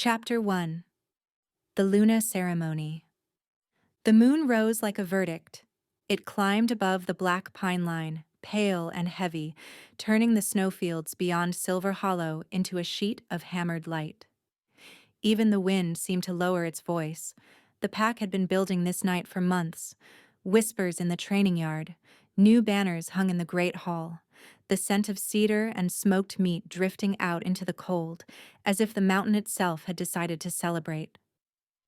Chapter 1. The Luna Ceremony. The moon rose like a verdict. It climbed above the black pine line, pale and heavy, turning the snowfields beyond Silver Hollow into a sheet of hammered light. Even the wind seemed to lower its voice. The pack had been building this night for months. Whispers in the training yard, new banners hung in the great hall, the scent of cedar and smoked meat drifting out into the cold, as if the mountain itself had decided to celebrate.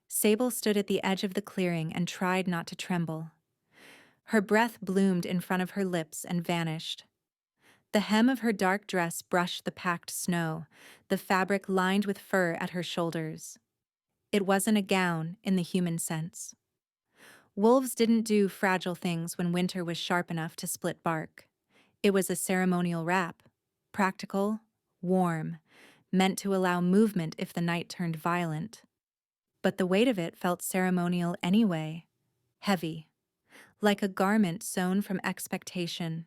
Sable stood at the edge of the clearing and tried not to tremble. Her breath bloomed in front of her lips and vanished. The hem of her dark dress brushed the packed snow, the fabric lined with fur at her shoulders. It wasn't a gown in the human sense. Wolves didn't do fragile things when winter was sharp enough to split bark. It was a ceremonial wrap, practical, warm, meant to allow movement if the night turned violent. But the weight of it felt ceremonial anyway, heavy, like a garment sewn from expectation.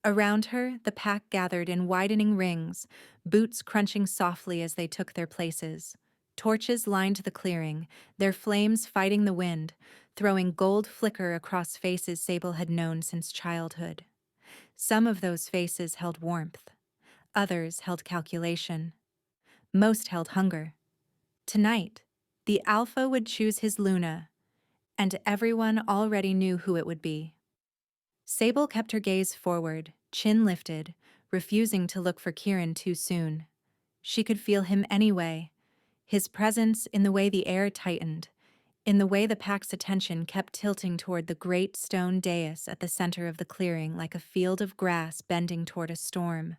Around her, the pack gathered in widening rings, boots crunching softly as they took their places. Torches lined the clearing, their flames fighting the wind, throwing gold flicker across faces Sable had known since childhood. Some of those faces held warmth. Others held calculation. Most held hunger. Tonight, the Alpha would choose his Luna, and everyone already knew who it would be. Sable kept her gaze forward, chin lifted, refusing to look for Kieran too soon. She could feel him anyway, his presence in the way the air tightened, in the way the pack's attention kept tilting toward the great stone dais at the center of the clearing like a field of grass bending toward a storm.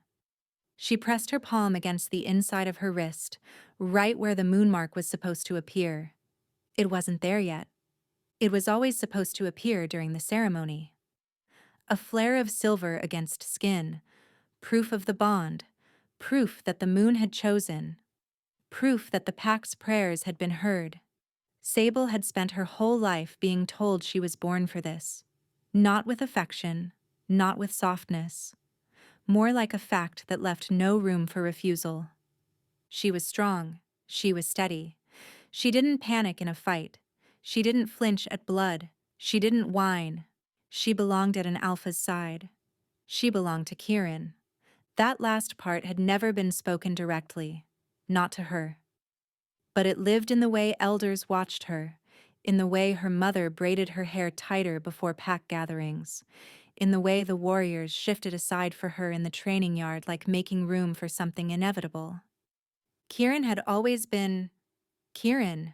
She pressed her palm against the inside of her wrist, right where the moon mark was supposed to appear. It wasn't there yet. It was always supposed to appear during the ceremony. A flare of silver against skin, proof of the bond, proof that the moon had chosen, proof that the pack's prayers had been heard. Sable had spent her whole life being told she was born for this. Not with affection, not with softness. More like a fact that left no room for refusal. She was strong. She was steady. She didn't panic in a fight. She didn't flinch at blood. She didn't whine. She belonged at an Alpha's side. She belonged to Kieran. That last part had never been spoken directly. Not to her. But it lived in the way elders watched her, in the way her mother braided her hair tighter before pack gatherings, in the way the warriors shifted aside for her in the training yard like making room for something inevitable. Kieran had always been Kieran.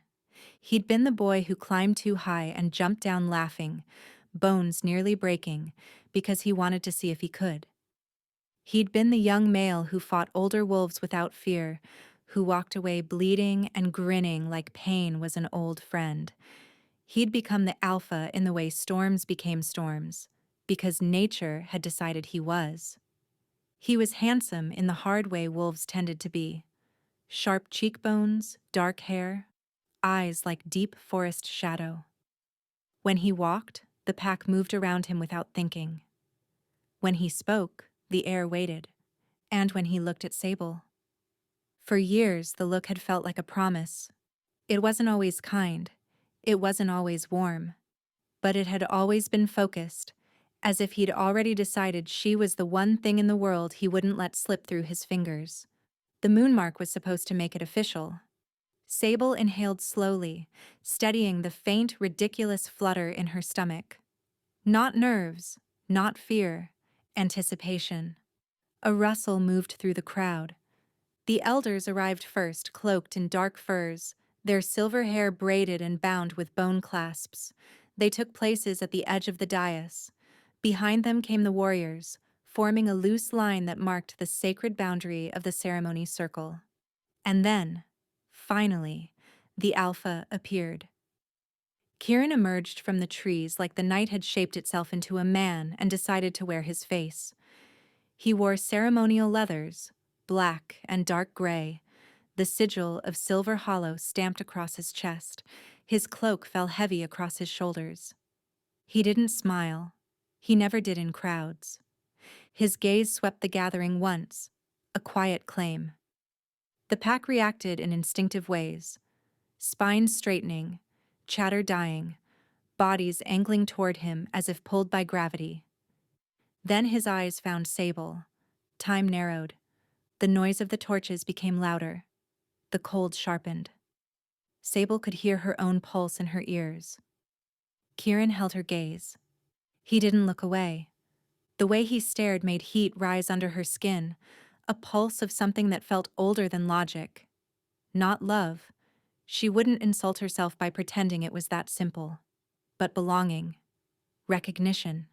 He'd been the boy who climbed too high and jumped down laughing, bones nearly breaking, because he wanted to see if he could. He'd been the young male who fought older wolves without fear, who walked away bleeding and grinning like pain was an old friend. He'd become the Alpha in the way storms became storms, because nature had decided he was. He was handsome in the hard way wolves tended to be. Sharp cheekbones, dark hair, eyes like deep forest shadow. When he walked, the pack moved around him without thinking. When he spoke, the air waited, and when he looked at Sable. For years, the look had felt like a promise. It wasn't always kind. It wasn't always warm. But it had always been focused, as if he'd already decided she was the one thing in the world he wouldn't let slip through his fingers. The moon mark was supposed to make it official. Sable inhaled slowly, steadying the faint, ridiculous flutter in her stomach. Not nerves, not fear, anticipation. A rustle moved through the crowd. The elders arrived first, cloaked in dark furs, their silver hair braided and bound with bone clasps. They took places at the edge of the dais. Behind them came the warriors, forming a loose line that marked the sacred boundary of the ceremony circle. And then, finally, the Alpha appeared. Kieran emerged from the trees like the night had shaped itself into a man and decided to wear his face. He wore ceremonial leathers, black and dark gray, the sigil of Silver Hollow stamped across his chest. His cloak fell heavy across his shoulders. He didn't smile. He never did in crowds. His gaze swept the gathering once, a quiet claim. The pack reacted in instinctive ways, spines straightening, chatter dying, bodies angling toward him as if pulled by gravity. Then his eyes found Sable. Time narrowed. The noise of the torches became louder. The cold sharpened. Sable could hear her own pulse in her ears. Kieran held her gaze. He didn't look away. The way he stared made heat rise under her skin, a pulse of something that felt older than logic. Not love. She wouldn't insult herself by pretending it was that simple. But belonging. Recognition.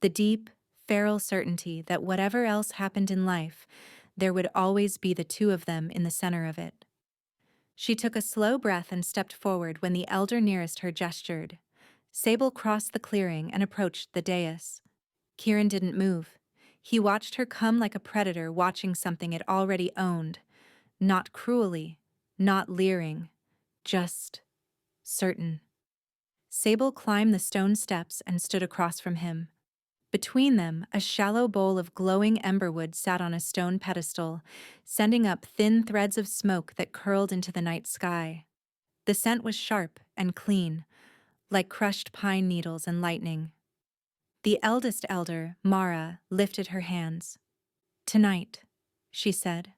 The deep, feral certainty that whatever else happened in life, there would always be the two of them in the center of it. She took a slow breath and stepped forward when the elder nearest her gestured. Sable crossed the clearing and approached the dais. Kieran didn't move. He watched her come like a predator watching something it already owned. Not cruelly, not leering, just certain. Sable climbed the stone steps and stood across from him. Between them, a shallow bowl of glowing emberwood sat on a stone pedestal, sending up thin threads of smoke that curled into the night sky. The scent was sharp and clean, like crushed pine needles and lightning. The eldest elder, Mara, lifted her hands. "Tonight," she said,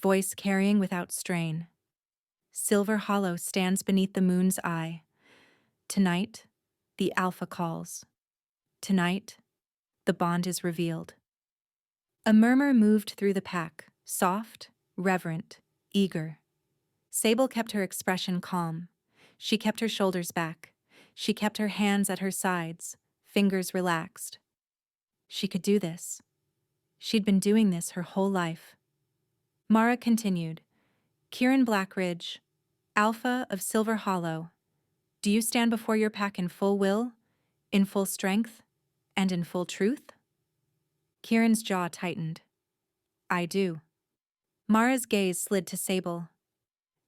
voice carrying without strain. "Silver Hollow stands beneath the moon's eye. Tonight, the Alpha calls. Tonight, the bond is revealed." A murmur moved through the pack, soft, reverent, eager. Sable kept her expression calm. She kept her shoulders back. She kept her hands at her sides, fingers relaxed. She could do this. She'd been doing this her whole life. Mara continued, "Kieran Blackridge, Alpha of Silver Hollow, do you stand before your pack in full will, in full strength, and in full truth?" Kieran's jaw tightened. "I do." Mara's gaze slid to Sable.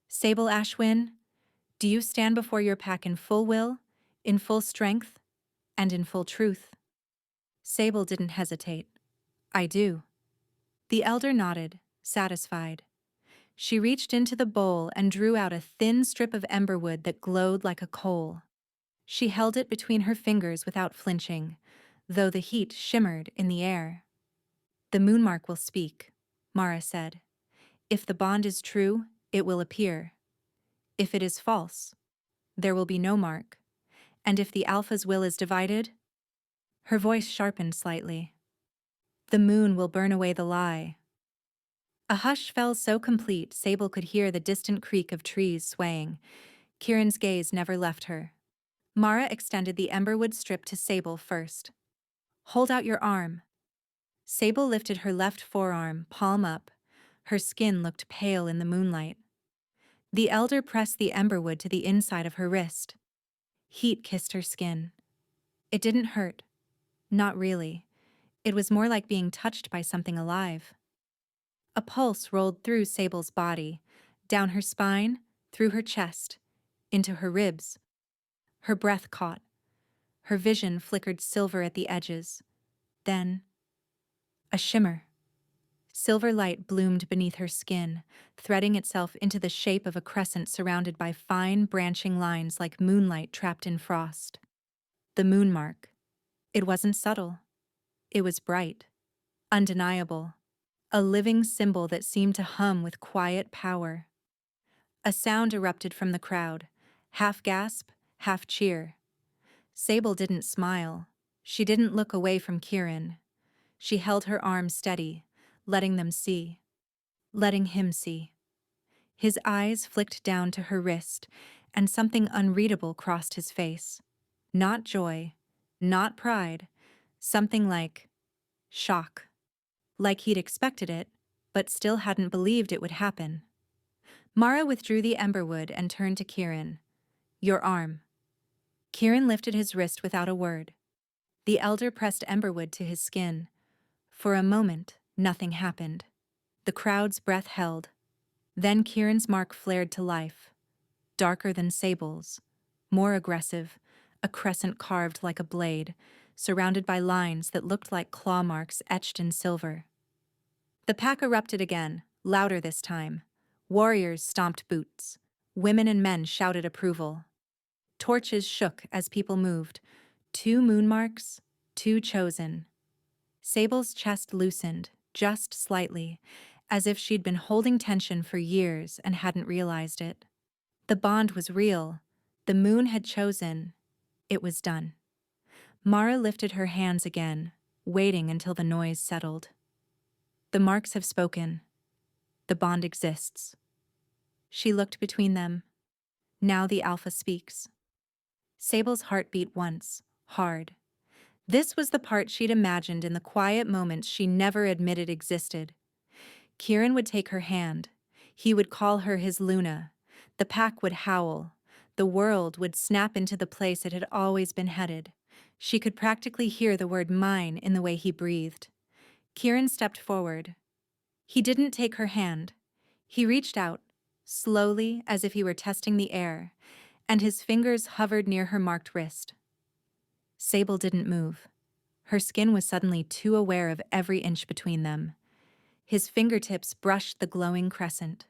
"Sable Ashwin, do you stand before your pack in full will, in full strength, and in full truth?" Sable didn't hesitate. "I do." The elder nodded, satisfied. She reached into the bowl and drew out a thin strip of emberwood that glowed like a coal. She held it between her fingers without flinching, though the heat shimmered in the air. "The moonmark will speak," Mara said. "If the bond is true, it will appear. If it is false, there will be no mark. And if the Alpha's will is divided," her voice sharpened slightly, "the moon will burn away the lie." A hush fell so complete Sable could hear the distant creak of trees swaying. Kieran's gaze never left her. Mara extended the emberwood strip to Sable first. "Hold out your arm." Sable lifted her left forearm, palm up. Her skin looked pale in the moonlight. The elder pressed the emberwood to the inside of her wrist. Heat kissed her skin. It didn't hurt. Not really. It was more like being touched by something alive. A pulse rolled through Sable's body, down her spine, through her chest, into her ribs. Her breath caught. Her vision flickered silver at the edges. Then, a shimmer. Silver light bloomed beneath her skin, threading itself into the shape of a crescent surrounded by fine, branching lines like moonlight trapped in frost. The moonmark. It wasn't subtle. It was bright, undeniable, a living symbol that seemed to hum with quiet power. A sound erupted from the crowd, half gasp, half cheer. Sable didn't smile. She didn't look away from Kieran. She held her arms steady, letting them see. Letting him see. His eyes flicked down to her wrist, and something unreadable crossed his face. Not joy, not pride, something like shock. Like he'd expected it, but still hadn't believed it would happen. Mara withdrew the emberwood and turned to Kieran. "Your arm." Kieran lifted his wrist without a word. The elder pressed emberwood to his skin. For a moment, nothing happened. The crowd's breath held. Then Kieran's mark flared to life. Darker than Sable's. More aggressive, a crescent carved like a blade, surrounded by lines that looked like claw marks etched in silver. The pack erupted again, louder this time. Warriors stomped boots. Women and men shouted approval. Torches shook as people moved. 2 moon marks, 2 chosen. Sable's chest loosened, just slightly, as if she'd been holding tension for years and hadn't realized it. The bond was real. The moon had chosen. It was done. Mara lifted her hands again, waiting until the noise settled. The marks have spoken. The bond exists. She looked between them. Now the Alpha speaks. Sable's heart beat once, hard. This was the part she'd imagined in the quiet moments she never admitted existed. Kieran would take her hand. He would call her his Luna. The pack would howl. The world would snap into the place it had always been headed. She could practically hear the word mine in the way he breathed. Kieran stepped forward. He didn't take her hand. He reached out, slowly as if he were testing the air, and his fingers hovered near her marked wrist. Sable didn't move. Her skin was suddenly too aware of every inch between them. His fingertips brushed the glowing crescent.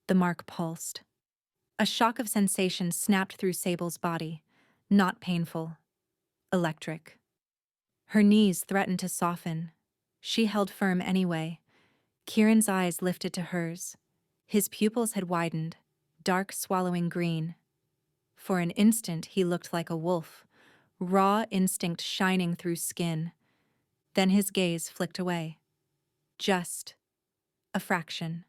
The mark pulsed. A shock of sensation snapped through Sable's body. Not painful. Electric. Her knees threatened to soften. She held firm anyway. Kieran's eyes lifted to hers. His pupils had widened, dark swallowing green. For an instant he looked like a wolf, raw instinct shining through skin. Then his gaze flicked away. Just a fraction.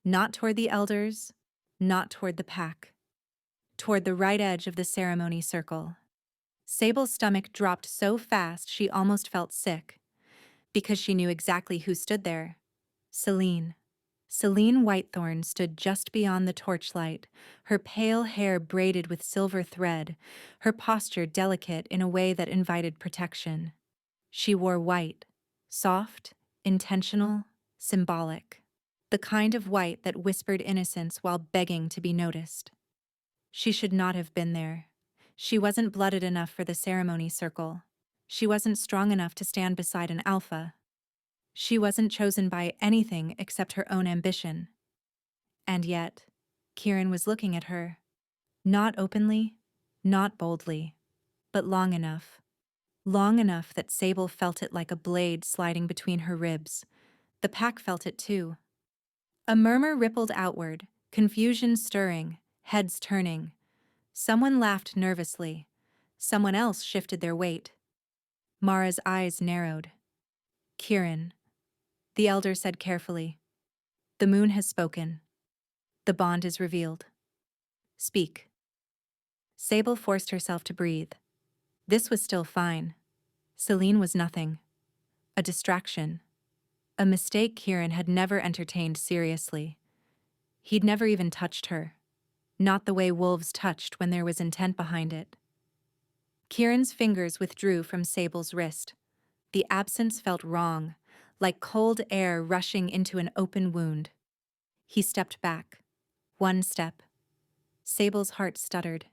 Not toward the elders, not toward the pack. Toward the right edge of the ceremony circle. Sable's stomach dropped so fast she almost felt sick, because she knew exactly who stood there. Celine. Celine Whitethorn stood just beyond the torchlight, her pale hair braided with silver thread, her posture delicate in a way that invited protection. She wore white, soft, intentional, symbolic. The kind of white that whispered innocence while begging to be noticed. She should not have been there. She wasn't blooded enough for the ceremony circle. She wasn't strong enough to stand beside an alpha. She wasn't chosen by anything except her own ambition. And yet, Kieran was looking at her. Not openly, not boldly, but long enough. Long enough that Sable felt it like a blade sliding between her ribs. The pack felt it too. A murmur rippled outward, confusion stirring, heads turning. Someone laughed nervously. Someone else shifted their weight. Mara's eyes narrowed. Kieran, the elder said carefully. The moon has spoken. The bond is revealed. Speak. Sable forced herself to breathe. This was still fine. Celine was nothing. A distraction. A mistake Kieran had never entertained seriously. He'd never even touched her. Not the way wolves touched when there was intent behind it. Kieran's fingers withdrew from Sable's wrist. The absence felt wrong, like cold air rushing into an open wound. He stepped back. 1 step. Sable's heart stuttered.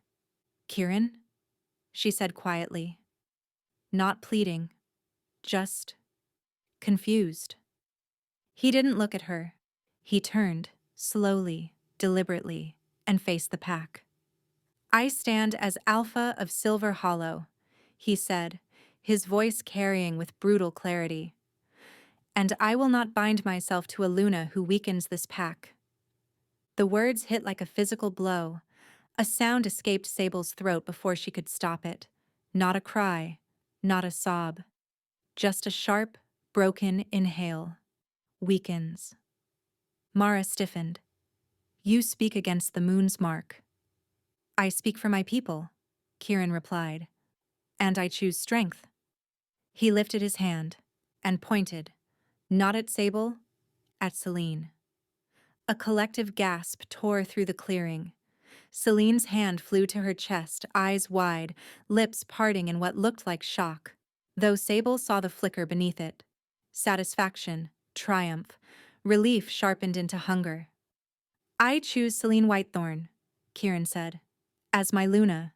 Kieran? She said quietly. Not pleading. Just confused. He didn't look at her. He turned, slowly, deliberately, and faced the pack. I stand as Alpha of Silver Hollow, he said, his voice carrying with brutal clarity. And I will not bind myself to a Luna who weakens this pack. The words hit like a physical blow. A sound escaped Sable's throat before she could stop it. Not a cry, not a sob. Just a sharp, broken inhale. Weakens. Mara stiffened. You speak against the moon's mark. I speak for my people, Kieran replied. And I choose strength. He lifted his hand and pointed, not at Sable, at Celine. A collective gasp tore through the clearing. Celine's hand flew to her chest, eyes wide, lips parting in what looked like shock, though Sable saw the flicker beneath it. Satisfaction, triumph, relief sharpened into hunger. I choose Celine Whitethorn, Kieran said, as my Luna.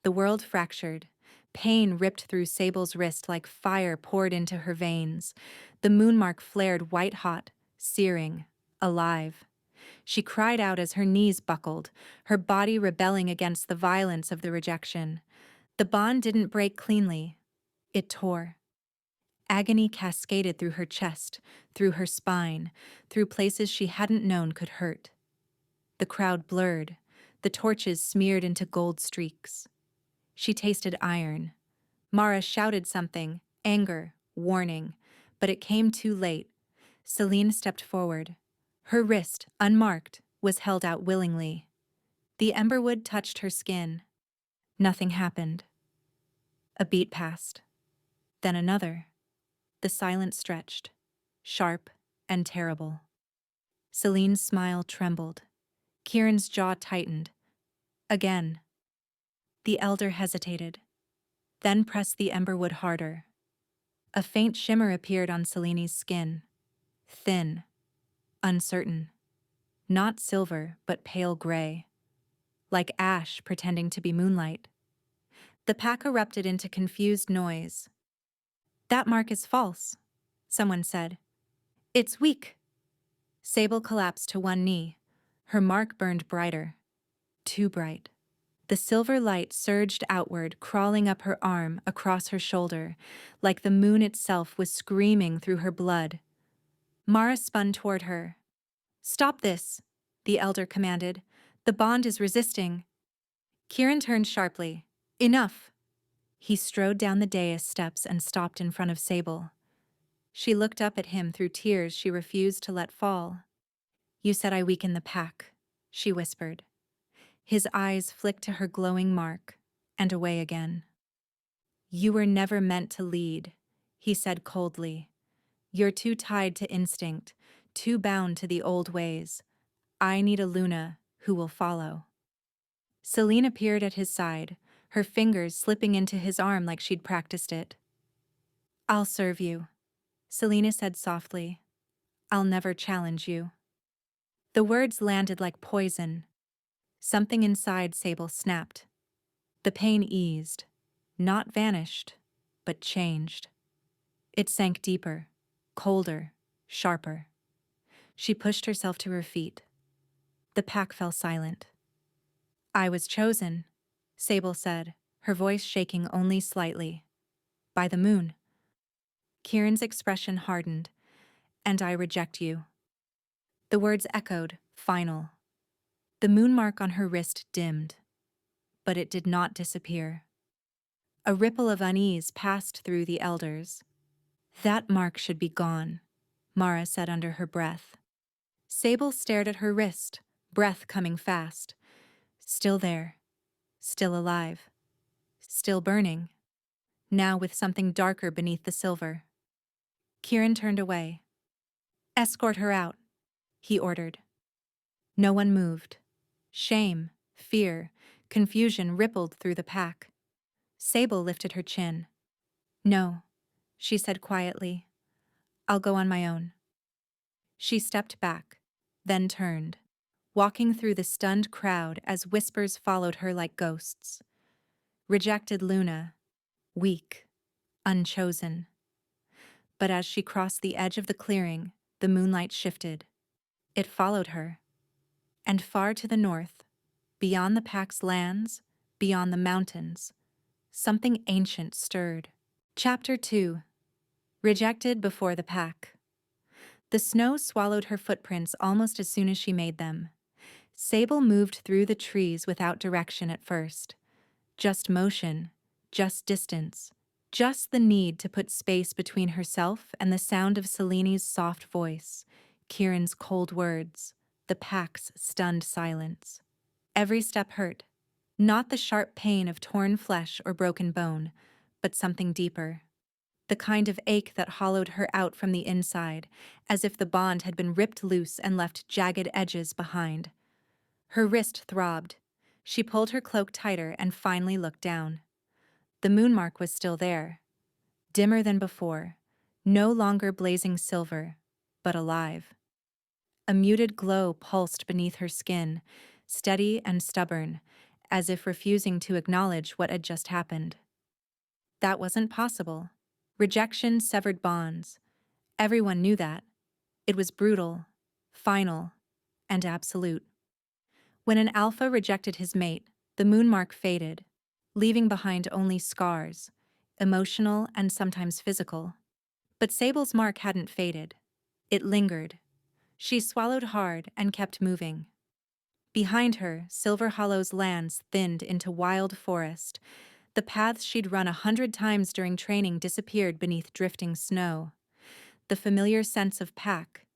The world fractured. Pain ripped through Sable's wrist like fire poured into her veins. The moonmark flared white-hot, searing, alive. She cried out as her knees buckled, her body rebelling against the violence of the rejection. The bond didn't break cleanly. It tore. Agony cascaded through her chest, through her spine, through places she hadn't known could hurt. The crowd blurred, the torches smeared into gold streaks. She tasted iron. Mara shouted something, anger, warning, but it came too late. Celine stepped forward. Her wrist, unmarked, was held out willingly. The emberwood touched her skin. Nothing happened. A beat passed. Then another. The silence stretched, sharp and terrible. Celine's smile trembled. Kieran's jaw tightened. Again. The elder hesitated, then pressed the emberwood harder. A faint shimmer appeared on Celine's skin. Thin, uncertain. Not silver, but pale gray. Like ash pretending to be moonlight. The pack erupted into confused noise. "That mark is false," someone said. "It's weak." Sable collapsed to one knee. Her mark burned brighter. Too bright. The silver light surged outward, crawling up her arm, across her shoulder, like the moon itself was screaming through her blood. Mara spun toward her. "Stop this," the elder commanded. "The bond is resisting." Kieran turned sharply. "Enough." He strode down the dais steps and stopped in front of Sable. She looked up at him through tears she refused to let fall. "You said I weakened the pack," she whispered. His eyes flicked to her glowing mark, and away again. "You were never meant to lead," he said coldly. "You're too tied to instinct, too bound to the old ways. I need a Luna who will follow." Celine appeared at his side, her fingers slipping into his arm like she'd practiced it. "I'll serve you," Selena said softly. "I'll never challenge you." The words landed like poison. Something inside Sable snapped. The pain eased, not vanished, but changed. It sank deeper, colder, sharper. She pushed herself to her feet. The pack fell silent. "I was chosen," Sable said, her voice shaking only slightly. "By the moon." Kieran's expression hardened. "And I reject you." The words echoed, final. The moon mark on her wrist dimmed, but it did not disappear. A ripple of unease passed through the elders. "That mark should be gone," Mara said under her breath. Sable stared at her wrist, breath coming fast. Still there, still alive, still burning, now with something darker beneath the silver. Kieran turned away. "Escort her out," he ordered. No one moved. Shame, fear, confusion rippled through the pack. Sable lifted her chin. "No," she said quietly. "I'll go on my own." She stepped back, then turned, walking through the stunned crowd as whispers followed her like ghosts. Rejected Luna, weak, unchosen. But as she crossed the edge of the clearing, the moonlight shifted. It followed her. And far to the north, beyond the pack's lands, beyond the mountains, something ancient stirred. Chapter 2. Rejected before the pack. The snow swallowed her footprints almost as soon as she made them. Sable moved through the trees without direction at first. Just motion, just distance, just the need to put space between herself and the sound of Celine's soft voice, Kieran's cold words, the pack's stunned silence. Every step hurt. Not the sharp pain of torn flesh or broken bone, but something deeper. The kind of ache that hollowed her out from the inside, as if the bond had been ripped loose and left jagged edges behind. Her wrist throbbed. She pulled her cloak tighter and finally looked down. The moon mark was still there. Dimmer than before, no longer blazing silver, but alive. A muted glow pulsed beneath her skin, steady and stubborn, as if refusing to acknowledge what had just happened. That wasn't possible. Rejection severed bonds. Everyone knew that. It was brutal, final, and absolute. When an alpha rejected his mate, the moon mark faded, leaving behind only scars, emotional and sometimes physical. But Sable's mark hadn't faded. It lingered. She swallowed hard and kept moving. Behind her, Silver Hollow's lands thinned into wild forest. The paths she'd run 100 times during training disappeared beneath drifting snow. The familiar sense of pack,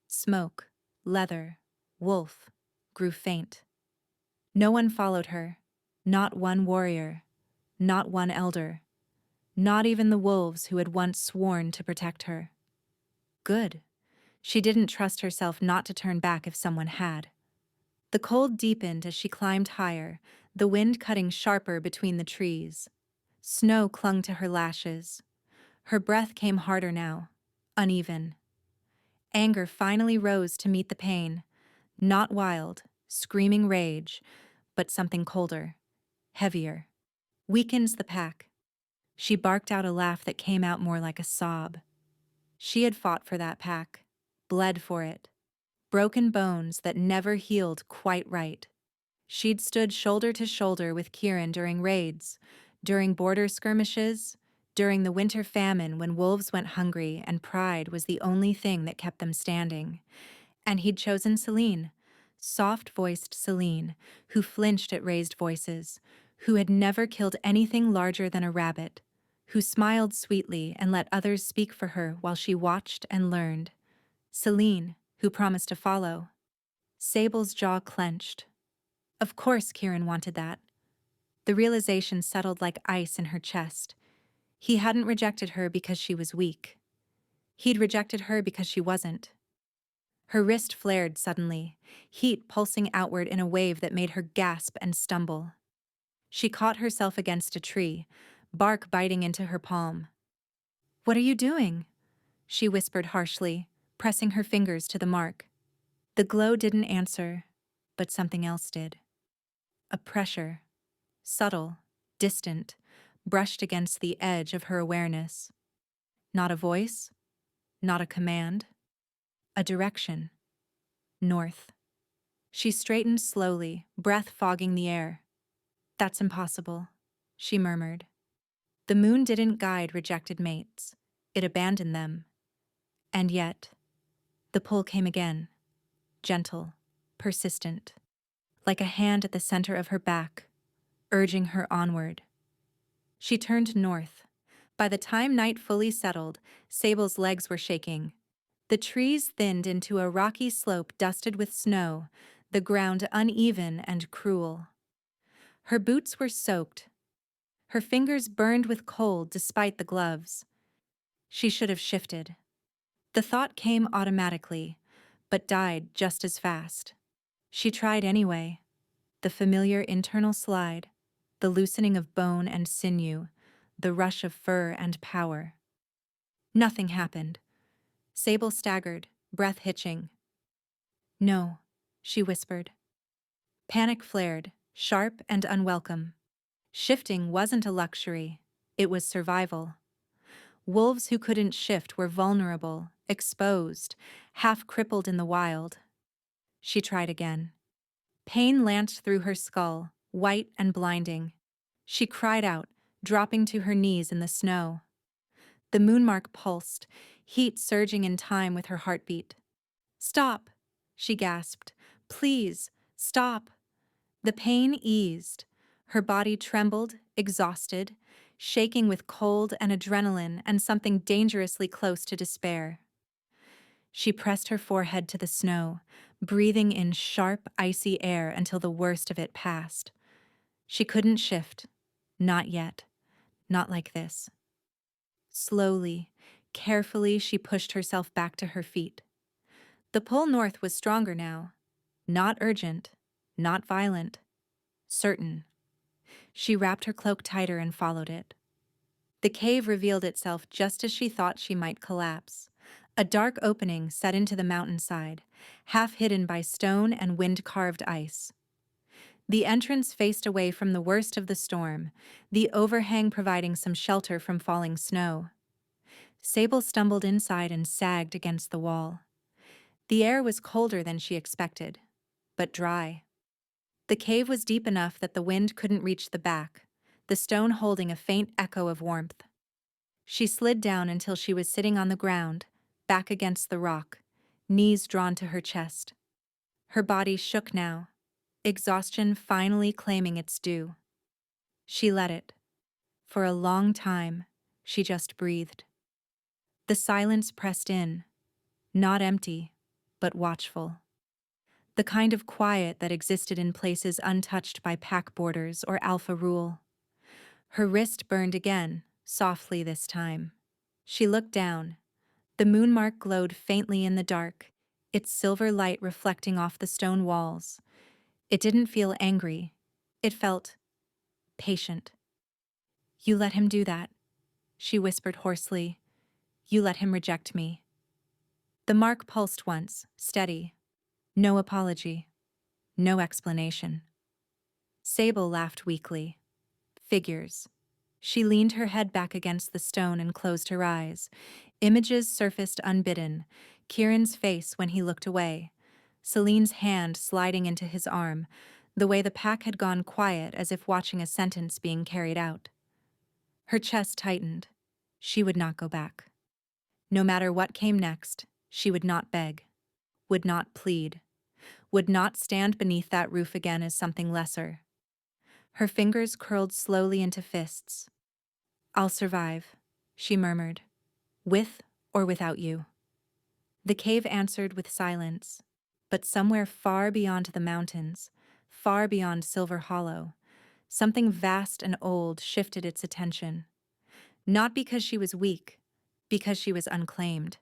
smoke, leather, wolf, grew faint. No one followed her. Not one warrior. Not one elder. Not even the wolves who had once sworn to protect her. Good. She didn't trust herself not to turn back if someone had. The cold deepened as she climbed higher, the wind cutting sharper between the trees. Snow clung to her lashes. Her breath came harder now, uneven. Anger finally rose to meet the pain. Not wild, screaming rage, but something colder, heavier. Weakens the pack. She barked out a laugh that came out more like a sob. She had fought for that pack, bled for it. Broken bones that never healed quite right. She'd stood shoulder to shoulder with Kieran during raids, during border skirmishes, during the winter famine when wolves went hungry and pride was the only thing that kept them standing. And he'd chosen Celine, soft-voiced Celine, who flinched at raised voices, who had never killed anything larger than a rabbit, who smiled sweetly and let others speak for her while she watched and learned. Celine, who promised to follow. Sable's jaw clenched. Of course Kieran wanted that. The realization settled like ice in her chest. He hadn't rejected her because she was weak. He'd rejected her because she wasn't. Her wrist flared suddenly, heat pulsing outward in a wave that made her gasp and stumble. She caught herself against a tree, bark biting into her palm. "What are you doing?" she whispered harshly, pressing her fingers to the mark. The glow didn't answer, but something else did. A pressure, subtle, distant, brushed against the edge of her awareness. Not a voice, not a command, a direction. North. She straightened slowly, breath fogging the air. "That's impossible," she murmured. The moon didn't guide rejected mates. It abandoned them. And yet, the pull came again, gentle, persistent, like a hand at the center of her back, urging her onward. She turned north. By the time night fully settled, Sable's legs were shaking. The trees thinned into a rocky slope dusted with snow, the ground uneven and cruel. Her boots were soaked. Her fingers burned with cold despite the gloves. She should have shifted. The thought came automatically, but died just as fast. She tried anyway. The familiar internal slide, the loosening of bone and sinew, the rush of fur and power. Nothing happened. Sable staggered, breath hitching. "No," she whispered. Panic flared, sharp and unwelcome. Shifting wasn't a luxury. It was survival. Wolves who couldn't shift were vulnerable, exposed, half-crippled in the wild. She tried again. Pain lanced through her skull, white and blinding. She cried out, dropping to her knees in the snow. The moonmark pulsed, heat surging in time with her heartbeat. "Stop," she gasped. "Please, stop." The pain eased. Her body trembled, exhausted, shaking with cold and adrenaline and something dangerously close to despair. She pressed her forehead to the snow, breathing in sharp, icy air until the worst of it passed. She couldn't shift. Not yet. Not like this. Slowly, carefully, she pushed herself back to her feet. The pull north was stronger now. Not urgent, not violent. Certain. She wrapped her cloak tighter and followed it. The cave revealed itself just as she thought she might collapse. A dark opening set into the mountainside, half hidden by stone and wind-carved ice. The entrance faced away from the worst of the storm, the overhang providing some shelter from falling snow. Sable stumbled inside and sagged against the wall. The air was colder than she expected, but dry. The cave was deep enough that the wind couldn't reach the back, the stone holding a faint echo of warmth. She slid down until she was sitting on the ground, back against the rock, knees drawn to her chest. Her body shook now, exhaustion finally claiming its due. She let it. For a long time, she just breathed. The silence pressed in, not empty, but watchful. The kind of quiet that existed in places untouched by pack borders or alpha rule. Her wrist burned again, softly this time. She looked down. The moon mark glowed faintly in the dark, its silver light reflecting off the stone walls. It didn't feel angry. It felt patient. "You let him do that," she whispered hoarsely. "You let him reject me." The mark pulsed once, steady. No apology. No explanation. Sable laughed weakly. Figures. She leaned her head back against the stone and closed her eyes. Images surfaced unbidden. Kieran's face when he looked away. Celine's hand sliding into his arm, the way the pack had gone quiet as if watching a sentence being carried out. Her chest tightened. She would not go back. No matter what came next, she would not beg, would not plead, would not stand beneath that roof again as something lesser. Her fingers curled slowly into fists. "I'll survive," she murmured, "with or without you." The cave answered with silence, but somewhere far beyond the mountains, far beyond Silver Hollow, something vast and old shifted its attention. Not because she was weak, because she was unclaimed,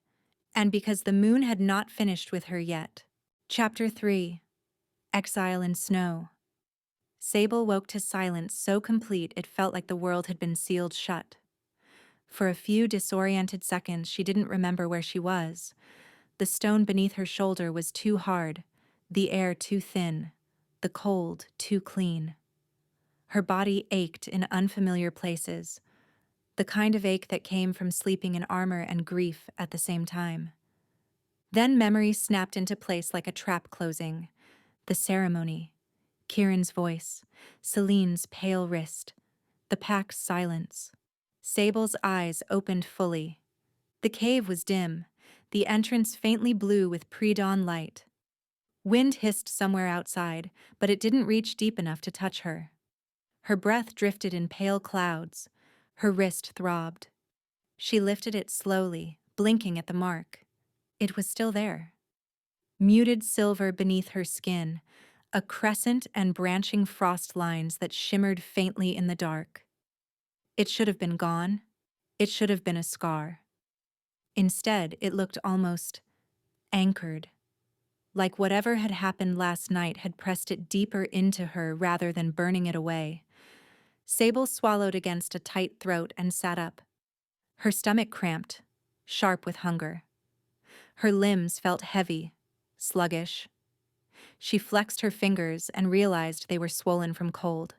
and because the moon had not finished with her yet. Chapter 3. Exile in Snow. Sable woke to silence so complete it felt like the world had been sealed shut. For a few disoriented seconds she didn't remember where she was. The stone beneath her shoulder was too hard, the air too thin, the cold too clean. Her body ached in unfamiliar places, the kind of ache that came from sleeping in armor and grief at the same time. Then memory snapped into place like a trap closing. The ceremony, Kieran's voice, Celine's pale wrist, the pack's silence. Sable's eyes opened fully. The cave was dim, the entrance faintly blue with pre-dawn light. Wind hissed somewhere outside, but it didn't reach deep enough to touch her. Her breath drifted in pale clouds. Her wrist throbbed. She lifted it slowly, blinking at the mark. It was still there. Muted silver beneath her skin, a crescent and branching frost lines that shimmered faintly in the dark. It should have been gone. It should have been a scar. Instead, it looked almost anchored, like whatever had happened last night had pressed it deeper into her rather than burning it away. Sable swallowed against a tight throat and sat up. Her stomach cramped, sharp with hunger. Her limbs felt heavy, sluggish. She flexed her fingers and realized they were swollen from cold.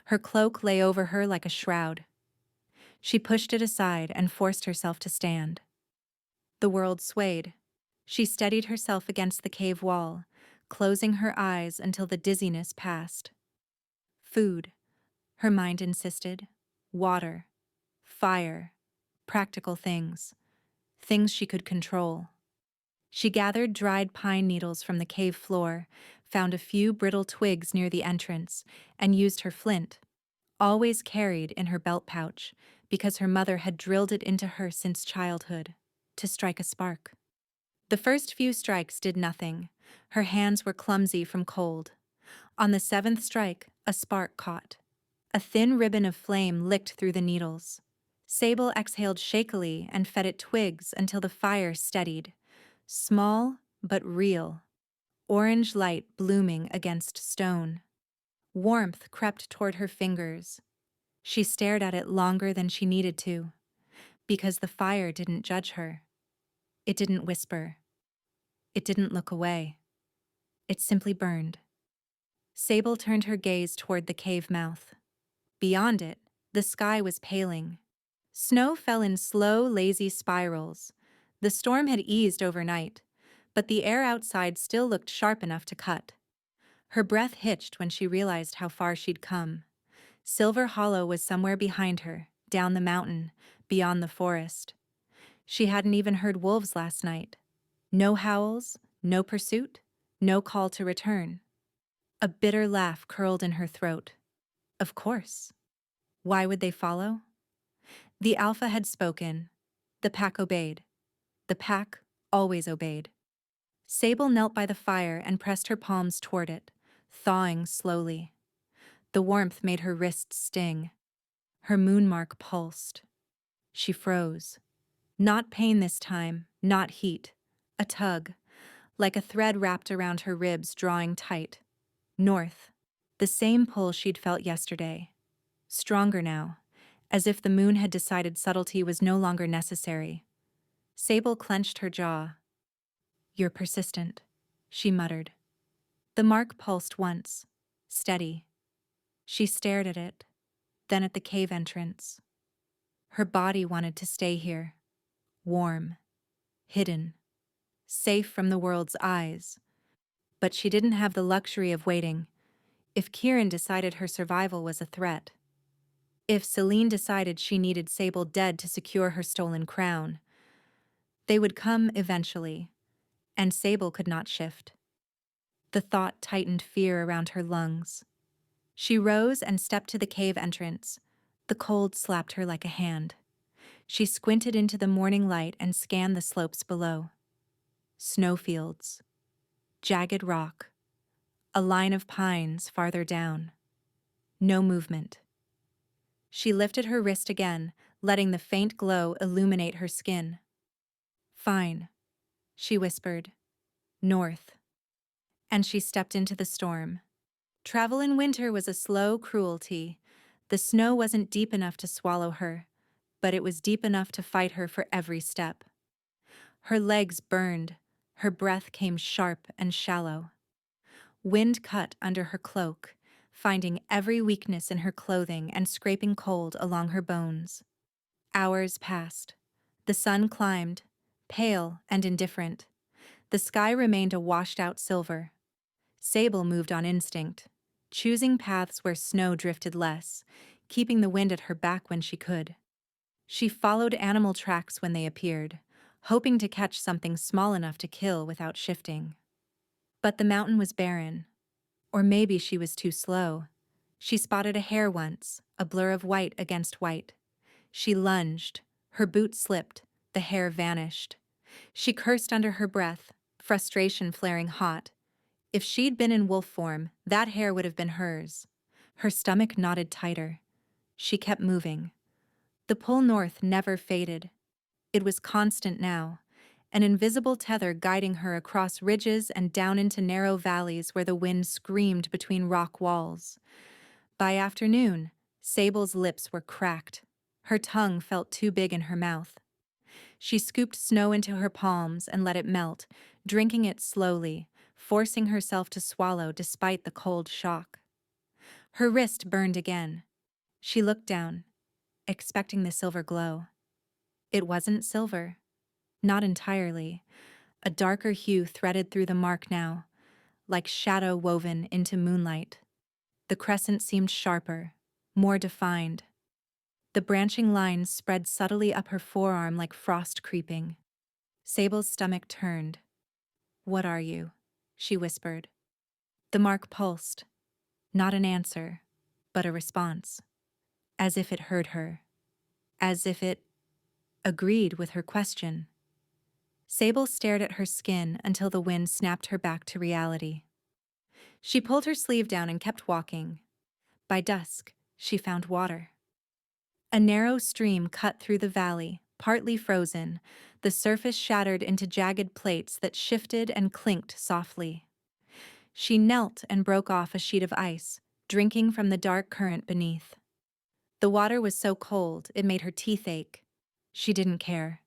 Her cloak lay over her like a shroud. She pushed it aside and forced herself to stand. The world swayed. She steadied herself against the cave wall, closing her eyes until the dizziness passed. Food, her mind insisted. Water, fire, practical things. Things she could control. She gathered dried pine needles from the cave floor, found a few brittle twigs near the entrance, and used her flint, always carried in her belt pouch, because her mother had drilled it into her since childhood, to strike a spark. The first few strikes did nothing. Her hands were clumsy from cold. On the seventh strike, a spark caught. A thin ribbon of flame licked through the needles. Sable exhaled shakily and fed it twigs until the fire steadied. Small, but real. Orange light blooming against stone. Warmth crept toward her fingers. She stared at it longer than she needed to, because the fire didn't judge her. It didn't whisper. It didn't look away. It simply burned. Sable turned her gaze toward the cave mouth. Beyond it, the sky was paling. Snow fell in slow, lazy spirals. The storm had eased overnight, but the air outside still looked sharp enough to cut. Her breath hitched when she realized how far she'd come. Silver Hollow was somewhere behind her, down the mountain, beyond the forest. She hadn't even heard wolves last night. No howls, no pursuit, no call to return. A bitter laugh curled in her throat. Of course. Why would they follow? The alpha had spoken. The pack obeyed. The pack always obeyed. Sable knelt by the fire and pressed her palms toward it, thawing slowly. The warmth made her wrists sting. Her moonmark pulsed. She froze. Not pain this time, not heat. A tug, like a thread wrapped around her ribs, drawing tight. North. The same pull she'd felt yesterday. Stronger now, as if the moon had decided subtlety was no longer necessary. Sable clenched her jaw. "You're persistent," she muttered. The mark pulsed once, steady. She stared at it, then at the cave entrance. Her body wanted to stay here, warm, hidden, safe from the world's eyes. But she didn't have the luxury of waiting. If Kieran decided her survival was a threat, if Celine decided she needed Sable dead to secure her stolen crown, they would come eventually, and Sable could not shift. The thought tightened fear around her lungs. She rose and stepped to the cave entrance. The cold slapped her like a hand. She squinted into the morning light and scanned the slopes below. Snowfields, jagged rock, a line of pines farther down. No movement. She lifted her wrist again, letting the faint glow illuminate her skin. "Fine," she whispered. "North." And she stepped into the storm. Travel in winter was a slow cruelty. The snow wasn't deep enough to swallow her, but it was deep enough to fight her for every step. Her legs burned, her breath came sharp and shallow. Wind cut under her cloak, finding every weakness in her clothing and scraping cold along her bones. Hours passed. The sun climbed, pale and indifferent. The sky remained a washed-out silver. Sable moved on instinct, choosing paths where snow drifted less, keeping the wind at her back when she could. She followed animal tracks when they appeared, hoping to catch something small enough to kill without shifting. But the mountain was barren. Or maybe she was too slow. She spotted a hare once, a blur of white against white. She lunged. Her boot slipped. The hare vanished. She cursed under her breath, frustration flaring hot. If she'd been in wolf form, that hare would have been hers. Her stomach knotted tighter. She kept moving. The pull north never faded. It was constant now, an invisible tether guiding her across ridges and down into narrow valleys where the wind screamed between rock walls. By afternoon, Sable's lips were cracked. Her tongue felt too big in her mouth. She scooped snow into her palms and let it melt, drinking it slowly, forcing herself to swallow despite the cold shock. Her wrist burned again. She looked down, expecting the silver glow. It wasn't silver. Not entirely. A darker hue threaded through the mark now, like shadow woven into moonlight. The crescent seemed sharper, more defined. The branching lines spread subtly up her forearm like frost creeping. Sable's stomach turned. "What are you?" she whispered. The mark pulsed. Not an answer, but a response. As if it heard her. As if it agreed with her question. Sable stared at her skin until the wind snapped her back to reality. She pulled her sleeve down and kept walking. By dusk, she found water. A narrow stream cut through the valley, partly frozen, the surface shattered into jagged plates that shifted and clinked softly. She knelt and broke off a sheet of ice, drinking from the dark current beneath. The water was so cold it made her teeth ache. She didn't care.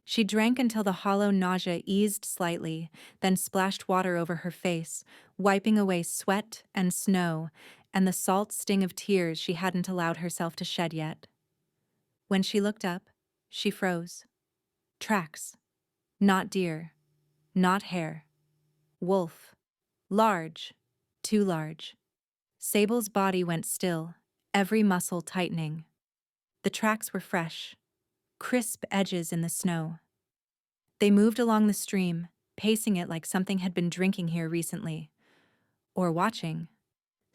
She drank until the hollow nausea eased slightly, then splashed water over her face, wiping away sweat and snow and the salt sting of tears she hadn't allowed herself to shed yet. When she looked up, she froze. Tracks. Not deer. Not hare. Wolf. Large. too large. Sable's body went still, every muscle tightening. The tracks were fresh, crisp edges in the snow. They moved along the stream, pacing it like something had been drinking here recently. Or watching.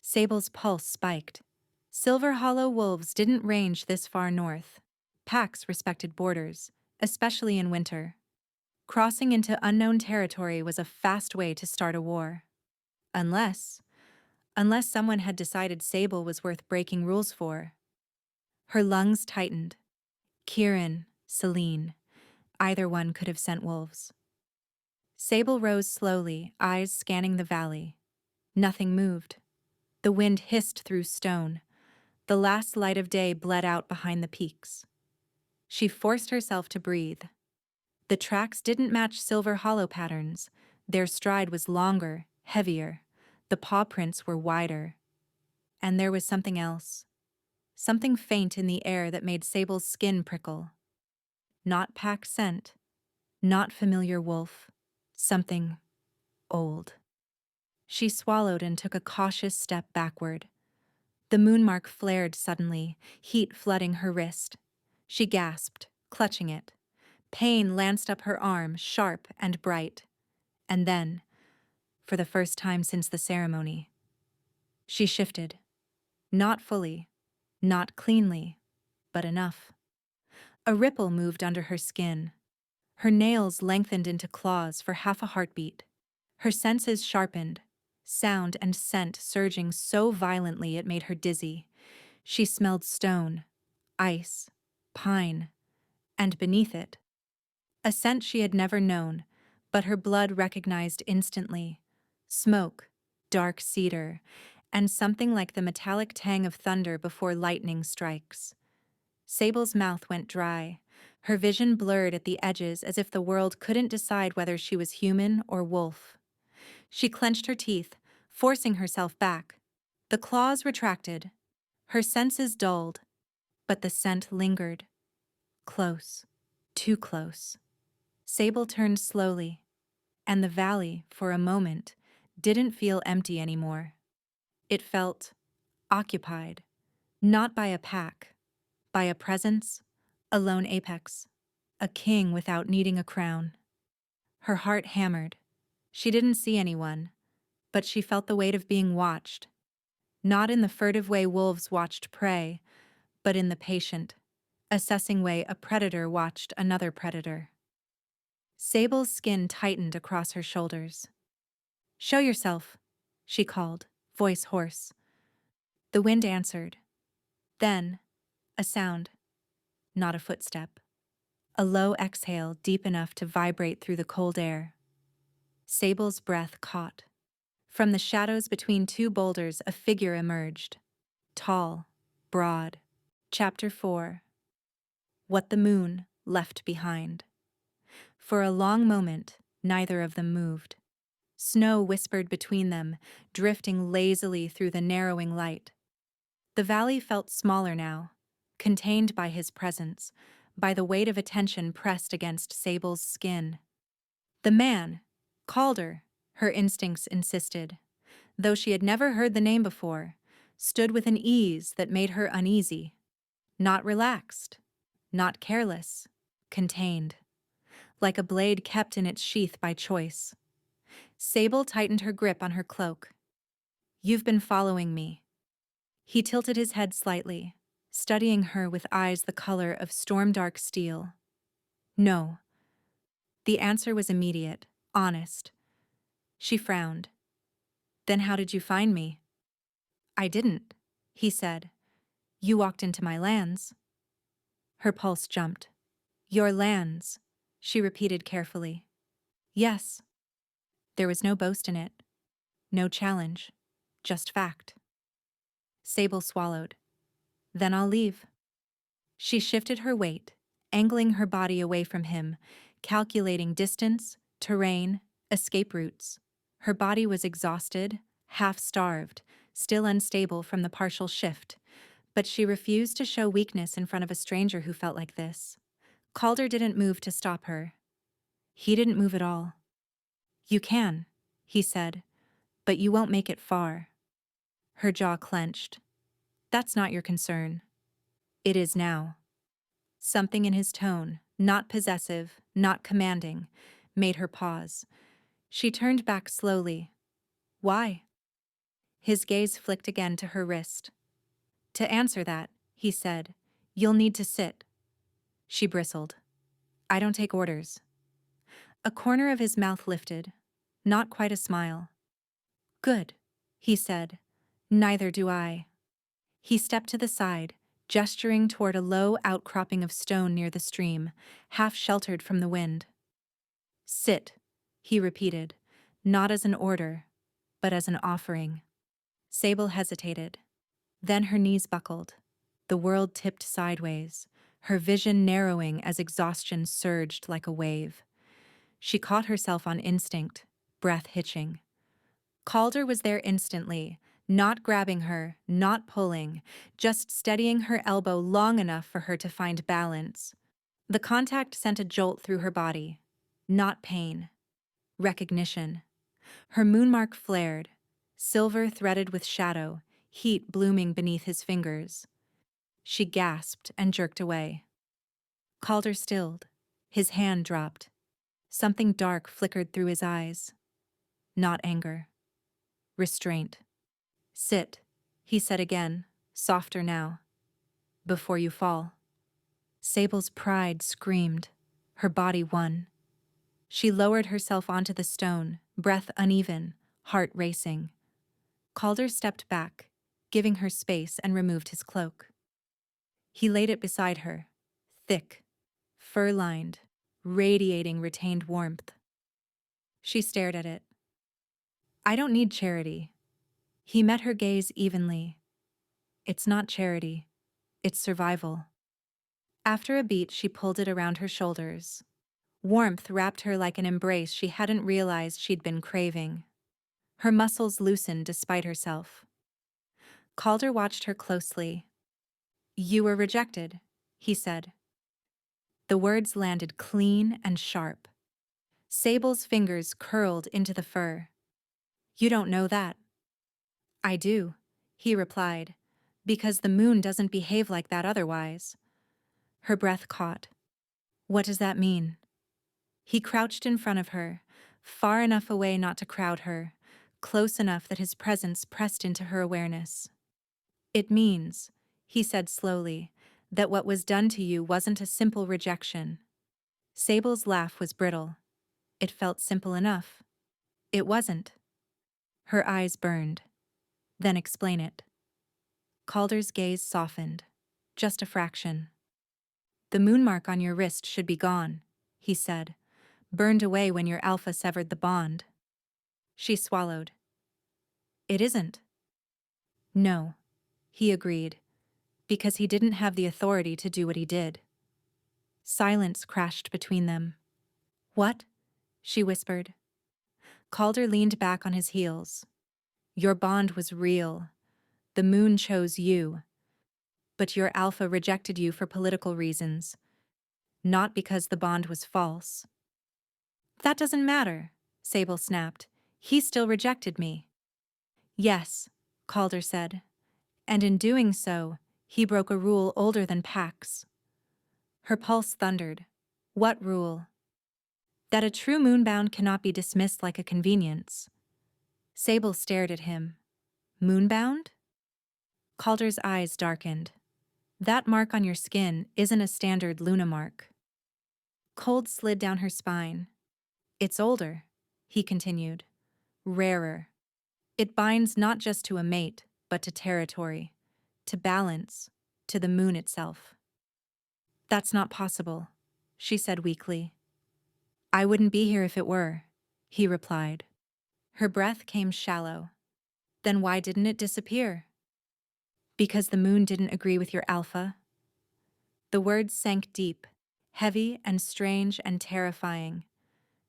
Sable's pulse spiked. Silver Hollow wolves didn't range this far north. Packs respected borders, especially in winter. Crossing into unknown territory was a fast way to start a war. Unless someone had decided Sable was worth breaking rules for. Her lungs tightened. Kieran, Celine, either one could have sent wolves. Sable rose slowly, eyes scanning the valley. Nothing moved. The wind hissed through stone. The last light of day bled out behind the peaks. She forced herself to breathe. The tracks didn't match Silver Hollow patterns. Their stride was longer, heavier. The paw prints were wider. And there was something else. Something faint in the air that made Sable's skin prickle. Not pack scent. Not familiar wolf. Something old. She swallowed and took a cautious step backward. The moonmark flared suddenly, heat flooding her wrist. She gasped, clutching it. Pain lanced up her arm, sharp and bright. And then, for the first time since the ceremony, she shifted. Not fully, not cleanly, but enough. A ripple moved under her skin. Her nails lengthened into claws for half a heartbeat. Her senses sharpened, sound and scent surging so violently it made her dizzy. She smelled stone, ice, pine, and beneath it, a scent she had never known, but her blood recognized instantly. Smoke, dark cedar, and something like the metallic tang of thunder before lightning strikes. Sable's mouth went dry, her vision blurred at the edges as if the world couldn't decide whether she was human or wolf. She clenched her teeth, forcing herself back. The claws retracted. Her senses dulled, but the scent lingered. Close, too close. Sable turned slowly, and the valley, for a moment, didn't feel empty anymore. It felt occupied, not by a pack, by a presence, a lone apex, a king without needing a crown. Her heart hammered. She didn't see anyone, but she felt the weight of being watched, not in the furtive way wolves watched prey, but in the patient, assessing way a predator watched another predator. Sable's skin tightened across her shoulders. "Show yourself," she called, voice hoarse. The wind answered. Then, a sound, not a footstep. A low exhale deep enough to vibrate through the cold air. Sable's breath caught. From the shadows between two boulders, a figure emerged. Tall, broad. Chapter 4. What the Moon Left Behind. For a long moment, neither of them moved. Snow whispered between them, drifting lazily through the narrowing light. The valley felt smaller now, contained by his presence, by the weight of attention pressed against Sable's skin. The man, Calder, her instincts insisted, though she had never heard the name before, stood with an ease that made her uneasy. Not relaxed, not careless, contained, like a blade kept in its sheath by choice. Sable tightened her grip on her cloak. "You've been following me." He tilted his head slightly, studying her with eyes the color of storm-dark steel. "No." The answer was immediate, honest. She frowned. "Then how did you find me?" "I didn't," he said. "You walked into my lands." Her pulse jumped. "Your lands," she repeated carefully. "Yes." There was no boast in it. No challenge. Just fact. Sable swallowed. "Then I'll leave." She shifted her weight, angling her body away from him, calculating distance, terrain, escape routes. Her body was exhausted, half-starved, still unstable from the partial shift, but she refused to show weakness in front of a stranger who felt like this. Calder didn't move to stop her. He didn't move at all. "You can," he said, But you won't make it far. Her jaw clenched. That's not your concern. It is now. Something in his tone, not possessive, not commanding, made her pause. She turned back slowly. Why? His gaze flicked again to her wrist. To answer that, he said, you'll need to sit. She bristled. I don't take orders. A corner of his mouth lifted. Not quite a smile. Good, he said. Neither do I. He stepped to the side, gesturing toward a low outcropping of stone near the stream, half sheltered from the wind. Sit, he repeated, not as an order, but as an offering. Sable hesitated. Then her knees buckled. The world tipped sideways, her vision narrowing as exhaustion surged like a wave. She caught herself on instinct, breath hitching. Calder was there instantly, not grabbing her, not pulling, just steadying her elbow long enough for her to find balance. The contact sent a jolt through her body. Not pain. Recognition. Her moonmark flared, silver threaded with shadow, heat blooming beneath his fingers. She gasped and jerked away. Calder stilled. His hand dropped. Something dark flickered through his eyes. Not anger. Restraint. Sit, he said again, softer now. Before you fall. Sable's pride screamed. Her body won. She lowered herself onto the stone, breath uneven, heart racing. Calder stepped back, giving her space, and removed his cloak. He laid it beside her, thick, fur-lined, radiating retained warmth. She stared at it. I don't need charity. He met her gaze evenly. It's not charity. It's survival. After a beat, she pulled it around her shoulders. Warmth wrapped her like an embrace she hadn't realized she'd been craving. Her muscles loosened despite herself. Calder watched her closely. You were rejected, he said. The words landed clean and sharp. Sable's fingers curled into the fur. You don't know that. I do, he replied, because the moon doesn't behave like that otherwise. Her breath caught. What does that mean? He crouched in front of her, far enough away not to crowd her, close enough that his presence pressed into her awareness. It means, he said slowly, that what was done to you wasn't a simple rejection. Sable's laugh was brittle. It felt simple enough. It wasn't. Her eyes burned. Then explain it. Calder's gaze softened. Just a fraction. The moonmark on your wrist should be gone, he said, burned away when your alpha severed the bond. She swallowed. It isn't. No, he agreed, because he didn't have the authority to do what he did. Silence crashed between them. What? She whispered. Calder leaned back on his heels. Your bond was real. The moon chose you. But your alpha rejected you for political reasons, not because the bond was false. That doesn't matter, Sable snapped. He still rejected me. Yes, Calder said, and in doing so, he broke a rule older than Pax. Her pulse thundered. What rule? That a true moonbound cannot be dismissed like a convenience. Sable stared at him. Moonbound? Calder's eyes darkened. That mark on your skin isn't a standard Luna mark. Cold slid down her spine. It's older, he continued. Rarer. It binds not just to a mate, but to territory, to balance, to the moon itself. That's not possible, she said weakly. I wouldn't be here if it were, he replied. Her breath came shallow. Then why didn't it disappear? Because the moon didn't agree with your alpha. The words sank deep, heavy and strange and terrifying.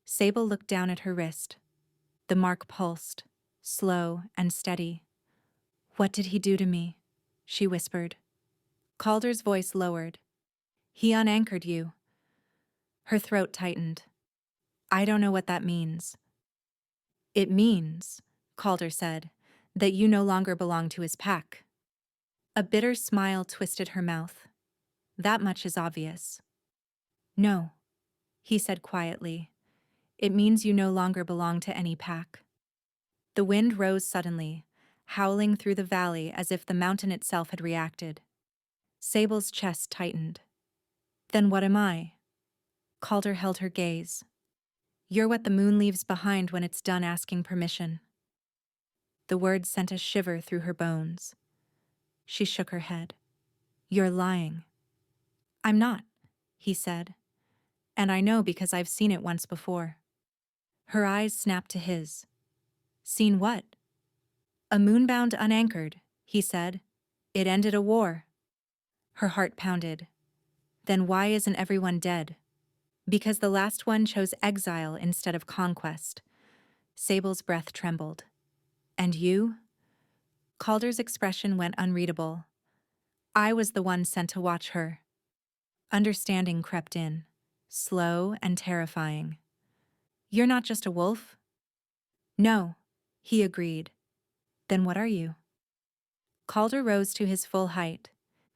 Sable looked down at her wrist. The mark pulsed, slow and steady. What did he do to me? She whispered. Calder's voice lowered. He unanchored you. Her throat tightened. I don't know what that means. It means Calder said, that you no longer belong to his pack. A bitter smile twisted her mouth. That much is obvious. No, he said quietly. It means you no longer belong to any pack. The wind rose suddenly, howling through the valley as if the mountain itself had reacted. Sable's chest tightened. Then what am I? Calder held her gaze. You're what the moon leaves behind when it's done asking permission. The words sent a shiver through her bones. She shook her head. You're lying. I'm not, he said. And I know because I've seen it once before. Her eyes snapped to his. Seen what? A moonbound unanchored, he said. It ended a war. Her heart pounded. Then why isn't everyone dead? Because the last one chose exile instead of conquest. Sable's breath trembled. And you? Calder's expression went unreadable. I was the one sent to watch her. Understanding crept in, slow and terrifying. You're not just a wolf? No, he agreed. Then what are you? Calder rose to his full height.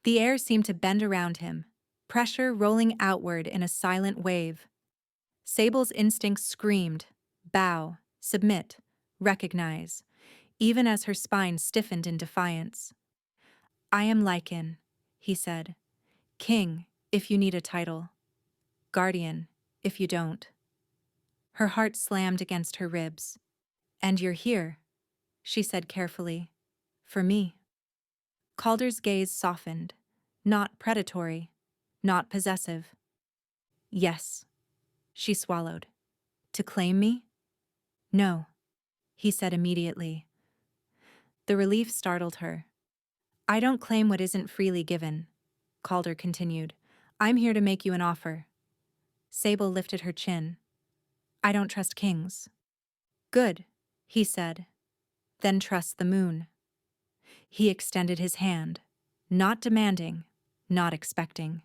The air seemed to bend around him, pressure rolling outward in a silent wave. Sable's instincts screamed, bow, submit, recognize, even as her spine stiffened in defiance. I am Lycan, he said. King, if you need a title. Guardian, if you don't. Her heart slammed against her ribs. And you're here, she said carefully. For me. Calder's gaze softened. Not predatory. Not possessive. Yes, she swallowed. To claim me? No, he said immediately. The relief startled her. I don't claim what isn't freely given, Calder continued. I'm here to make you an offer. Sable lifted her chin. I don't trust kings. Good, he said. Then trust the moon. He extended his hand, not demanding, not expecting.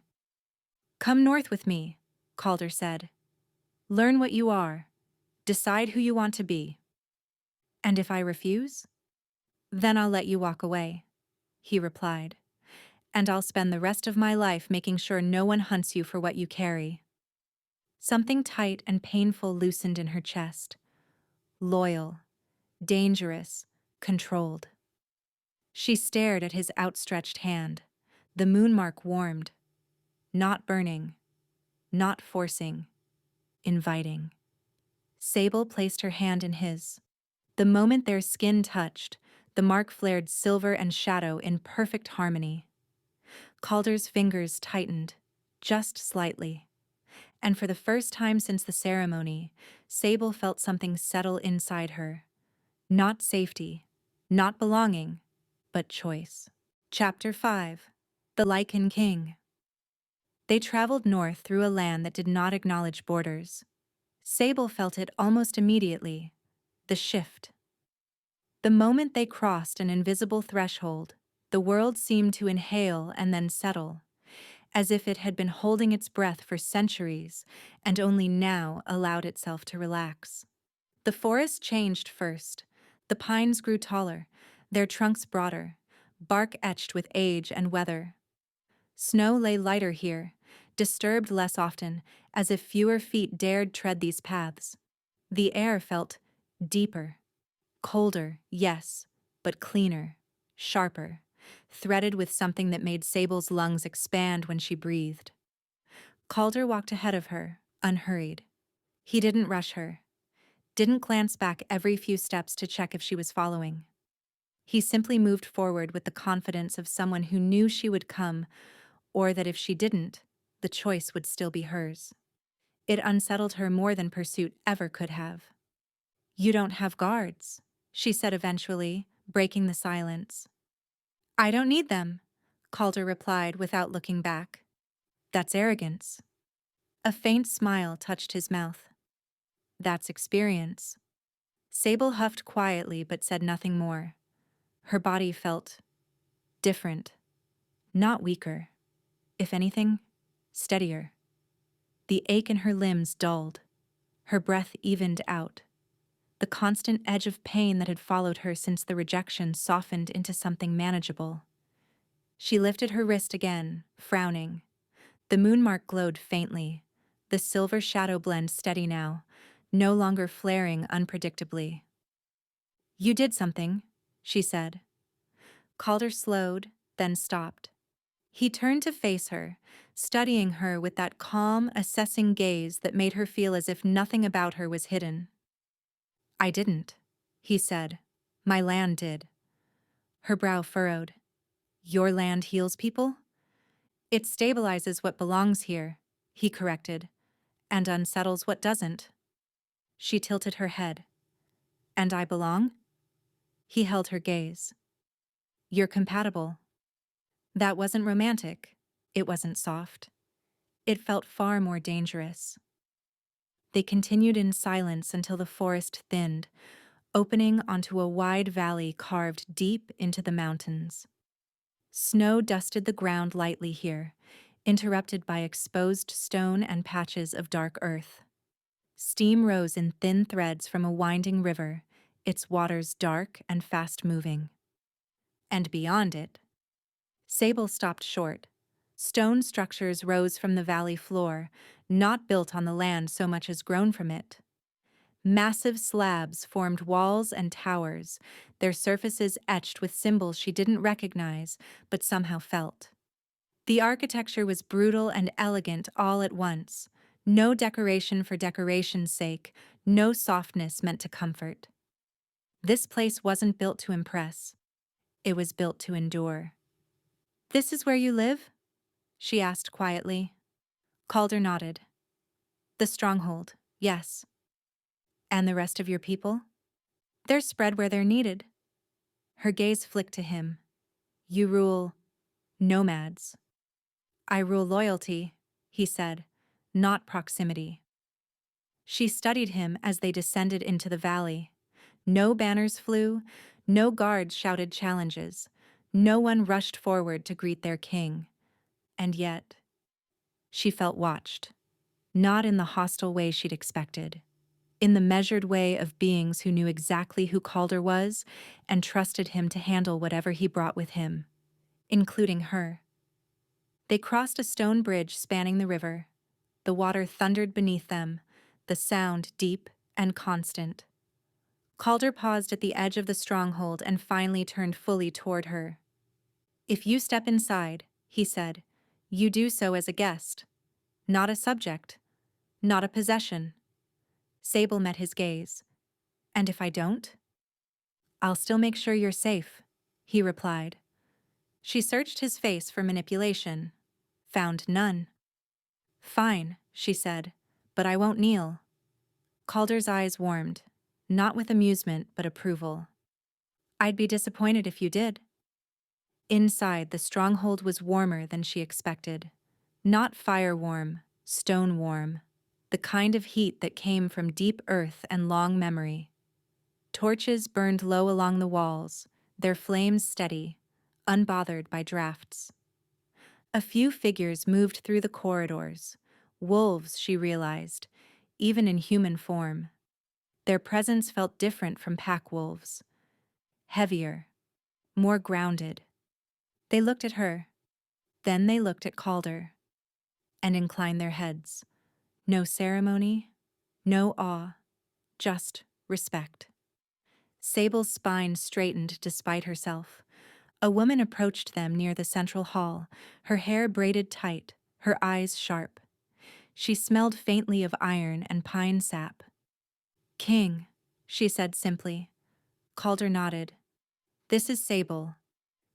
Come north with me, Calder said. Learn what you are. Decide who you want to be. And if I refuse? Then I'll let you walk away, he replied. And I'll spend the rest of my life making sure no one hunts you for what you carry. Something tight and painful loosened in her chest. Loyal, dangerous, controlled. She stared at his outstretched hand. The moon mark warmed. Not burning. Not forcing. Inviting. Sable placed her hand in his. The moment their skin touched, the mark flared silver and shadow in perfect harmony. Calder's fingers tightened, just slightly. And for the first time since the ceremony, Sable felt something settle inside her. Not safety, not belonging, but choice. Chapter 5. The Lycan King. They traveled north through a land that did not acknowledge borders. Sable felt it almost immediately. The shift. The moment they crossed an invisible threshold, the world seemed to inhale and then settle, as if it had been holding its breath for centuries and only now allowed itself to relax. The forest changed first. The pines grew taller, their trunks broader, bark etched with age and weather. Snow lay lighter here, disturbed less often, as if fewer feet dared tread these paths. The air felt deeper. Colder, yes, but cleaner, sharper, threaded with something that made Sable's lungs expand when she breathed. Calder walked ahead of her, unhurried. He didn't rush her, didn't glance back every few steps to check if she was following. He simply moved forward with the confidence of someone who knew she would come, or that if she didn't, the choice would still be hers. It unsettled her more than pursuit ever could have. You don't have guards, she said eventually, breaking the silence. I don't need them, Calder replied without looking back. That's arrogance. A faint smile touched his mouth. That's experience. Sable huffed quietly but said nothing more. Her body felt different, not weaker. If anything, steadier. The ache in her limbs dulled. Her breath evened out. The constant edge of pain that had followed her since the rejection softened into something manageable. She lifted her wrist again, frowning. The moonmark glowed faintly, the silver shadow blend steady now, no longer flaring unpredictably. "You did something," she said. Calder slowed, then stopped. He turned to face her, studying her with that calm, assessing gaze that made her feel as if nothing about her was hidden. "I didn't," he said. "My land did." Her brow furrowed. "Your land heals people?" "It stabilizes what belongs here," he corrected, "and unsettles what doesn't." She tilted her head. "And I belong?" He held her gaze. "You're compatible." That wasn't romantic. It wasn't soft. It felt far more dangerous. They continued in silence until the forest thinned, opening onto a wide valley carved deep into the mountains. Snow dusted the ground lightly here, interrupted by exposed stone and patches of dark earth. Steam rose in thin threads from a winding river, its waters dark and fast-moving. And beyond it, Sable stopped short. Stone structures rose from the valley floor, not built on the land so much as grown from it. Massive slabs formed walls and towers, their surfaces etched with symbols she didn't recognize but somehow felt. The architecture was brutal and elegant all at once. No decoration for decoration's sake, no softness meant to comfort. This place wasn't built to impress. It was built to endure. "This is where you live?" she asked quietly. Calder nodded. "The stronghold, yes." "And the rest of your people?" "They're spread where they're needed." Her gaze flicked to him. "You rule nomads." "I rule loyalty," he said, "not proximity." She studied him as they descended into the valley. No banners flew, no guards shouted challenges, no one rushed forward to greet their king. And yet, she felt watched. Not in the hostile way she'd expected. In the measured way of beings who knew exactly who Calder was and trusted him to handle whatever he brought with him, including her. They crossed a stone bridge spanning the river. The water thundered beneath them, the sound deep and constant. Calder paused at the edge of the stronghold and finally turned fully toward her. "If you step inside," he said, "you do so as a guest, not a subject, not a possession." Sable met his gaze. "And if I don't?" "I'll still make sure you're safe," he replied. She searched his face for manipulation. Found none. "Fine," she said, "but I won't kneel." Calder's eyes warmed, not with amusement but approval. "I'd be disappointed if you did." Inside, the stronghold was warmer than she expected. Not fire warm, stone warm. The kind of heat that came from deep earth and long memory. Torches burned low along the walls, their flames steady, unbothered by drafts. A few figures moved through the corridors. Wolves, she realized, even in human form. Their presence felt different from pack wolves. Heavier, more grounded. They looked at her. Then they looked at Calder. And inclined their heads. No ceremony, no awe, just respect. Sable's spine straightened despite herself. A woman approached them near the central hall, her hair braided tight, her eyes sharp. She smelled faintly of iron and pine sap. "King," she said simply. Calder nodded. "This is Sable.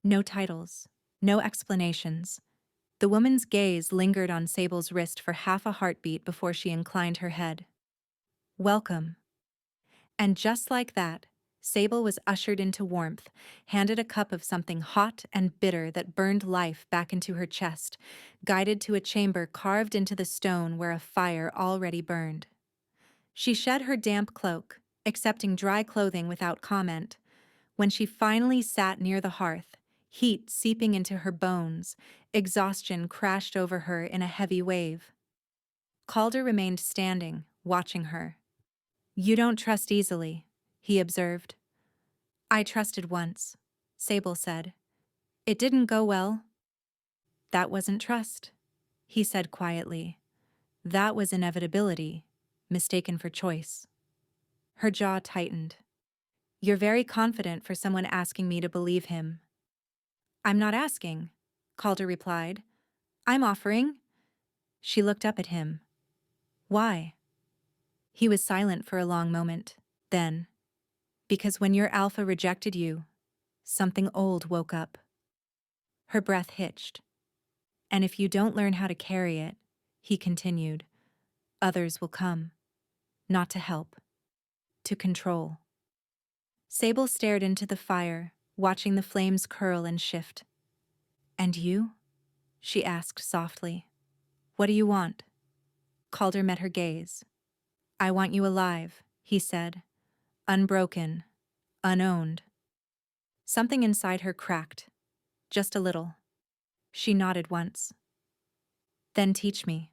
No titles, no explanations." The woman's gaze lingered on Sable's wrist for half a heartbeat before she inclined her head. "Welcome." And just like that, Sable was ushered into warmth, handed a cup of something hot and bitter that burned life back into her chest, guided to a chamber carved into the stone where a fire already burned. She shed her damp cloak, accepting dry clothing without comment. When she finally sat near the hearth, heat seeping into her bones, exhaustion crashed over her in a heavy wave. Calder remained standing, watching her. "You don't trust easily," he observed. I trusted once, Sable said. It didn't go well. That wasn't trust, he said quietly. That was inevitability, mistaken for choice. Her jaw tightened. You're very confident for someone asking me to believe him. I'm not asking, Calder replied. I'm offering. She looked up at him. Why? He was silent for a long moment. Then, because when your alpha rejected you, something old woke up. Her breath hitched. And if you don't learn how to carry it, he continued, others will come. Not to help. To control. Sable stared into the fire, watching the flames curl and shift. And you? She asked softly. What do you want? Calder met her gaze. I want you alive, he said. Unbroken. Unowned. Something inside her cracked. Just a little. She nodded once. Then teach me,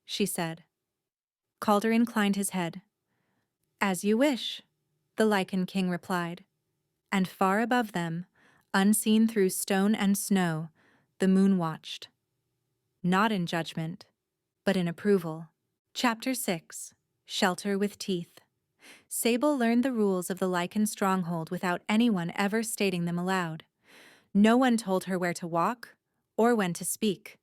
she said. Calder inclined his head. As you wish, the Lycan king replied. And far above them, unseen through stone and snow, the moon watched. Not in judgment, but in approval. Chapter 6. Shelter with Teeth. Sable learned the rules of the Lycan stronghold without anyone ever stating them aloud. No one told her where to walk, or when to speak,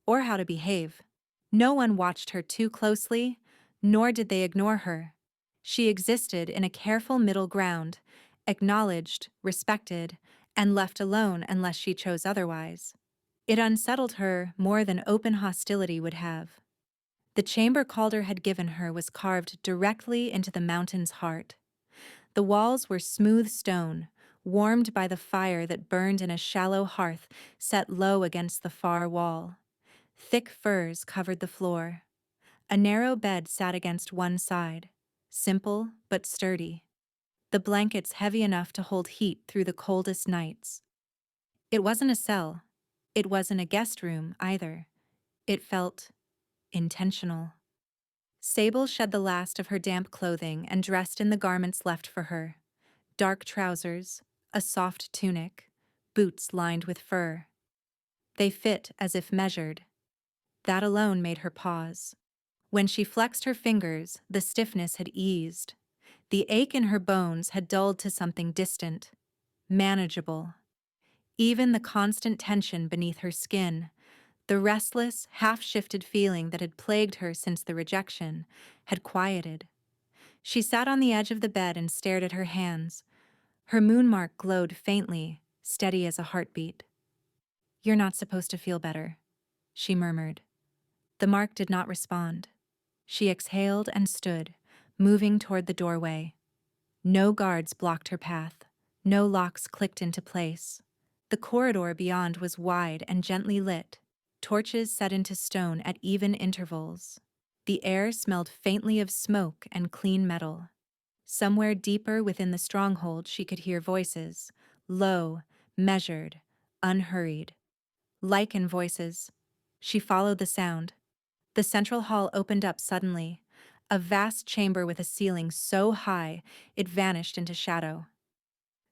or how to behave. No one watched her too closely, nor did they ignore her. She existed in a careful middle ground, acknowledged, respected, and left alone unless she chose otherwise. It unsettled her more than open hostility would have. The chamber Calder had given her was carved directly into the mountain's heart. The walls were smooth stone, warmed by the fire that burned in a shallow hearth set low against the far wall. Thick furs covered the floor. A narrow bed sat against one side, simple but sturdy. The blankets heavy enough to hold heat through the coldest nights. It wasn't a cell. It wasn't a guest room, either. It felt intentional. Sable shed the last of her damp clothing and dressed in the garments left for her. Dark trousers, a soft tunic, boots lined with fur. They fit as if measured. That alone made her pause. When she flexed her fingers, the stiffness had eased. The ache in her bones had dulled to something distant, manageable. Even the constant tension beneath her skin, the restless, half-shifted feeling that had plagued her since the rejection, had quieted. She sat on the edge of the bed and stared at her hands. Her moon mark glowed faintly, steady as a heartbeat. You're not supposed to feel better, she murmured. The mark did not respond. She exhaled and stood, moving toward the doorway. No guards blocked her path. No locks clicked into place. The corridor beyond was wide and gently lit, torches set into stone at even intervals. The air smelled faintly of smoke and clean metal. Somewhere deeper within the stronghold she could hear voices, low, measured, unhurried. Lycan voices. She followed the sound. The central hall opened up suddenly, a vast chamber with a ceiling so high it vanished into shadow.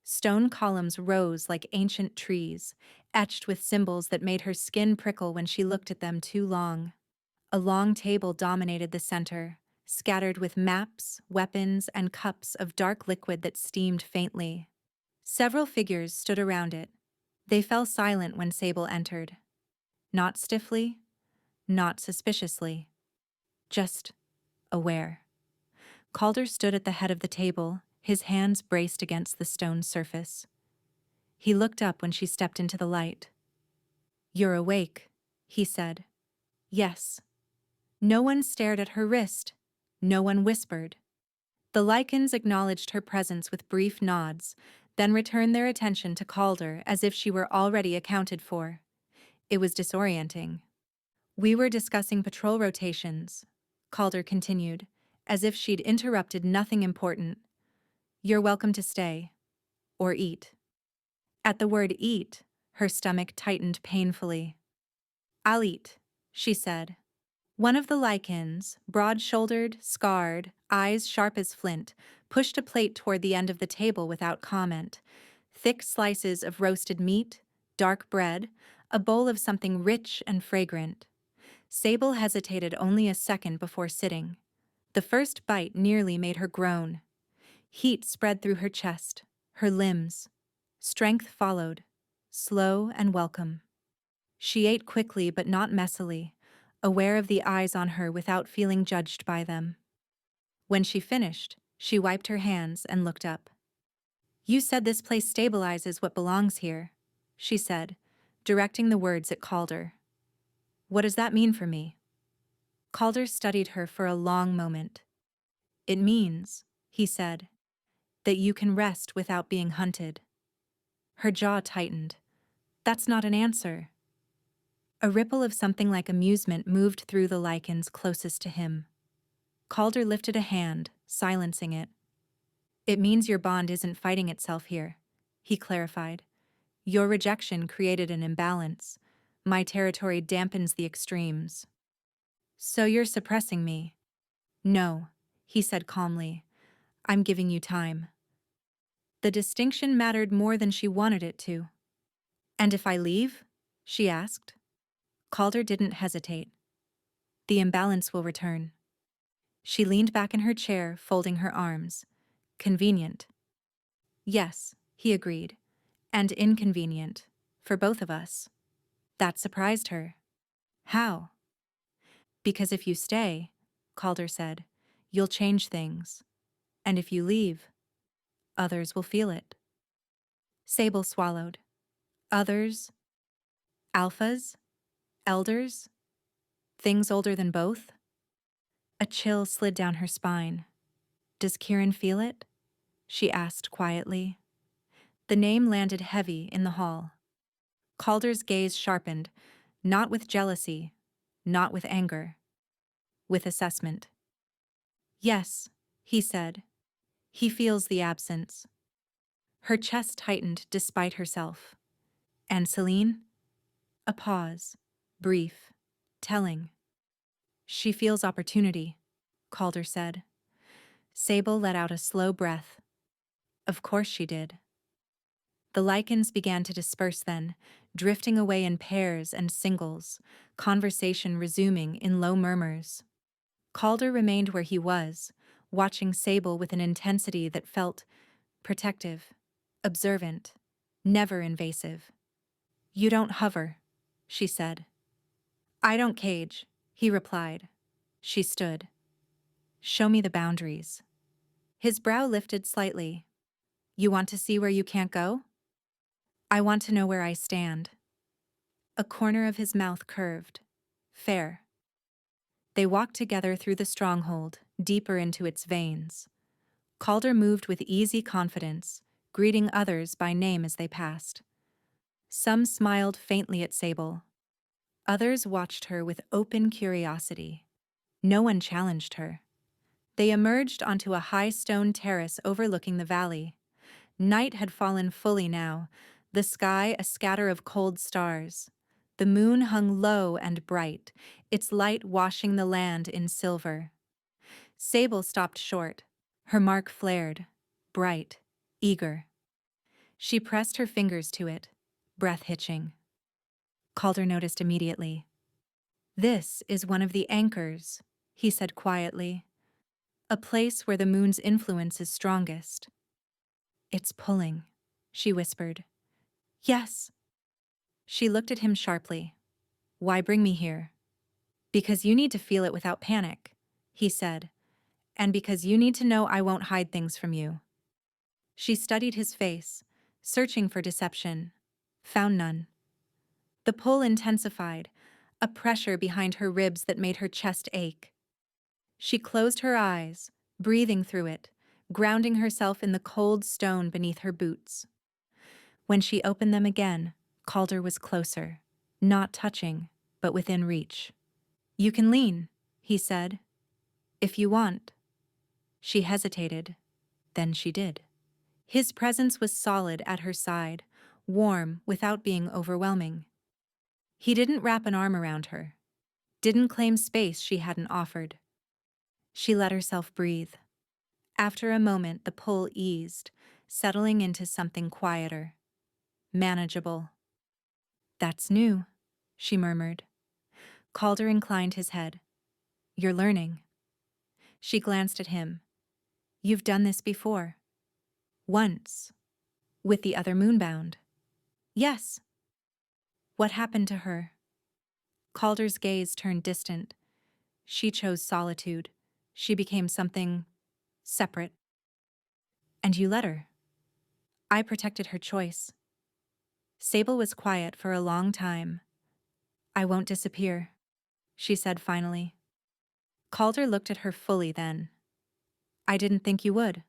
Stone columns rose like ancient trees, etched with symbols that made her skin prickle when she looked at them too long. A long table dominated the center, scattered with maps, weapons, and cups of dark liquid that steamed faintly. Several figures stood around it. They fell silent when Sable entered. Not stiffly, not suspiciously. Just aware. Calder stood at the head of the table, his hands braced against the stone surface. He looked up when she stepped into the light. You're awake, he said. Yes. No one stared at her wrist. No one whispered. The Lycans acknowledged her presence with brief nods, then returned their attention to Calder as if she were already accounted for. It was disorienting. We were discussing patrol rotations, Calder continued, as if she'd interrupted nothing important. You're welcome to stay. Or eat. At the word eat, her stomach tightened painfully. I'll eat, she said. One of the Lycans, broad-shouldered, scarred, eyes sharp as flint, pushed a plate toward the end of the table without comment. Thick slices of roasted meat, dark bread, a bowl of something rich and fragrant. Sable hesitated only a second before sitting. The first bite nearly made her groan. Heat spread through her chest, her limbs. Strength followed, slow and welcome. She ate quickly but not messily, aware of the eyes on her without feeling judged by them. When she finished, she wiped her hands and looked up. "You said this place stabilizes what belongs here," she said, directing the words at Calder. "What does that mean for me?" Calder studied her for a long moment. "It means," he said, "that you can rest without being hunted." Her jaw tightened. "That's not an answer." A ripple of something like amusement moved through the Lycans closest to him. Calder lifted a hand, silencing it. "It means your bond isn't fighting itself here," he clarified. "Your rejection created an imbalance. My territory dampens the extremes." "So you're suppressing me?" "No," he said calmly. "I'm giving you time." The distinction mattered more than she wanted it to. "And if I leave?" she asked. Calder didn't hesitate. "The imbalance will return." She leaned back in her chair, folding her arms. "Convenient." "Yes," he agreed. "And inconvenient. For both of us." That surprised her. "How?" "Because if you stay," Calder said, "you'll change things. And if you leave, others will feel it." Sable swallowed. "Others? Alphas? Elders? Things older than both?" A chill slid down her spine. "Does Kieran feel it?" she asked quietly. The name landed heavy in the hall. Calder's gaze sharpened, not with jealousy, not with anger, with assessment. "Yes," he said. "He feels the absence." Her chest tightened despite herself. "And Celine?" A pause, brief, telling. "She feels opportunity," Calder said. Sable let out a slow breath. Of course she did. The Lycans began to disperse then, drifting away in pairs and singles, conversation resuming in low murmurs. Calder remained where he was, watching Sable with an intensity that felt protective, observant, never invasive. "You don't hover," she said. "I don't cage," he replied. She stood. "Show me the boundaries." His brow lifted slightly. "You want to see where you can't go?" "I want to know where I stand." A corner of his mouth curved. "Fair." They walked together through the stronghold, deeper into its veins. Calder moved with easy confidence, greeting others by name as they passed. Some smiled faintly at Sable. Others watched her with open curiosity. No one challenged her. They emerged onto a high stone terrace overlooking the valley. Night had fallen fully now, the sky a scatter of cold stars. The moon hung low and bright, its light washing the land in silver. Sable stopped short. Her mark flared, bright, eager. She pressed her fingers to it, breath hitching. Calder noticed immediately. "This is one of the anchors," he said quietly. "A place where the moon's influence is strongest." "It's pulling," she whispered. "Yes." She looked at him sharply. "Why bring me here?" "Because you need to feel it without panic," he said. "And because you need to know I won't hide things from you." She studied his face, searching for deception. Found none. The pull intensified, a pressure behind her ribs that made her chest ache. She closed her eyes, breathing through it, grounding herself in the cold stone beneath her boots. When she opened them again, Calder was closer, not touching, but within reach. "You can lean," he said. "If you want." She hesitated. Then she did. His presence was solid at her side, warm without being overwhelming. He didn't wrap an arm around her, didn't claim space she hadn't offered. She let herself breathe. After a moment, the pull eased, settling into something quieter, manageable. "That's new," she murmured. Calder inclined his head. "You're learning." She glanced at him. "You've done this before." "Once. With the other moonbound." "Yes." "What happened to her?" Calder's gaze turned distant. She chose solitude. She became something separate. "And you let her." "I protected her choice." Sable was quiet for a long time. "I won't disappear," she said finally. Calder looked at her fully then. "I didn't think you would."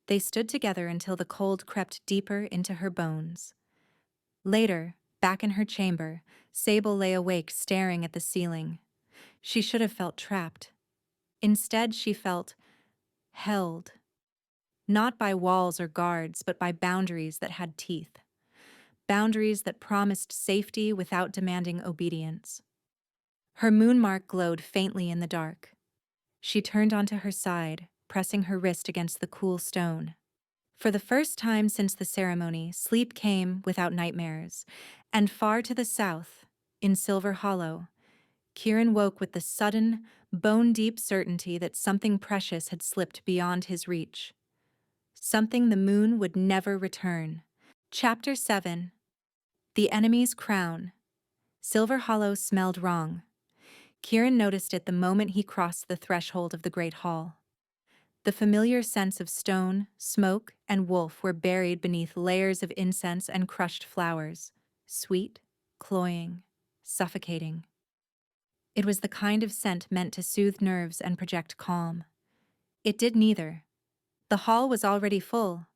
They stood together until the cold crept deeper into her bones. Later, back in her chamber, Sable lay awake staring at the ceiling. She should have felt trapped. Instead, she felt held. Not by walls or guards, but by boundaries that had teeth. Boundaries that promised safety without demanding obedience. Her moon mark glowed faintly in the dark. She turned onto her side, pressing her wrist against the cool stone. For the first time since the ceremony, sleep came without nightmares, and far to the south, in Silver Hollow, Kieran woke with the sudden, bone-deep certainty that something precious had slipped beyond his reach. Something the moon would never return. Chapter 7. The Enemy's Crown. Silver Hollow smelled wrong. Kieran noticed it the moment he crossed the threshold of the Great Hall. The familiar scents of stone, smoke, and wolf were buried beneath layers of incense and crushed flowers, sweet, cloying, suffocating. It was the kind of scent meant to soothe nerves and project calm. It did neither. The hall was already full.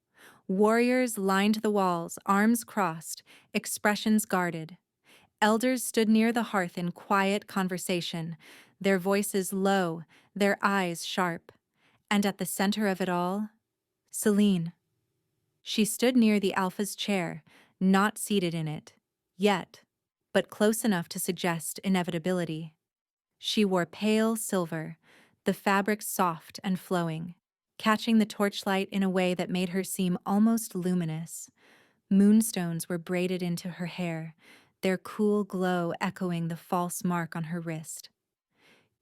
Warriors lined the walls, arms crossed, expressions guarded. Elders stood near the hearth in quiet conversation, their voices low, their eyes sharp. And at the center of it all, Celine. She stood near the Alpha's chair, not seated in it, yet, but close enough to suggest inevitability. She wore pale silver, the fabric soft and flowing, catching the torchlight in a way that made her seem almost luminous. Moonstones were braided into her hair, their cool glow echoing the false mark on her wrist.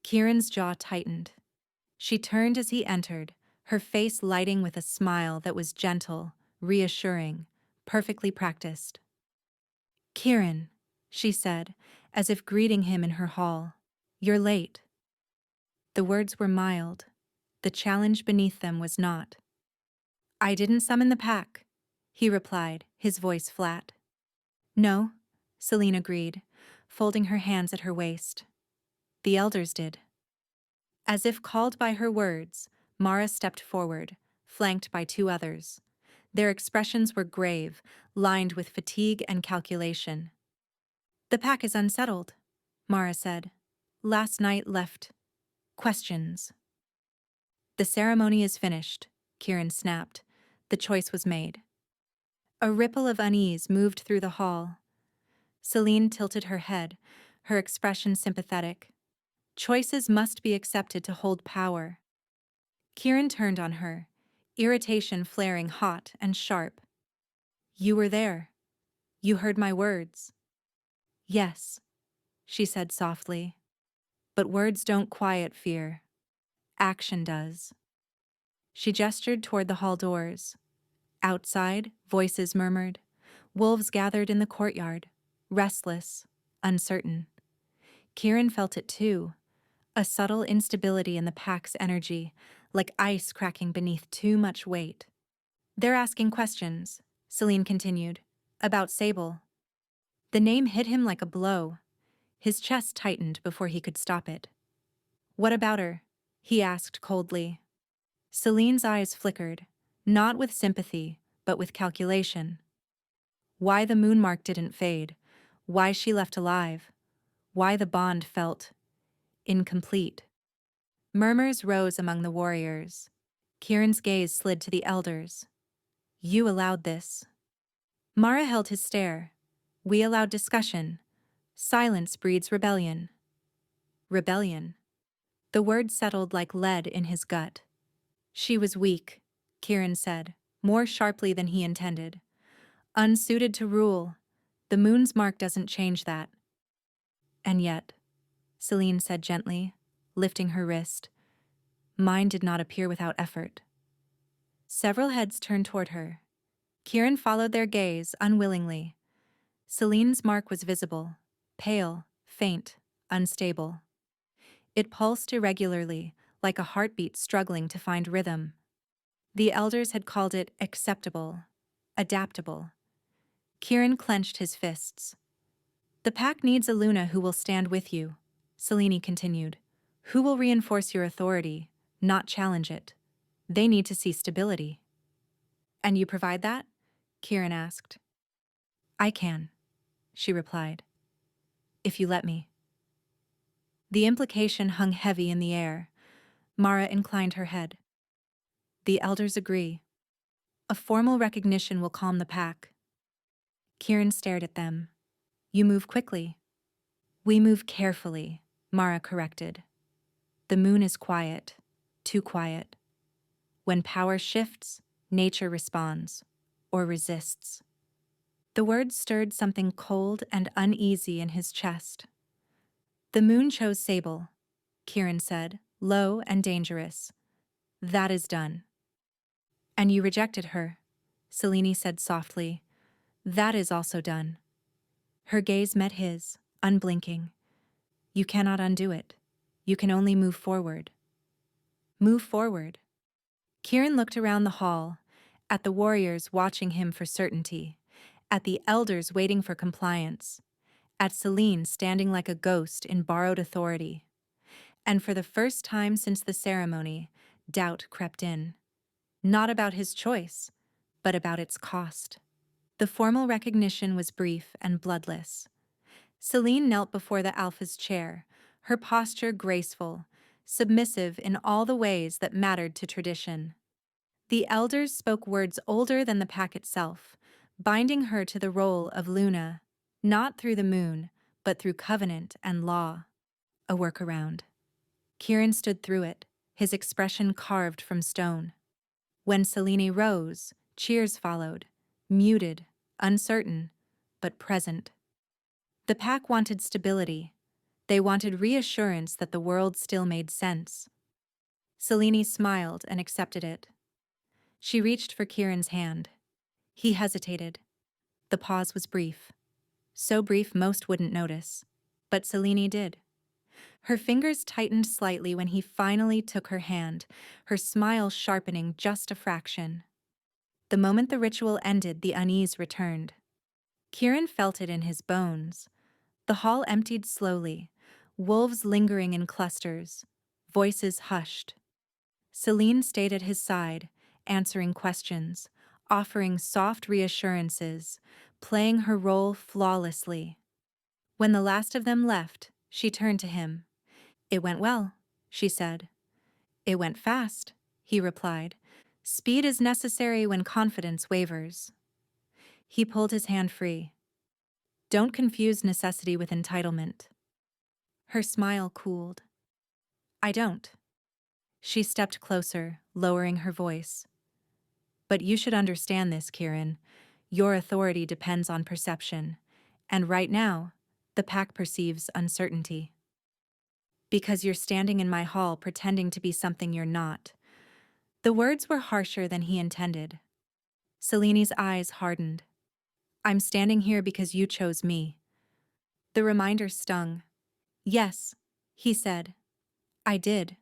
Kieran's jaw tightened. She turned as he entered, her face lighting with a smile that was gentle, reassuring, perfectly practiced. "Kieran," she said, as if greeting him in her hall. "You're late." The words were mild. The challenge beneath them was not. "I didn't summon the pack," he replied, his voice flat. "No," Celine agreed, folding her hands at her waist. "The elders did." As if called by her words, Mara stepped forward, flanked by two others. Their expressions were grave, lined with fatigue and calculation. "The pack is unsettled," Mara said. "Last night left questions." "The ceremony is finished," Kieran snapped. The choice was made. A ripple of unease moved through the hall. Celine tilted her head, her expression sympathetic. Choices must be accepted to hold power. Kieran turned on her, irritation flaring hot and sharp. "You were there. You heard my words." "Yes," she said softly. "But words don't quiet fear. Action does." She gestured toward the hall doors. Outside, voices murmured. Wolves gathered in the courtyard, restless, uncertain. Kieran felt it too, a subtle instability in the pack's energy, like ice cracking beneath too much weight. "They're asking questions," Celine continued, "about Sable." The name hit him like a blow. His chest tightened before he could stop it. "What about her?" he asked coldly. Celine's eyes flickered, not with sympathy, but with calculation. Why the moonmark didn't fade, why she left alive, why the bond felt incomplete. Murmurs rose among the warriors. Kieran's gaze slid to the elders. "You allowed this." Mara held his stare. "We allowed discussion. Silence breeds rebellion." Rebellion. The word settled like lead in his gut. She was weak, Kieran said, more sharply than he intended. Unsuited to rule. The moon's mark doesn't change that. And yet, Celine said gently, lifting her wrist, mine did not appear without effort. Several heads turned toward her. Kieran followed their gaze unwillingly. Celine's mark was visible, pale, faint, unstable. It pulsed irregularly, like a heartbeat struggling to find rhythm. The elders had called it acceptable, adaptable. Kieran clenched his fists. The pack needs a Luna who will stand with you, Selene continued. Who will reinforce your authority, not challenge it. They need to see stability. And you provide that? Kieran asked. I can, she replied. If you let me. The implication hung heavy in the air. Mara inclined her head. The elders agree. A formal recognition will calm the pack. Kieran stared at them. You move quickly. We move carefully, Mara corrected. The moon is quiet, too quiet. When power shifts, nature responds, or resists. The words stirred something cold and uneasy in his chest. The moon chose Sable, Kieran said, low and dangerous. That is done. And you rejected her, Selene said softly. That is also done. Her gaze met his, unblinking. You cannot undo it. You can only move forward. Move forward. Kieran looked around the hall, at the warriors watching him for certainty, at the elders waiting for compliance, at Selene standing like a ghost in borrowed authority. And for the first time since the ceremony, doubt crept in. Not about his choice, but about its cost. The formal recognition was brief and bloodless. Selene knelt before the Alpha's chair, her posture graceful, submissive in all the ways that mattered to tradition. The elders spoke words older than the pack itself, binding her to the role of Luna, not through the moon, but through covenant and law. A workaround. Kieran stood through it, his expression carved from stone. When Selene rose, cheers followed, muted, uncertain, but present. The pack wanted stability. They wanted reassurance that the world still made sense. Selene smiled and accepted it. She reached for Kieran's hand. He hesitated. The pause was brief. So brief most wouldn't notice. But Selene did. Her fingers tightened slightly when he finally took her hand, her smile sharpening just a fraction. The moment the ritual ended, the unease returned. Kieran felt it in his bones. The hall emptied slowly, wolves lingering in clusters, voices hushed. Selene stayed at his side, answering questions, offering soft reassurances, playing her role flawlessly. When the last of them left, she turned to him. It went well, she said. It went fast, he replied. Speed is necessary when confidence wavers. He pulled his hand free. Don't confuse necessity with entitlement. Her smile cooled. I don't. She stepped closer, lowering her voice. But you should understand this, Kieran. Your authority depends on perception, and right now, the pack perceives uncertainty. Because you're standing in my hall pretending to be something you're not. The words were harsher than he intended. Selene's eyes hardened. I'm standing here because you chose me. The reminder stung. Yes, he said. I did.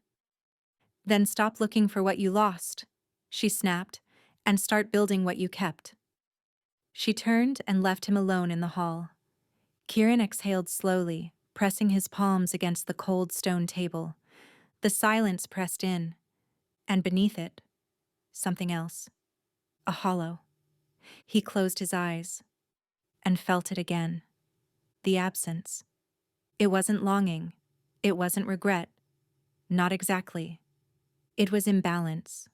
Then stop looking for what you lost, she snapped, and start building what you kept. She turned and left him alone in the hall. Kieran exhaled slowly, pressing his palms against the cold stone table. The silence pressed in, and beneath it, something else. A hollow. He closed his eyes, and felt it again. The absence. It wasn't longing. It wasn't regret. Not exactly. It was imbalance,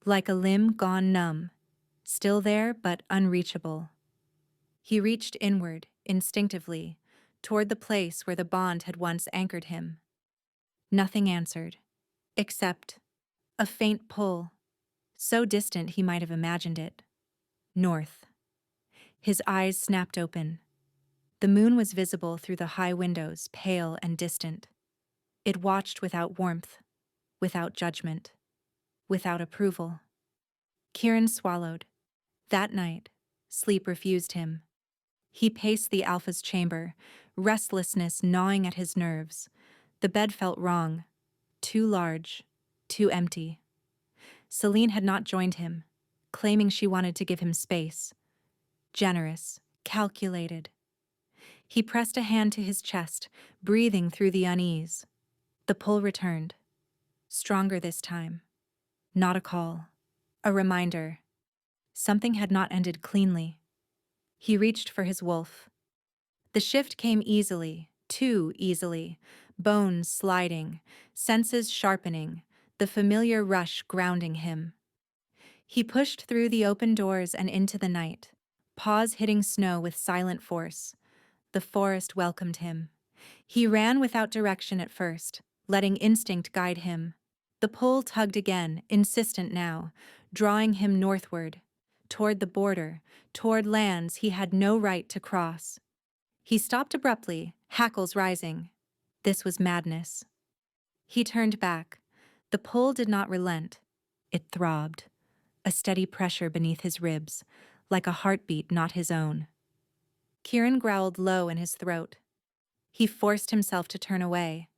like a limb gone numb, still there but unreachable. He reached inward, instinctively, toward the place where the bond had once anchored him. Nothing answered, except a faint pull, so distant he might have imagined it. North. His eyes snapped open. The moon was visible through the high windows, pale and distant. It watched without warmth, without judgment, without approval. Kieran swallowed. That night, sleep refused him. He paced the Alpha's chamber, restlessness gnawing at his nerves. The bed felt wrong, too large, too empty. Celine had not joined him, claiming she wanted to give him space. Generous, calculated. He pressed a hand to his chest, breathing through the unease. The pull returned. Stronger this time. Not a call. A reminder. Something had not ended cleanly. He reached for his wolf. The shift came easily, too easily, bones sliding, senses sharpening, the familiar rush grounding him. He pushed through the open doors and into the night, paws hitting snow with silent force. The forest welcomed him. He ran without direction at first, letting instinct guide him. The pull tugged again, insistent now, drawing him northward, toward the border, toward lands he had no right to cross. He stopped abruptly, hackles rising. This was madness. He turned back. The pull did not relent. It throbbed, a steady pressure beneath his ribs, like a heartbeat not his own. Kieran growled low in his throat. He forced himself to turn away.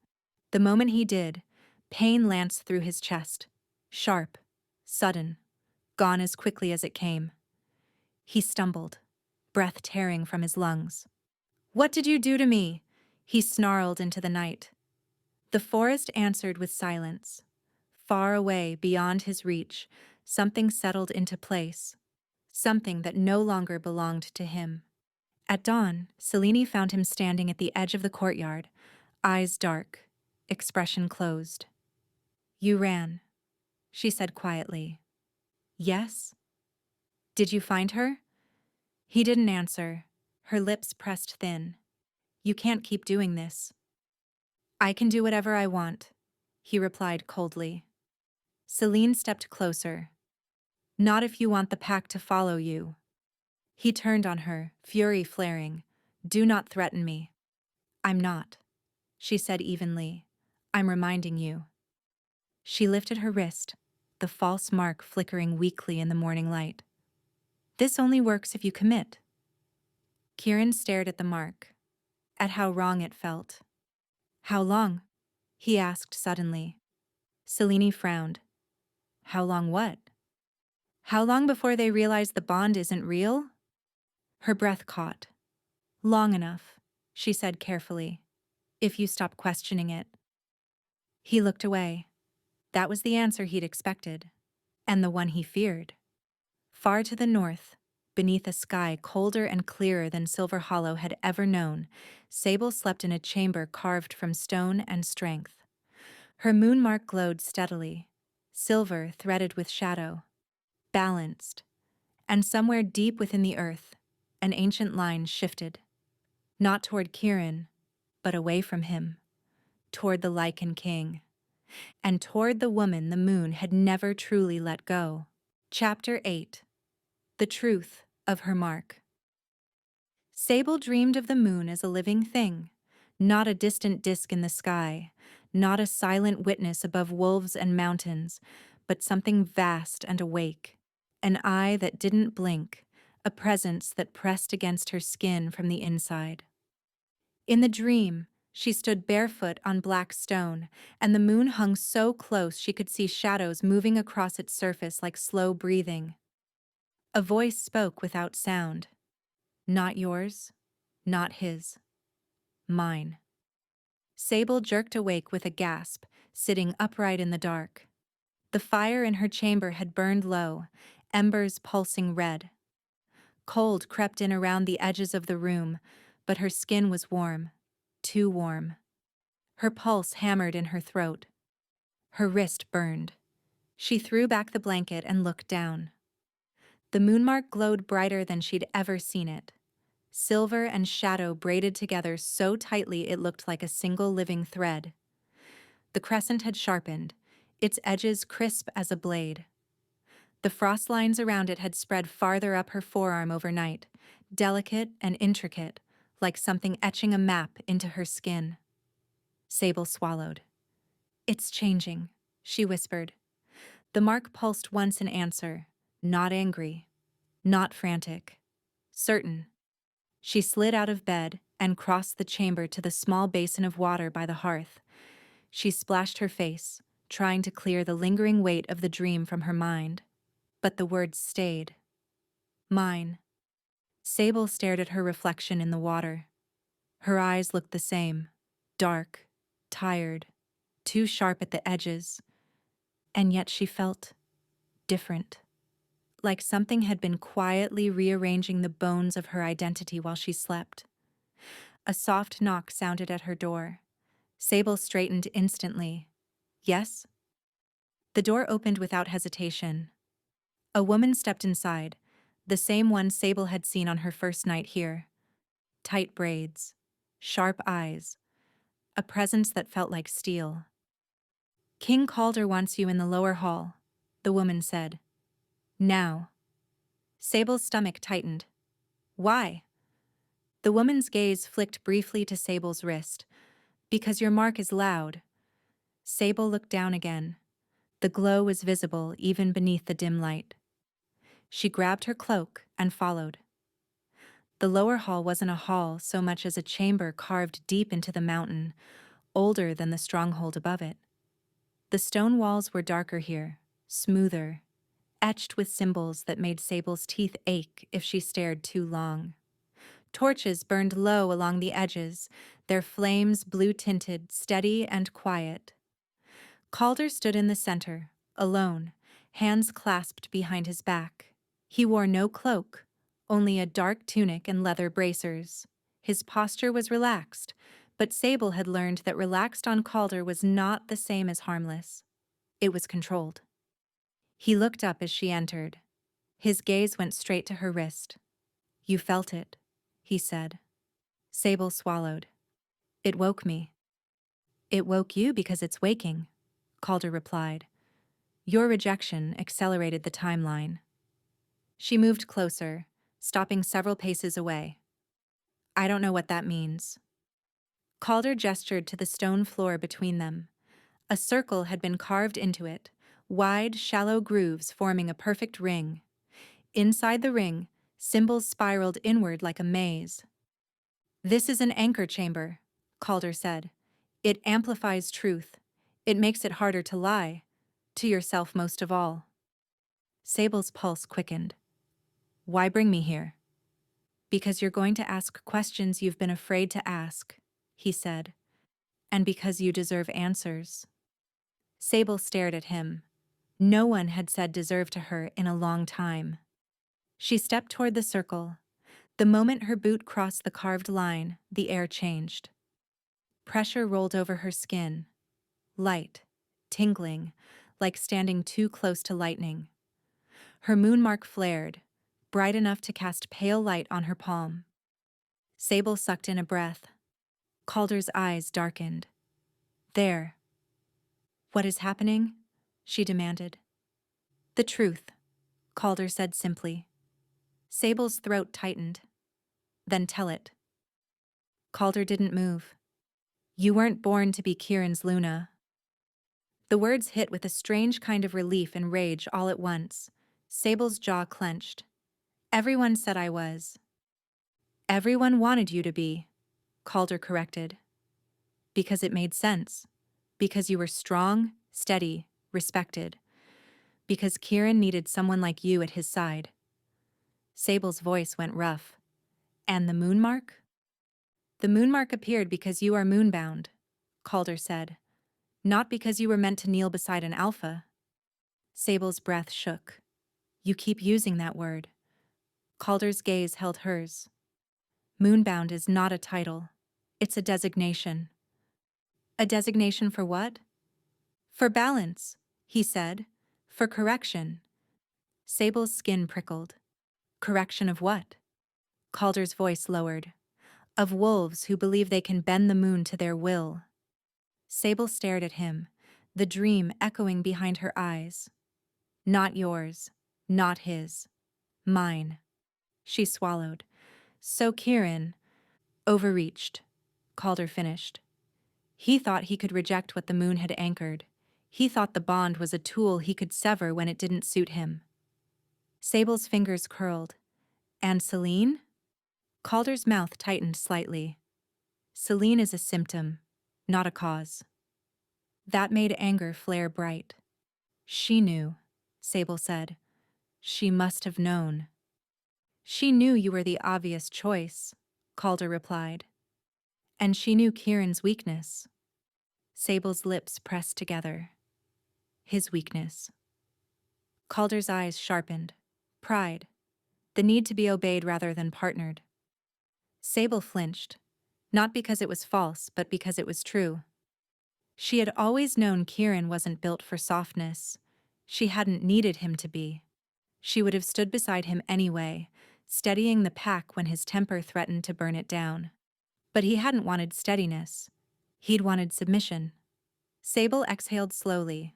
The moment he did, pain lanced through his chest. Sharp, sudden, gone as quickly as it came. He stumbled, breath tearing from his lungs. "What did you do to me?" he snarled into the night. The forest answered with silence. Far away, beyond his reach, something settled into place. Something that no longer belonged to him. At dawn, Selene found him standing at the edge of the courtyard, eyes dark, expression closed. "You ran," she said quietly. "Yes?" "Did you find her?" He didn't answer, her lips pressed thin. "You can't keep doing this." "I can do whatever I want," he replied coldly. Selene stepped closer. "Not if you want the pack to follow you." He turned on her, fury flaring. "Do not threaten me." "I'm not," she said evenly. "I'm reminding you." She lifted her wrist, the false mark flickering weakly in the morning light. "This only works if you commit." Kieran stared at the mark, at how wrong it felt. "How long?" he asked suddenly. Selene frowned. "How long what?" "How long before they realize the bond isn't real?" Her breath caught. "Long enough," she said carefully, "if you stop questioning it." He looked away. That was the answer he'd expected, and the one he feared. Far to the north, beneath a sky colder and clearer than Silver Hollow had ever known, Sable slept in a chamber carved from stone and strength. Her moonmark glowed steadily, silver threaded with shadow, balanced, and somewhere deep within the earth, an ancient line shifted. Not toward Kieran, but away from him, toward the Lycan king, and toward the woman the moon had never truly let go. Chapter 8. The Truth of Her Mark. Sable dreamed of the moon as a living thing, not a distant disk in the sky, not a silent witness above wolves and mountains, but something vast and awake, an eye that didn't blink, a presence that pressed against her skin from the inside. In the dream, she stood barefoot on black stone, and the moon hung so close she could see shadows moving across its surface like slow breathing. A voice spoke without sound. "Not yours, not his. Mine." Sable jerked awake with a gasp, sitting upright in the dark. The fire in her chamber had burned low, embers pulsing red. Cold crept in around the edges of the room, but her skin was warm, too warm. Her pulse hammered in her throat. Her wrist burned. She threw back the blanket and looked down. The moonmark glowed brighter than she'd ever seen it. Silver and shadow braided together so tightly it looked like a single living thread. The crescent had sharpened, its edges crisp as a blade. The frost lines around it had spread farther up her forearm overnight, delicate and intricate, like something etching a map into her skin. Sable swallowed. "It's changing," she whispered. The mark pulsed once in answer, not angry, not frantic, certain. She slid out of bed and crossed the chamber to the small basin of water by the hearth. She splashed her face, trying to clear the lingering weight of the dream from her mind. But the words stayed. Mine. Sable stared at her reflection in the water. Her eyes looked the same, dark, tired, too sharp at the edges, and yet she felt different. Like something had been quietly rearranging the bones of her identity while she slept. A soft knock sounded at her door. Sable straightened instantly. Yes? The door opened without hesitation. A woman stepped inside, the same one Sable had seen on her first night here. Tight braids, sharp eyes, a presence that felt like steel. "King Calder wants you in the lower hall," the woman said. "Now." Sable's stomach tightened. "Why?" The woman's gaze flicked briefly to Sable's wrist. "Because your mark is loud." Sable looked down again. The glow was visible even beneath the dim light. She grabbed her cloak and followed. The lower hall wasn't a hall so much as a chamber carved deep into the mountain, older than the stronghold above it. The stone walls were darker here, smoother, etched with symbols that made Sable's teeth ache if she stared too long. Torches burned low along the edges, their flames blue-tinted, steady and quiet. Calder stood in the center, alone, hands clasped behind his back. He wore no cloak, only a dark tunic and leather bracers. His posture was relaxed, but Sable had learned that relaxed on Calder was not the same as harmless. It was controlled. He looked up as she entered. His gaze went straight to her wrist. "You felt it," he said. Sable swallowed. "It woke me." "It woke you because it's waking," Calder replied. "Your rejection accelerated the timeline." She moved closer, stopping several paces away. "I don't know what that means." Calder gestured to the stone floor between them. A circle had been carved into it, wide, shallow grooves forming a perfect ring. Inside the ring, symbols spiraled inward like a maze. "This is an anchor chamber," Calder said. "It amplifies truth. It makes it harder to lie, to yourself most of all." Sable's pulse quickened. "Why bring me here?" "Because you're going to ask questions you've been afraid to ask," he said. "And because you deserve answers." Sable stared at him. No one had said deserve to her in a long time. She stepped toward the circle. The moment her boot crossed the carved line, the air changed. Pressure rolled over her skin. Light, tingling, like standing too close to lightning. Her moonmark flared, bright enough to cast pale light on her palm. Sable sucked in a breath. Calder's eyes darkened. "There." "What is happening?" she demanded. "The truth," Calder said simply. Sable's throat tightened. "Then tell it." Calder didn't move. "You weren't born to be Kieran's Luna." The words hit with a strange kind of relief and rage all at once. Sable's jaw clenched. "Everyone said I was." "Everyone wanted you to be," Calder corrected. "Because it made sense. Because you were strong, steady, respected. Because Kieran needed someone like you at his side." Sable's voice went rough. "And the moonmark?" "The moonmark appeared because you are moonbound," Calder said. "Not because you were meant to kneel beside an alpha." Sable's breath shook. "You keep using that word." Calder's gaze held hers. "Moonbound is not a title. It's a designation." "A designation for what?" "For balance," he said. "For correction." Sable's skin prickled. "Correction of what?" Calder's voice lowered. "Of wolves who believe they can bend the moon to their will." Sable stared at him, the dream echoing behind her eyes. "Not yours," Not his. Mine. She swallowed. So Kieran, overreached. Calder finished. He thought he could reject what the moon had anchored. He thought the bond was a tool he could sever when it didn't suit him. Sable's fingers curled. And Celine? Calder's mouth tightened slightly. Celine is a symptom, not a cause. That made anger flare bright. She knew, Sable said. She must have known. She knew you were the obvious choice, Calder replied. And she knew Kieran's weakness. Sable's lips pressed together. His weakness. Calder's eyes sharpened. Pride. The need to be obeyed rather than partnered. Sable flinched. Not because it was false, but because it was true. She had always known Kieran wasn't built for softness. She hadn't needed him to be. She would have stood beside him anyway, steadying the pack when his temper threatened to burn it down. But he hadn't wanted steadiness. He'd wanted submission. Sable exhaled slowly.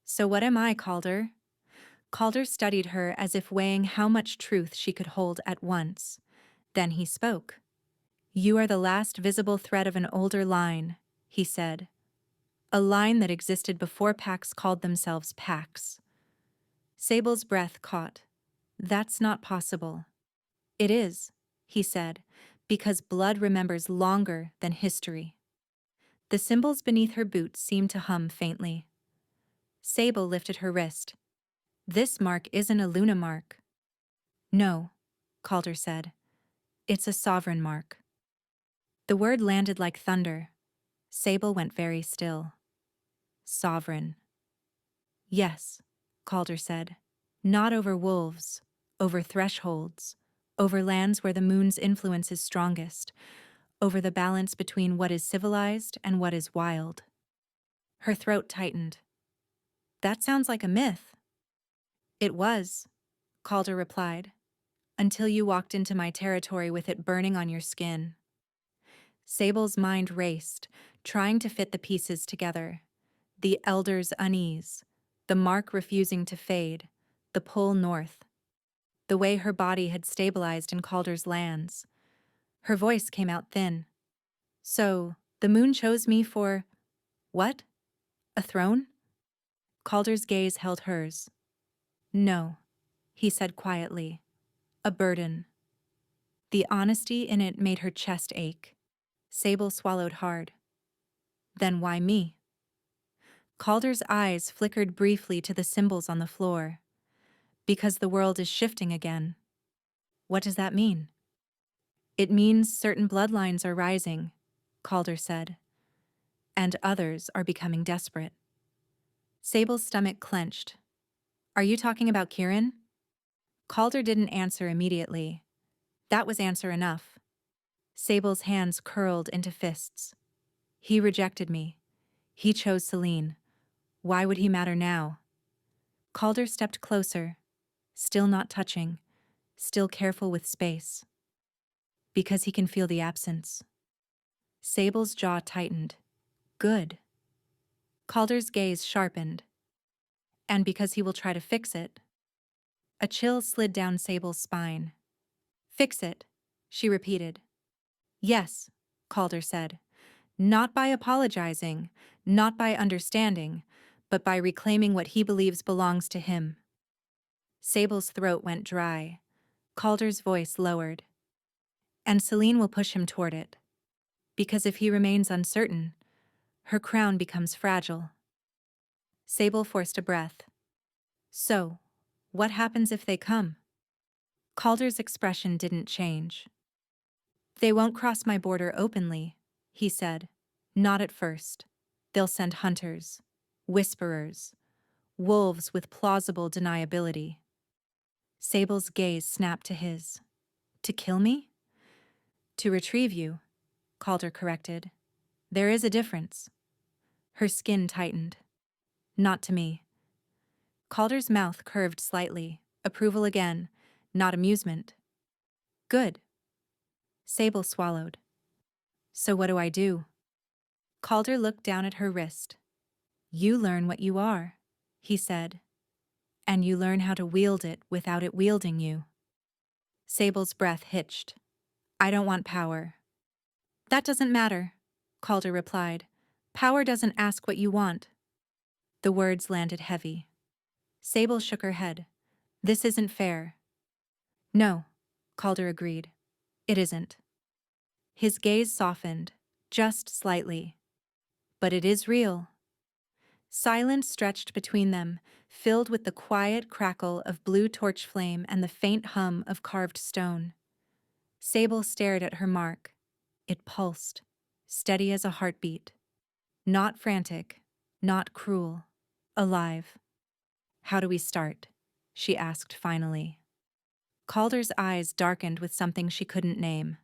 So what am I, Calder? Calder studied her as if weighing how much truth she could hold at once. Then he spoke. You are the last visible thread of an older line, he said. A line that existed before packs called themselves packs. Sable's breath caught. That's not possible. It is, he said, because blood remembers longer than history. The cymbals beneath her boots seemed to hum faintly. Sable lifted her wrist. This mark isn't a Luna mark. No, Calder said. It's a sovereign mark. The word landed like thunder. Sable went very still. Sovereign. Yes, Calder said. Not over wolves, over thresholds, over lands where the moon's influence is strongest, over the balance between what is civilized and what is wild. Her throat tightened. That sounds like a myth. It was, Calder replied, until you walked into my territory with it burning on your skin. Sable's mind raced, trying to fit the pieces together. The elder's unease, the mark refusing to fade, the pull north. The way her body had stabilized in Calder's lands. Her voice came out thin. So, the moon chose me for… what? A throne? Calder's gaze held hers. No, he said quietly. A burden. The honesty in it made her chest ache. Sable swallowed hard. Then why me? Calder's eyes flickered briefly to the symbols on the floor. Because the world is shifting again. What does that mean? It means certain bloodlines are rising, Calder said. And others are becoming desperate. Sable's stomach clenched. Are you talking about Kieran? Calder didn't answer immediately. That was answer enough. Sable's hands curled into fists. He rejected me. He chose Celine. Why would he matter now? Calder stepped closer, still not touching, still careful with space. Because he can feel the absence. Sable's jaw tightened. Good. Calder's gaze sharpened. And because he will try to fix it. A chill slid down Sable's spine. Fix it, she repeated. Yes, Calder said. Not by apologizing, not by understanding, but by reclaiming what he believes belongs to him. Sable's throat went dry. Calder's voice lowered. And Celine will push him toward it. Because if he remains uncertain, her crown becomes fragile. Sable forced a breath. So, what happens if they come? Calder's expression didn't change. They won't cross my border openly, he said. Not at first. They'll send hunters, whisperers, wolves with plausible deniability. Sable's gaze snapped to his. To kill me? To retrieve you, Calder corrected. There is a difference. Her skin tightened. Not to me. Calder's mouth curved slightly, approval again, not amusement. Good. Sable swallowed. So what do I do? Calder looked down at her wrist. You learn what you are, he said. And you learn how to wield it without it wielding you. Sable's breath hitched. I don't want power. That doesn't matter, Calder replied. Power doesn't ask what you want. The words landed heavy. Sable shook her head. This isn't fair. No, Calder agreed. It isn't. His gaze softened, just slightly. But it is real. Silence stretched between them, filled with the quiet crackle of blue torch flame and the faint hum of carved stone. Sable stared at her mark. It pulsed, steady as a heartbeat. Not frantic, not cruel, alive. How do we start? She asked finally. Calder's eyes darkened with something she couldn't name.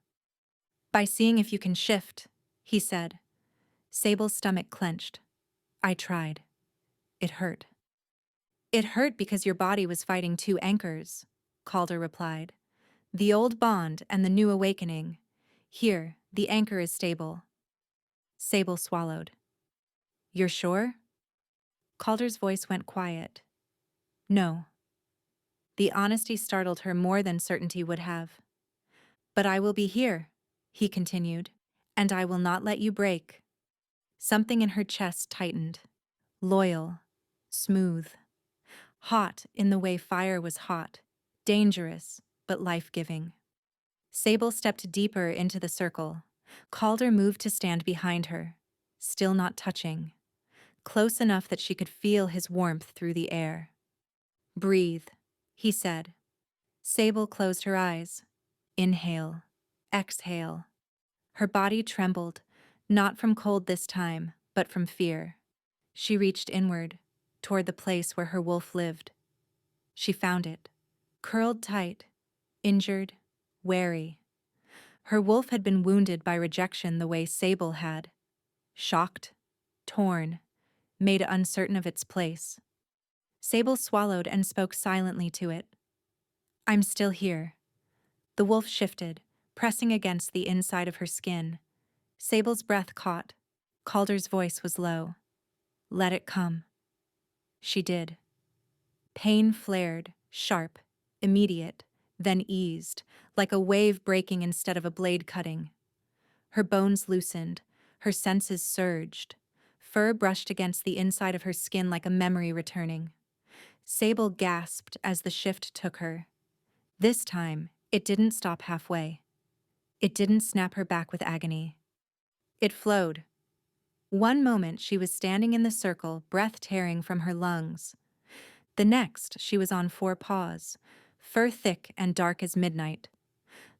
By seeing if you can shift, he said. Sable's stomach clenched. I tried. It hurt. It hurt because your body was fighting two anchors, Calder replied. The old bond and the new awakening. Here, the anchor is stable. Sable swallowed. You're sure? Calder's voice went quiet. No. The honesty startled her more than certainty would have. But I will be here, he continued, and I will not let you break. Something in her chest tightened. Loyal. Smooth. Hot in the way fire was hot. Dangerous, but life-giving. Sable stepped deeper into the circle. Calder moved to stand behind her, still not touching. Close enough that she could feel his warmth through the air. Breathe, he said. Sable closed her eyes. Inhale. Exhale. Her body trembled, not from cold this time, but from fear. She reached inward, toward the place where her wolf lived. She found it, curled tight, injured, wary. Her wolf had been wounded by rejection the way Sable had. Shocked, torn, made uncertain of its place. Sable swallowed and spoke silently to it. I'm still here. The wolf shifted, pressing against the inside of her skin. Sable's breath caught. Calder's voice was low. Let it come. She did. Pain flared, sharp, immediate, then eased, like a wave breaking instead of a blade cutting. Her bones loosened, her senses surged. Fur brushed against the inside of her skin like a memory returning. Sable gasped as the shift took her. This time, it didn't stop halfway. It didn't snap her back with agony. It flowed. One moment she was standing in the circle, breath tearing from her lungs. The next she was on four paws, fur thick and dark as midnight.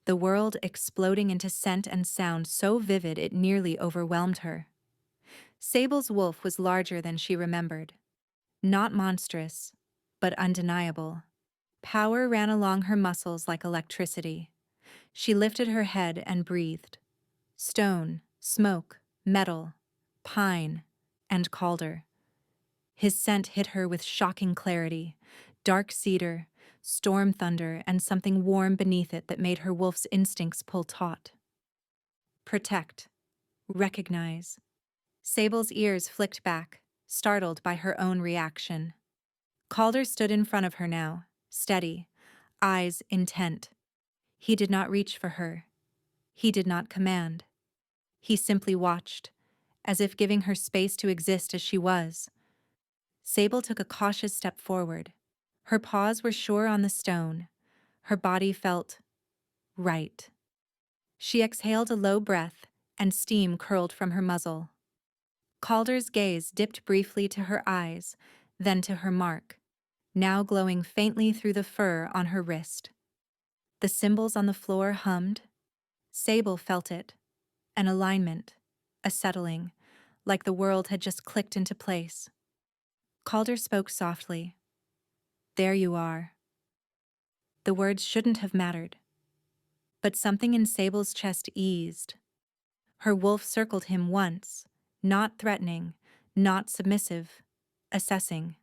The world exploding into scent and sound so vivid it nearly overwhelmed her. Sable's wolf was larger than she remembered. Not monstrous, but undeniable. Power ran along her muscles like electricity. She lifted her head and breathed. Stone, smoke, metal, pine, and Calder. His scent hit her with shocking clarity. Dark cedar, storm thunder, and something warm beneath it that made her wolf's instincts pull taut. Protect. Recognize. Sable's ears flicked back, startled by her own reaction. Calder stood in front of her now, steady, eyes intent. He did not reach for her. He did not command. He simply watched, as if giving her space to exist as she was. Sable took a cautious step forward. Her paws were sure on the stone. Her body felt right. She exhaled a low breath, and steam curled from her muzzle. Calder's gaze dipped briefly to her eyes, then to her mark, now glowing faintly through the fur on her wrist. The symbols on the floor hummed. Sable felt it. An alignment, a settling, like the world had just clicked into place. Calder spoke softly. There you are. The words shouldn't have mattered. But something in Sable's chest eased. Her wolf circled him once, not threatening, not submissive, assessing.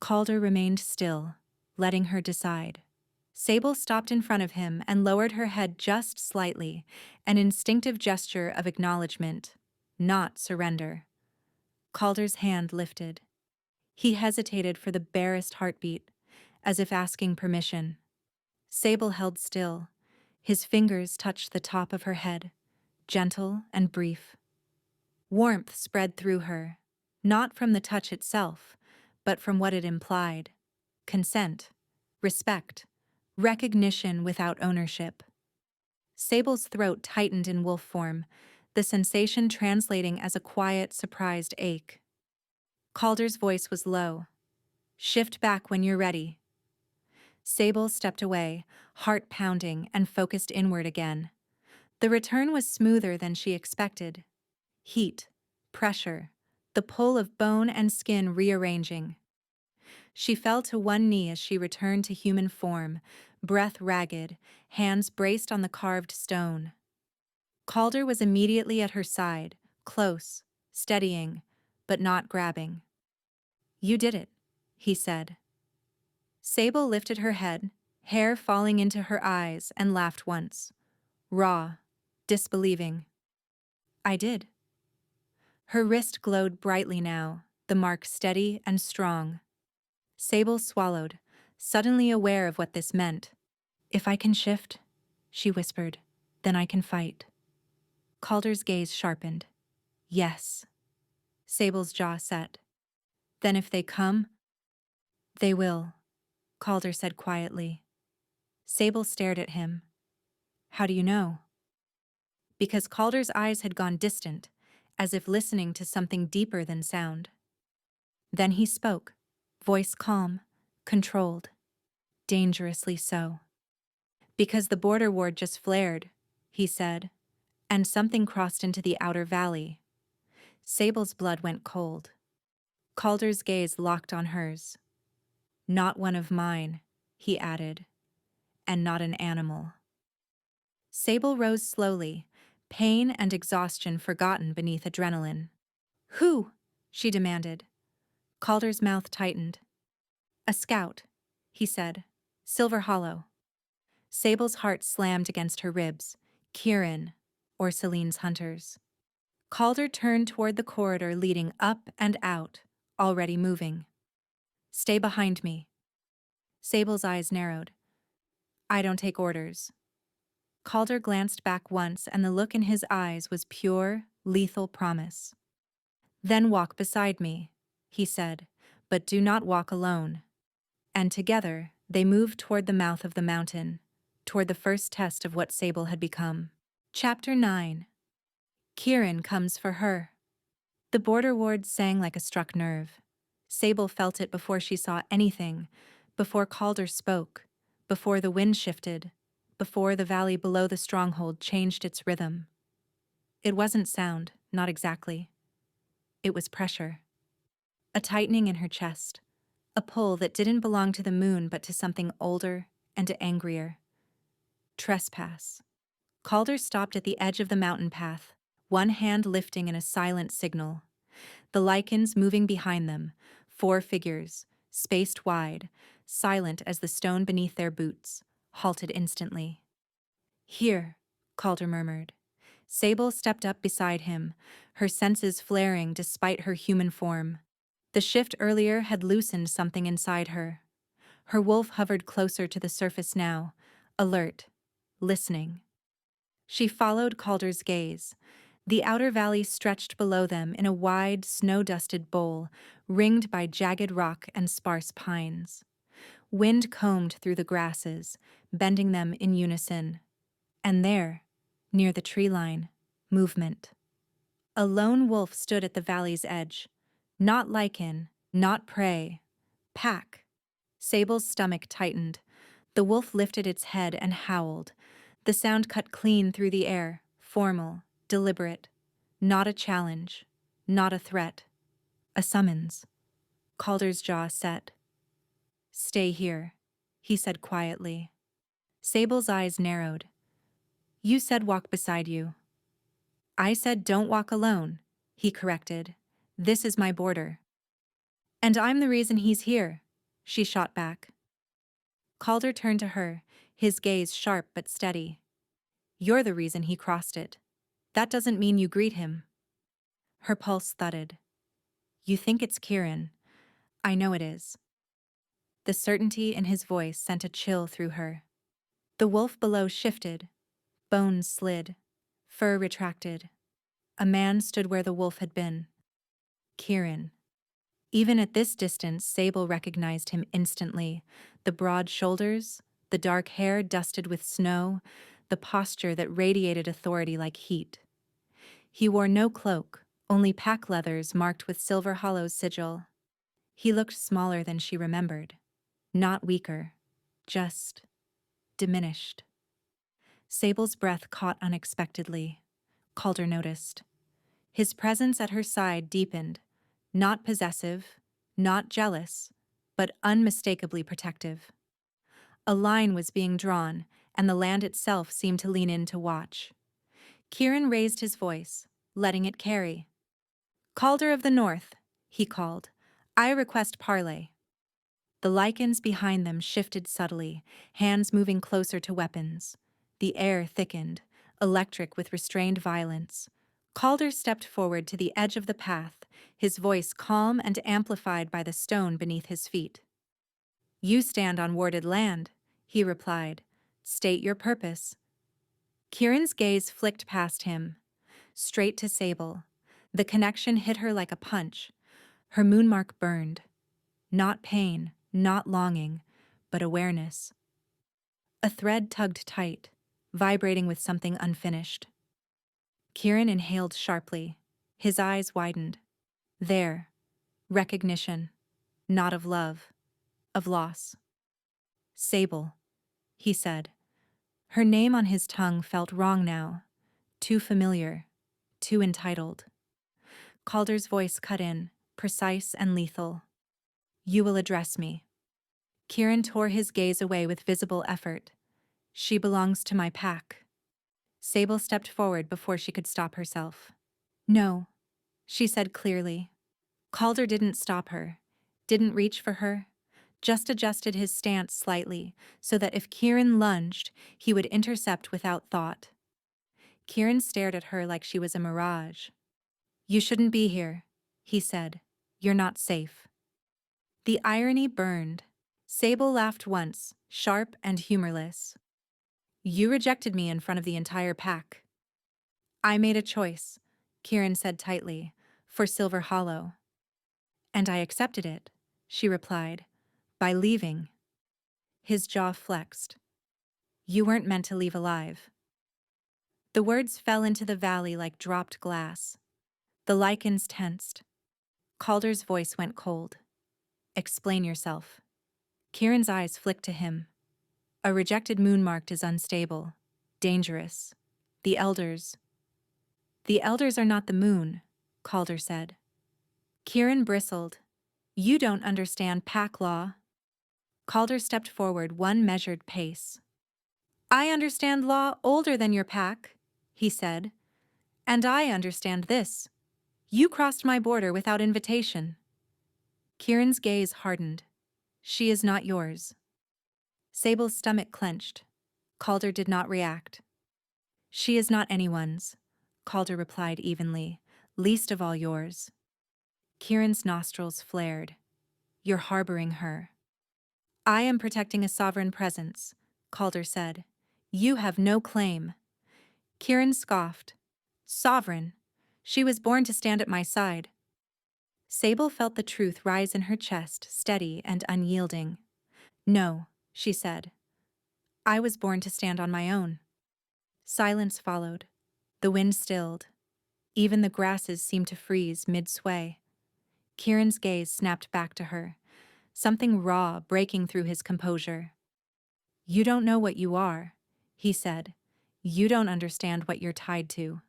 Calder remained still, letting her decide. Sable stopped in front of him and lowered her head just slightly, an instinctive gesture of acknowledgement, not surrender. Calder's hand lifted. He hesitated for the barest heartbeat, as if asking permission. Sable held still. His fingers touched the top of her head, gentle and brief. Warmth spread through her, not from the touch itself, but from what it implied. Consent, respect, recognition without ownership. Sable's throat tightened in wolf form, the sensation translating as a quiet, surprised ache. Calder's voice was low. "Shift back when you're ready." Sable stepped away, heart pounding and focused inward again. The return was smoother than she expected. Heat, pressure, the pull of bone and skin rearranging. She fell to one knee as she returned to human form, breath ragged, hands braced on the carved stone. Calder was immediately at her side, close, steadying, but not grabbing. "You did it," he said. Sable lifted her head, hair falling into her eyes, and laughed once. Raw, disbelieving. "I did." Her wrist glowed brightly now, the mark steady and strong. Sable swallowed, suddenly aware of what this meant. "If I can shift," she whispered, "then I can fight." Calder's gaze sharpened. "Yes." Sable's jaw set. "Then if they come?" "They will," Calder said quietly. Sable stared at him. "How do you know?" Because Calder's eyes had gone distant, as if listening to something deeper than sound. Then he spoke, voice calm, controlled, dangerously so. "Because the border ward just flared," he said, "and something crossed into the outer valley." Sable's blood went cold. Calder's gaze locked on hers. "Not one of mine," he added, "and not an animal." Sable rose slowly, pain and exhaustion forgotten beneath adrenaline. "Who?" she demanded. Calder's mouth tightened. "A scout," he said. "Silver Hollow." Sable's heart slammed against her ribs. Kieran, or Celine's hunters. Calder turned toward the corridor leading up and out, already moving. "Stay behind me." Sable's eyes narrowed. "I don't take orders." Calder glanced back once, and the look in his eyes was pure, lethal promise. "Then walk beside me," he said, "but do not walk alone." And together, they moved toward the mouth of the mountain, toward the first test of what Sable had become. Chapter 9. Kieran comes for her. The border ward sang like a struck nerve. Sable felt it before she saw anything, before Calder spoke, before the wind shifted, before the valley below the stronghold changed its rhythm. It wasn't sound, not exactly. It was pressure. A tightening in her chest, a pull that didn't belong to the moon but to something older and angrier. Trespass. Calder stopped at the edge of the mountain path, one hand lifting in a silent signal. The Lycans moving behind them, 4 figures, spaced wide, silent as the stone beneath their boots, halted instantly. "Here," Calder murmured. Sable stepped up beside him, her senses flaring despite her human form. The shift earlier had loosened something inside her. Her wolf hovered closer to the surface now, alert, listening. She followed Calder's gaze. The outer valley stretched below them in a wide, snow-dusted bowl, ringed by jagged rock and sparse pines. Wind combed through the grasses, bending them in unison. And there, near the tree line, movement. A lone wolf stood at the valley's edge. Not Lycan, not prey. Pack. Sable's stomach tightened. The wolf lifted its head and howled. The sound cut clean through the air, formal, deliberate. Not a challenge, not a threat. A summons. Calder's jaw set. "Stay here," he said quietly. Sable's eyes narrowed. "You said walk beside you." "I said don't walk alone," he corrected. "This is my border." "And I'm the reason he's here," she shot back. Calder turned to her, his gaze sharp but steady. "You're the reason he crossed it. That doesn't mean you greet him." Her pulse thudded. "You think it's Kieran. I know it is. The certainty in his voice sent a chill through her. The wolf below shifted, bones slid, fur retracted. A man stood where the wolf had been. Kieran. Even at this distance, Sable recognized him instantly. The broad shoulders, the dark hair dusted with snow, the posture that radiated authority like heat. He wore no cloak, only pack leathers marked with Silver Hollow's sigil. He looked smaller than she remembered. Not weaker, just diminished. Sable's breath caught unexpectedly. Calder noticed. His presence at her side deepened, not possessive, not jealous, but unmistakably protective. A line was being drawn, and the land itself seemed to lean in to watch. Kieran raised his voice, letting it carry. "Calder of the North," he called. "I request parley." The Lycans behind them shifted subtly, hands moving closer to weapons. The air thickened, electric with restrained violence. Calder stepped forward to the edge of the path, his voice calm and amplified by the stone beneath his feet. "You stand on warded land," he replied. "State your purpose." Kieran's gaze flicked past him, straight to Sable. The connection hit her like a punch. Her moonmark burned. Not pain, not longing, but awareness. A thread tugged tight, vibrating with something unfinished. Kieran inhaled sharply. His eyes widened. There, recognition, not of love, of loss. "Sable," he said. Her name on his tongue felt wrong now, too familiar, too entitled. Calder's voice cut in, precise and lethal. "You will address me." Kieran tore his gaze away with visible effort. "She belongs to my pack." Sable stepped forward before she could stop herself. "No," she said clearly. Calder didn't stop her, didn't reach for her, just adjusted his stance slightly so that if Kieran lunged, he would intercept without thought. Kieran stared at her like she was a mirage. "You shouldn't be here," he said. "You're not safe." The irony burned. Sable laughed once, sharp and humorless. "You rejected me in front of the entire pack." "I made a choice," Kieran said tightly, "for Silver Hollow." "And I accepted it," she replied, "by leaving." His jaw flexed. "You weren't meant to leave alive." The words fell into the valley like dropped glass. The lichens tensed. Calder's voice went cold. "Explain yourself." Kieran's eyes flicked to him. "A rejected moonmarked is unstable, dangerous. The elders..." "The elders are not the moon," Calder said. Kieran bristled. "You don't understand pack law." Calder stepped forward one measured pace. "I understand law older than your pack," he said. "And I understand this. You crossed my border without invitation." Kieran's gaze hardened. "She is not yours." Sable's stomach clenched. Calder did not react. "She is not anyone's," Calder replied evenly, "least of all yours." Kieran's nostrils flared. "You're harboring her." "I am protecting a sovereign presence," Calder said. "You have no claim." Kieran scoffed. "Sovereign? She was born to stand at my side." Sable felt the truth rise in her chest, steady and unyielding. "No," she said. "I was born to stand on my own." Silence followed. The wind stilled. Even the grasses seemed to freeze mid-sway. Kieran's gaze snapped back to her, something raw breaking through his composure. "You don't know what you are," he said. "You don't understand what you're tied to."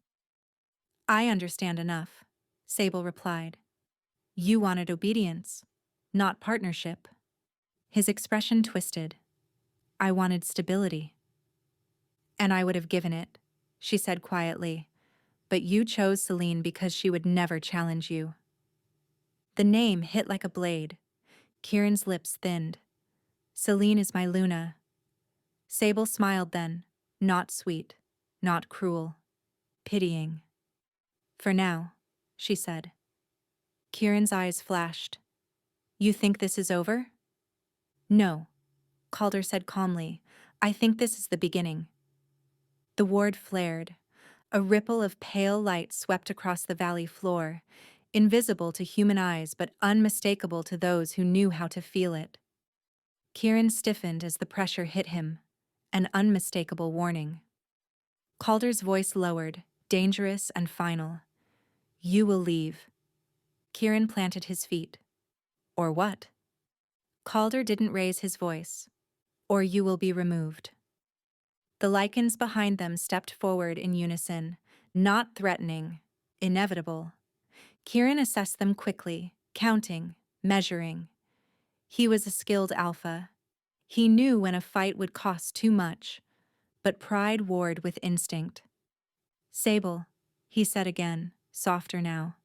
"I understand enough," Sable replied. "You wanted obedience, not partnership." His expression twisted. "I wanted stability." "And I would have given it," she said quietly. "But you chose Celine because she would never challenge you." The name hit like a blade. Kieran's lips thinned. "Celine is my Luna." Sable smiled then, not sweet, not cruel, pitying. "For now," she said. Kieran's eyes flashed. You think this is over? No, Calder said calmly. I think this is the beginning. The ward flared. A ripple of pale light swept across the valley floor, invisible to human eyes but unmistakable to those who knew how to feel it. Kieran stiffened as the pressure hit him, an unmistakable warning. Calder's voice lowered, dangerous and final. You will leave. Kieran planted his feet. Or what? Calder didn't raise his voice. Or you will be removed. The Lycans behind them stepped forward in unison, not threatening, inevitable. Kieran assessed them quickly, counting, measuring. He was a skilled alpha. He knew when a fight would cost too much, but pride warred with instinct. Sable, he said again, softer now.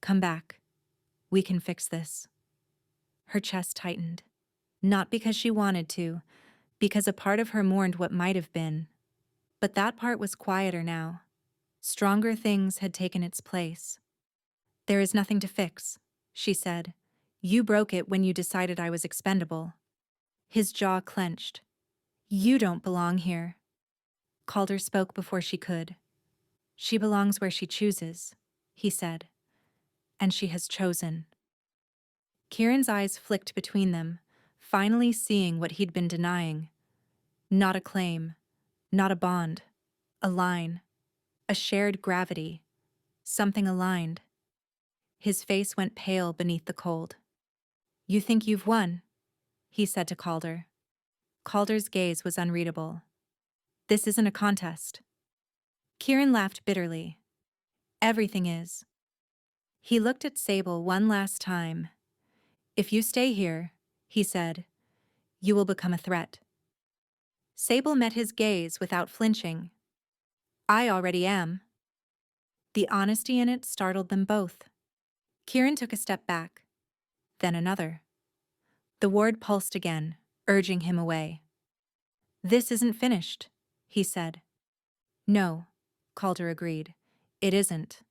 Come back. We can fix this. Her chest tightened. Not because she wanted to, because a part of her mourned what might have been. But that part was quieter now. Stronger things had taken its place. There is nothing to fix, she said. You broke it when you decided I was expendable. His jaw clenched. You don't belong here. Calder spoke before she could. She belongs where she chooses, he said. And she has chosen. Kieran's eyes flicked between them, finally seeing what he'd been denying. Not a claim, not a bond, a line, a shared gravity, something aligned. His face went pale beneath the cold. You think you've won, he said to Calder. Calder's gaze was unreadable. This isn't a contest. Kieran laughed bitterly. Everything is. He looked at Sable one last time. If you stay here, he said, you will become a threat. Sable met his gaze without flinching. I already am. The honesty in it startled them both. Kieran took a step back, then another. The ward pulsed again, urging him away. This isn't finished, he said. No, Calder agreed. It isn't.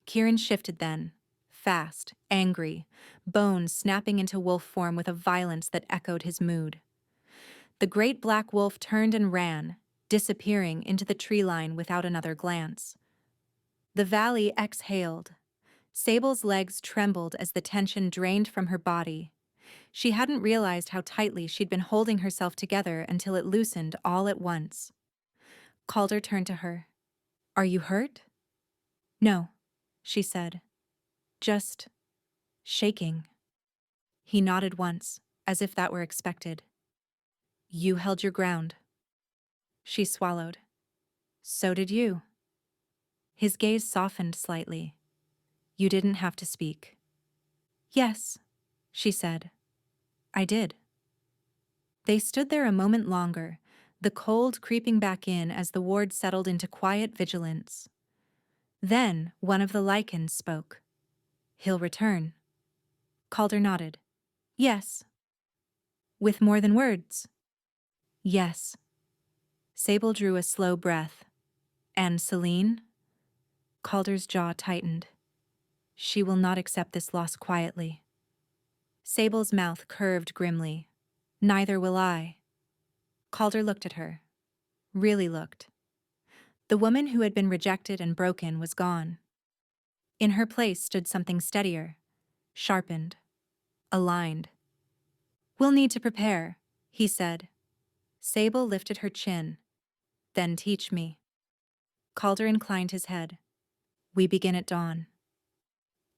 Kieran shifted then, fast, angry, bones snapping into wolf form with a violence that echoed his mood. The great black wolf turned and ran, disappearing into the tree line without another glance. The valley exhaled. Sable's legs trembled as the tension drained from her body. She hadn't realized how tightly she'd been holding herself together until it loosened all at once. Calder turned to her. Are you hurt? No, she said. Just shaking. He nodded once, as if that were expected. You held your ground. She swallowed. So did you. His gaze softened slightly. You didn't have to speak. Yes, she said. I did. They stood there a moment longer, the cold creeping back in as the ward settled into quiet vigilance. Then one of the Lycans spoke. He'll return. Calder nodded. Yes. With more than words? Yes. Sable drew a slow breath. And Celine? Calder's jaw tightened. She will not accept this loss quietly. Sable's mouth curved grimly. Neither will I. Calder looked at her. Really looked. The woman who had been rejected and broken was gone. In her place stood something steadier, sharpened, aligned. We'll need to prepare, he said. Sable lifted her chin. Then teach me. Calder inclined his head. We begin at dawn.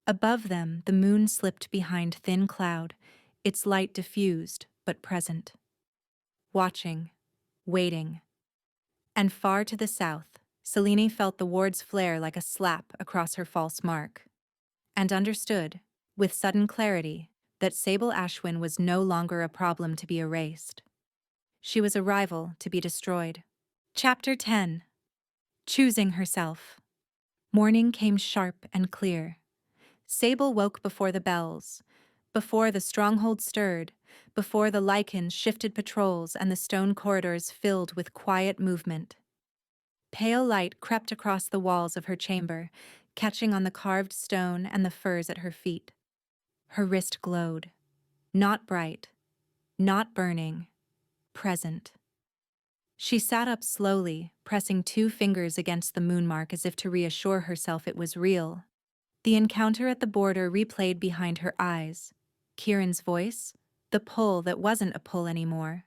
Above them, the moon slipped behind thin cloud, its light diffused but present. Watching, waiting. And far to the south, Selene felt the ward's flare like a slap across her false mark, and understood, with sudden clarity, that Sable Ashwin was no longer a problem to be erased. She was a rival to be destroyed. Chapter 10. Choosing herself. Morning came sharp and clear. Sable woke before the bells, before the stronghold stirred, before the Lycans shifted patrols and the stone corridors filled with quiet movement. Pale light crept across the walls of her chamber, catching on the carved stone and the furs at her feet. Her wrist glowed. Not bright, not burning, present. She sat up slowly, pressing 2 fingers against the moon mark as if to reassure herself it was real. The encounter at the border replayed behind her eyes. Kieran's voice, the pull that wasn't a pull anymore.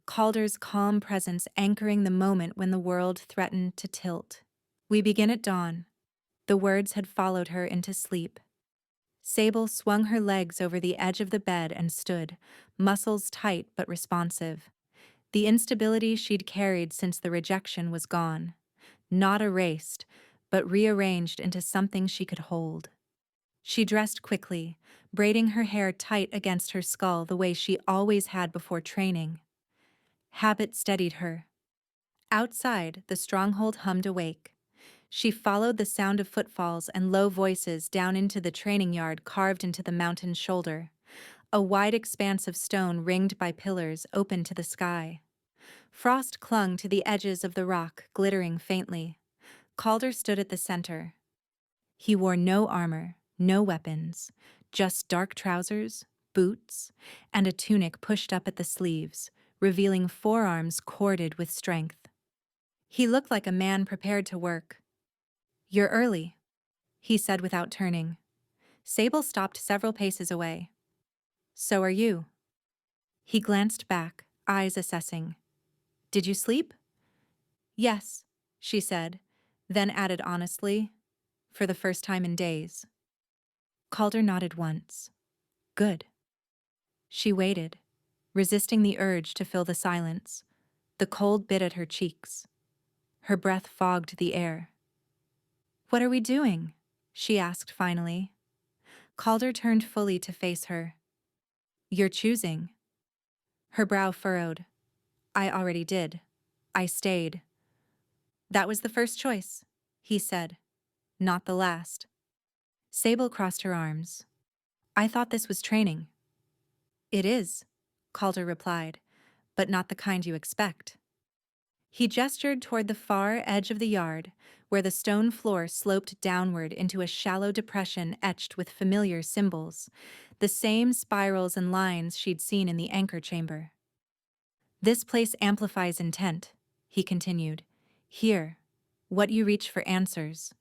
Calder's calm presence anchoring the moment when the world threatened to tilt. We begin at dawn. The words had followed her into sleep. Sable swung her legs over the edge of the bed and stood, muscles tight but responsive. The instability she'd carried since the rejection was gone. Not erased, but rearranged into something she could hold. She dressed quickly, braiding her hair tight against her skull the way she always had before training. Habit steadied her. Outside, the stronghold hummed awake. She followed the sound of footfalls and low voices down into the training yard carved into the mountain's shoulder. A wide expanse of stone ringed by pillars open to the sky. Frost clung to the edges of the rock, glittering faintly. Calder stood at the center. He wore no armor, no weapons, just dark trousers, boots, and a tunic pushed up at the sleeves, revealing forearms corded with strength. He looked like a man prepared to work. "You're early," he said without turning. Sable stopped several paces away. "So are you." He glanced back, eyes assessing. "Did you sleep?" "Yes," she said, then added honestly, "for the first time in days." Calder nodded once. "Good." She waited, resisting the urge to fill the silence. The cold bit at her cheeks. Her breath fogged the air. "What are we doing?" she asked finally. Calder turned fully to face her. "You're choosing." Her brow furrowed. "I already did. I stayed." "That was the first choice," he said. "Not the last." Sable crossed her arms. "I thought this was training." "It is," Calder replied, "but not the kind you expect." He gestured toward the far edge of the yard, where the stone floor sloped downward into a shallow depression etched with familiar symbols, the same spirals and lines she'd seen in the anchor chamber. "This place amplifies intent," he continued. "Here, what you reach for answers."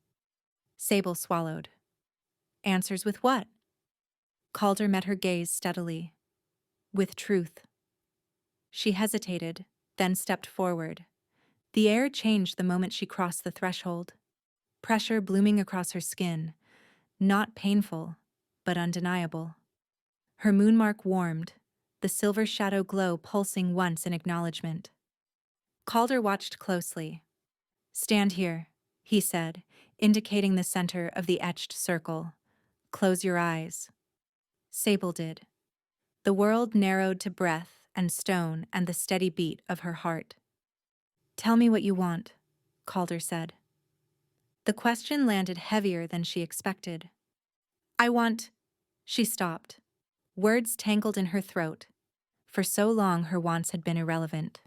Sable swallowed. "Answers with what?" Calder met her gaze steadily. "With truth." She hesitated, then stepped forward. The air changed the moment she crossed the threshold. Pressure blooming across her skin, not painful, but undeniable. Her moonmark warmed, the silver shadow glow pulsing once in acknowledgement. Calder watched closely. "Stand here," he said, indicating the center of the etched circle. "Close your eyes." Sable did. The world narrowed to breath and stone and the steady beat of her heart. "Tell me what you want," Calder said. The question landed heavier than she expected. "I want—" She stopped. Words tangled in her throat. For so long her wants had been irrelevant.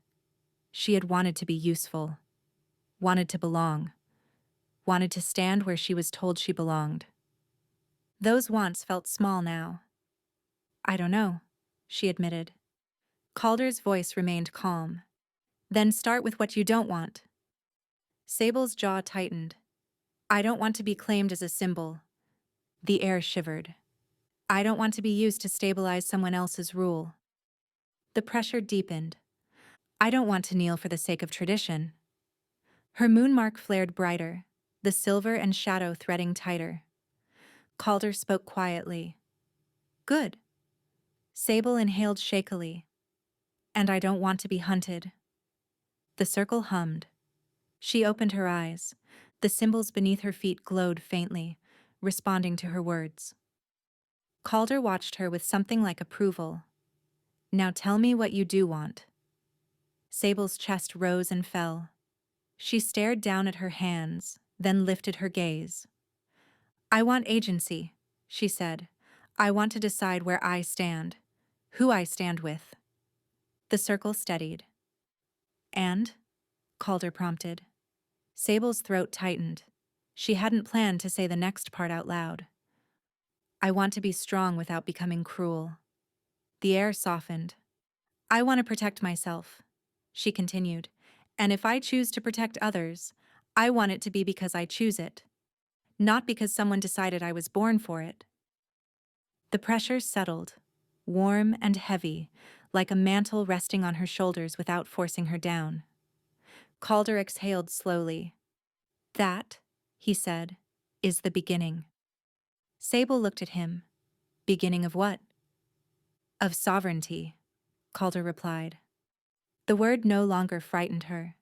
She had wanted to be useful, wanted to belong, wanted to stand where she was told she belonged. Those wants felt small now. "I don't know," she admitted. Calder's voice remained calm. "Then start with what you don't want." Sable's jaw tightened. "I don't want to be claimed as a symbol." The air shivered. "I don't want to be used to stabilize someone else's rule." The pressure deepened. "I don't want to kneel for the sake of tradition." Her moonmark flared brighter, the silver and shadow threading tighter. Calder spoke quietly. "Good." Sable inhaled shakily. "And I don't want to be hunted." The circle hummed. She opened her eyes. The symbols beneath her feet glowed faintly, responding to her words. Calder watched her with something like approval. "Now tell me what you do want." Sable's chest rose and fell. She stared down at her hands, then lifted her gaze. "I want agency," she said. "I want to decide where I stand, who I stand with." The circle steadied. "And?" Calder prompted. Sable's throat tightened. She hadn't planned to say the next part out loud. "I want to be strong without becoming cruel." The air softened. I want to protect myself, she continued, and if I choose to protect others, I want it to be because I choose it, not because someone decided I was born for it. The pressure settled, warm and heavy, like a mantle resting on her shoulders without forcing her down. Calder exhaled slowly. That, he said, is the beginning. Sable looked at him. Beginning of what? Of sovereignty, Calder replied. The word no longer frightened her.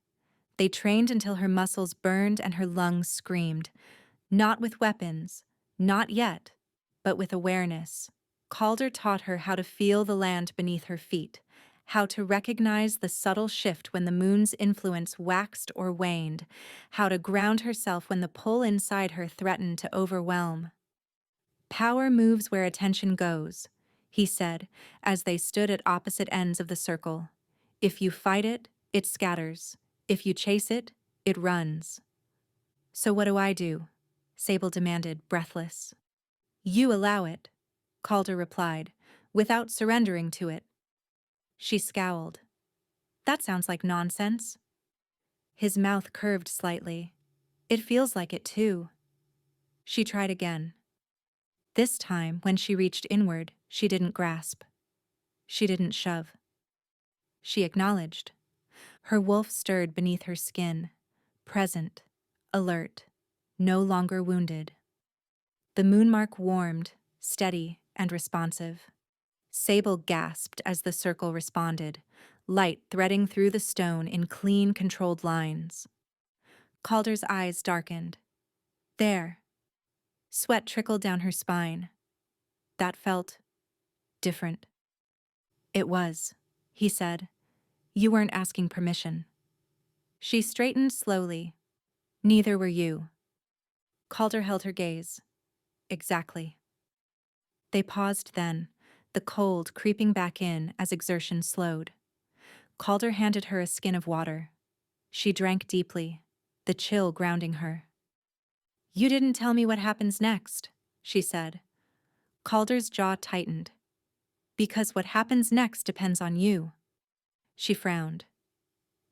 They trained until her muscles burned and her lungs screamed. Not with weapons, not yet, but with awareness. Calder taught her how to feel the land beneath her feet, how to recognize the subtle shift when the moon's influence waxed or waned, how to ground herself when the pull inside her threatened to overwhelm. Power moves where attention goes, he said, as they stood at opposite ends of the circle. If you fight it, it scatters. If you chase it, it runs. So what do? Sable demanded, breathless. You allow it, Calder replied, without surrendering to it. She scowled. That sounds like nonsense. His mouth curved slightly. It feels like it too. She tried again. This time, when she reached inward, she didn't grasp. She didn't shove. She acknowledged. Her wolf stirred beneath her skin, present, alert, no longer wounded. The moonmark warmed, steady and responsive. Sable gasped as the circle responded, light threading through the stone in clean, controlled lines. Calder's eyes darkened. There. Sweat trickled down her spine. That felt different. It was, he said. You weren't asking permission. She straightened slowly. Neither were you. Calder held her gaze. Exactly. They paused then, the cold creeping back in as exertion slowed. Calder handed her a skin of water. She drank deeply, the chill grounding her. You didn't tell me what happens next, she said. Calder's jaw tightened. Because what happens next depends on you. She frowned.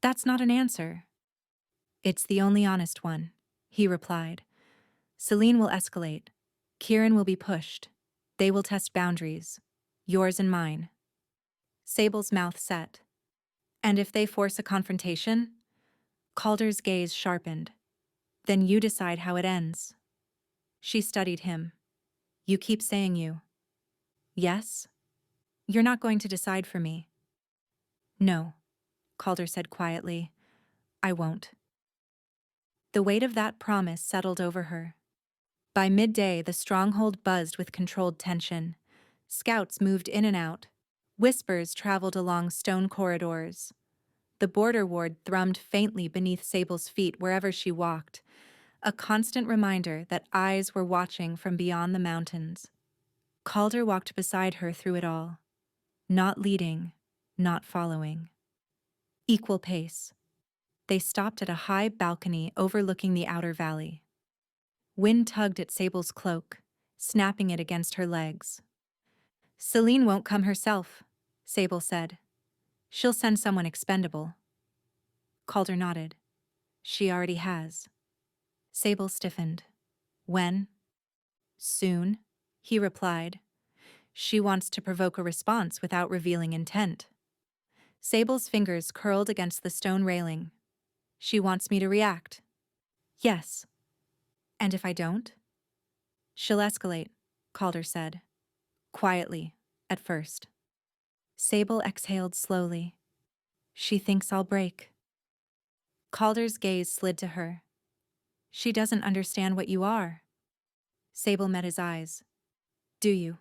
That's not an answer. It's the only honest one, he replied. Celine will escalate. Kieran will be pushed. They will test boundaries. Yours and mine. Sable's mouth set. And if they force a confrontation? Calder's gaze sharpened. Then you decide how it ends. She studied him. You keep saying you. Yes? You're not going to decide for me. No, Calder said quietly. I won't. The weight of that promise settled over her. By midday, the stronghold buzzed with controlled tension. Scouts moved in and out. Whispers traveled along stone corridors. The border ward thrummed faintly beneath Sable's feet wherever she walked, a constant reminder that eyes were watching from beyond the mountains. Calder walked beside her through it all, not leading, not following. Equal pace. They stopped at a high balcony overlooking the outer valley. Wind tugged at Sable's cloak, snapping it against her legs. Celine won't come herself, Sable said. She'll send someone expendable. Calder nodded. She already has. Sable stiffened. When? Soon, he replied. She wants to provoke a response without revealing intent. Sable's fingers curled against the stone railing. She wants me to react. Yes. And if I don't? She'll escalate, Calder said. Quietly, at first. Sable exhaled slowly. She thinks I'll break. Calder's gaze slid to her. She doesn't understand what you are. Sable met his eyes. Do you?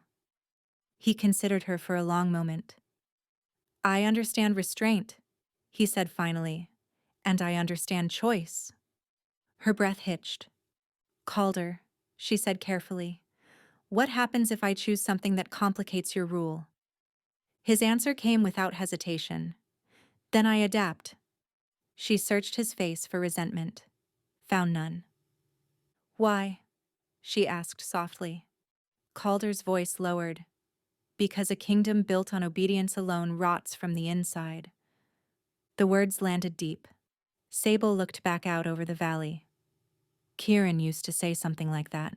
He considered her for a long moment. I understand restraint, he said finally, and I understand choice. Her breath hitched. Calder, she said carefully, what happens if I choose something that complicates your rule? His answer came without hesitation. Then I adapt. She searched his face for resentment. Found none. Why? She asked softly. Calder's voice lowered. because a kingdom built on obedience alone rots from the inside. The words landed deep. Sable looked back out over the valley. Kieran used to say something like that.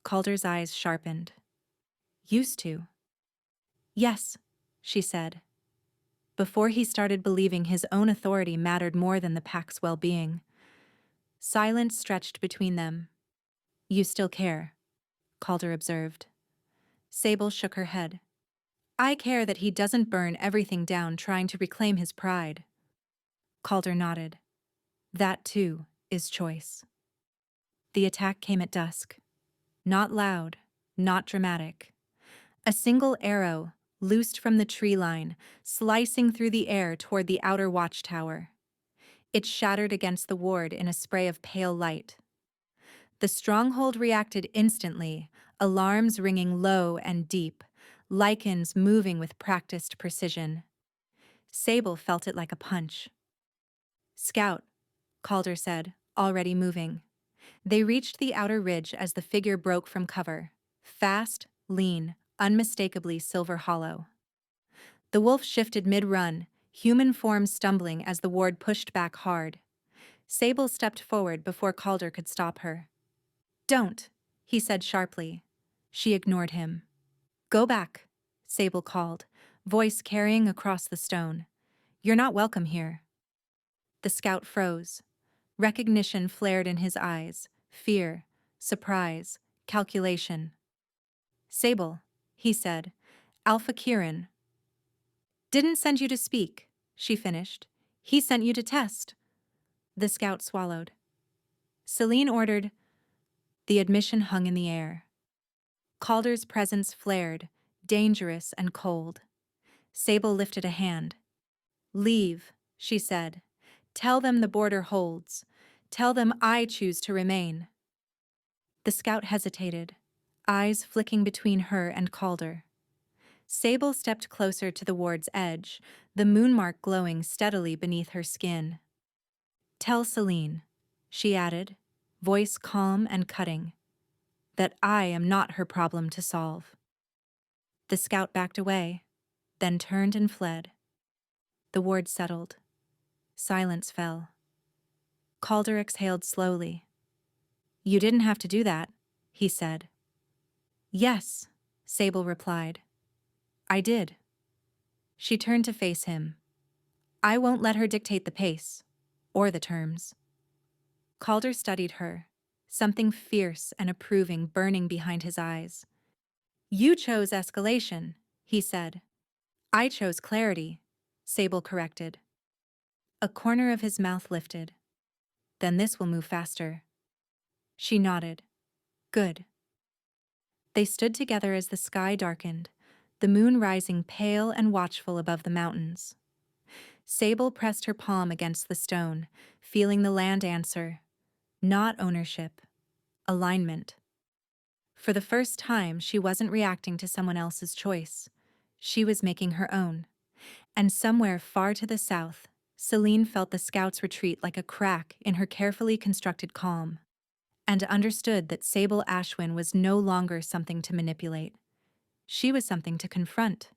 Calder's eyes sharpened. Used to? Yes, she said. Before he started believing his own authority mattered more than the pack's well-being. Silence stretched between them. You still care, Calder observed. Sable shook her head. I care that he doesn't burn everything down trying to reclaim his pride. Calder nodded. That, too, is choice. The attack came at dusk. Not loud, not dramatic. A single arrow, loosed from the tree line, slicing through the air toward the outer watchtower. It shattered against the ward in a spray of pale light. The stronghold reacted instantly, alarms ringing low and deep, lycans moving with practiced precision. Sable felt it like a punch. Scout, Calder said, already moving. They reached the outer ridge as the figure broke from cover. Fast, lean, unmistakably Silver Hollow. The wolf shifted mid-run, human form stumbling as the ward pushed back hard. Sable stepped forward before Calder could stop her. Don't, he said sharply. She ignored him. Go back, Sable called, voice carrying across the stone. You're not welcome here. The scout froze. Recognition flared in his eyes, fear, surprise, calculation. Sable, he said, Alpha Kieran. Didn't send you to speak, she finished. He sent you to test. The scout swallowed. Celine ordered. The admission hung in the air. Calder's presence flared, dangerous and cold. Sable lifted a hand. Leave, she said. Tell them the border holds. Tell them I choose to remain. The scout hesitated, eyes flicking between her and Calder. Sable stepped closer to the ward's edge, the moonmark glowing steadily beneath her skin. Tell Celine, she added, voice calm and cutting, that I am not her problem to solve. The scout backed away, then turned and fled. The ward settled. Silence fell. Calder exhaled slowly. You didn't have to do that, he said. Yes, Sable replied. I did. She turned to face him. I won't let her dictate the pace, or the terms. Calder studied her, something fierce and approving burning behind his eyes. You chose escalation, he said. I chose clarity, Sable corrected. A corner of his mouth lifted. Then this will move faster. She nodded. Good. They stood together as the sky darkened, the moon rising pale and watchful above the mountains. Sable pressed her palm against the stone, feeling the land answer. Not ownership. Alignment. For the first time, she wasn't reacting to someone else's choice. She was making her own. And somewhere far to the south, Celine felt the scout's retreat like a crack in her carefully constructed calm, and understood that Sable Ashwin was no longer something to manipulate. She was something to confront,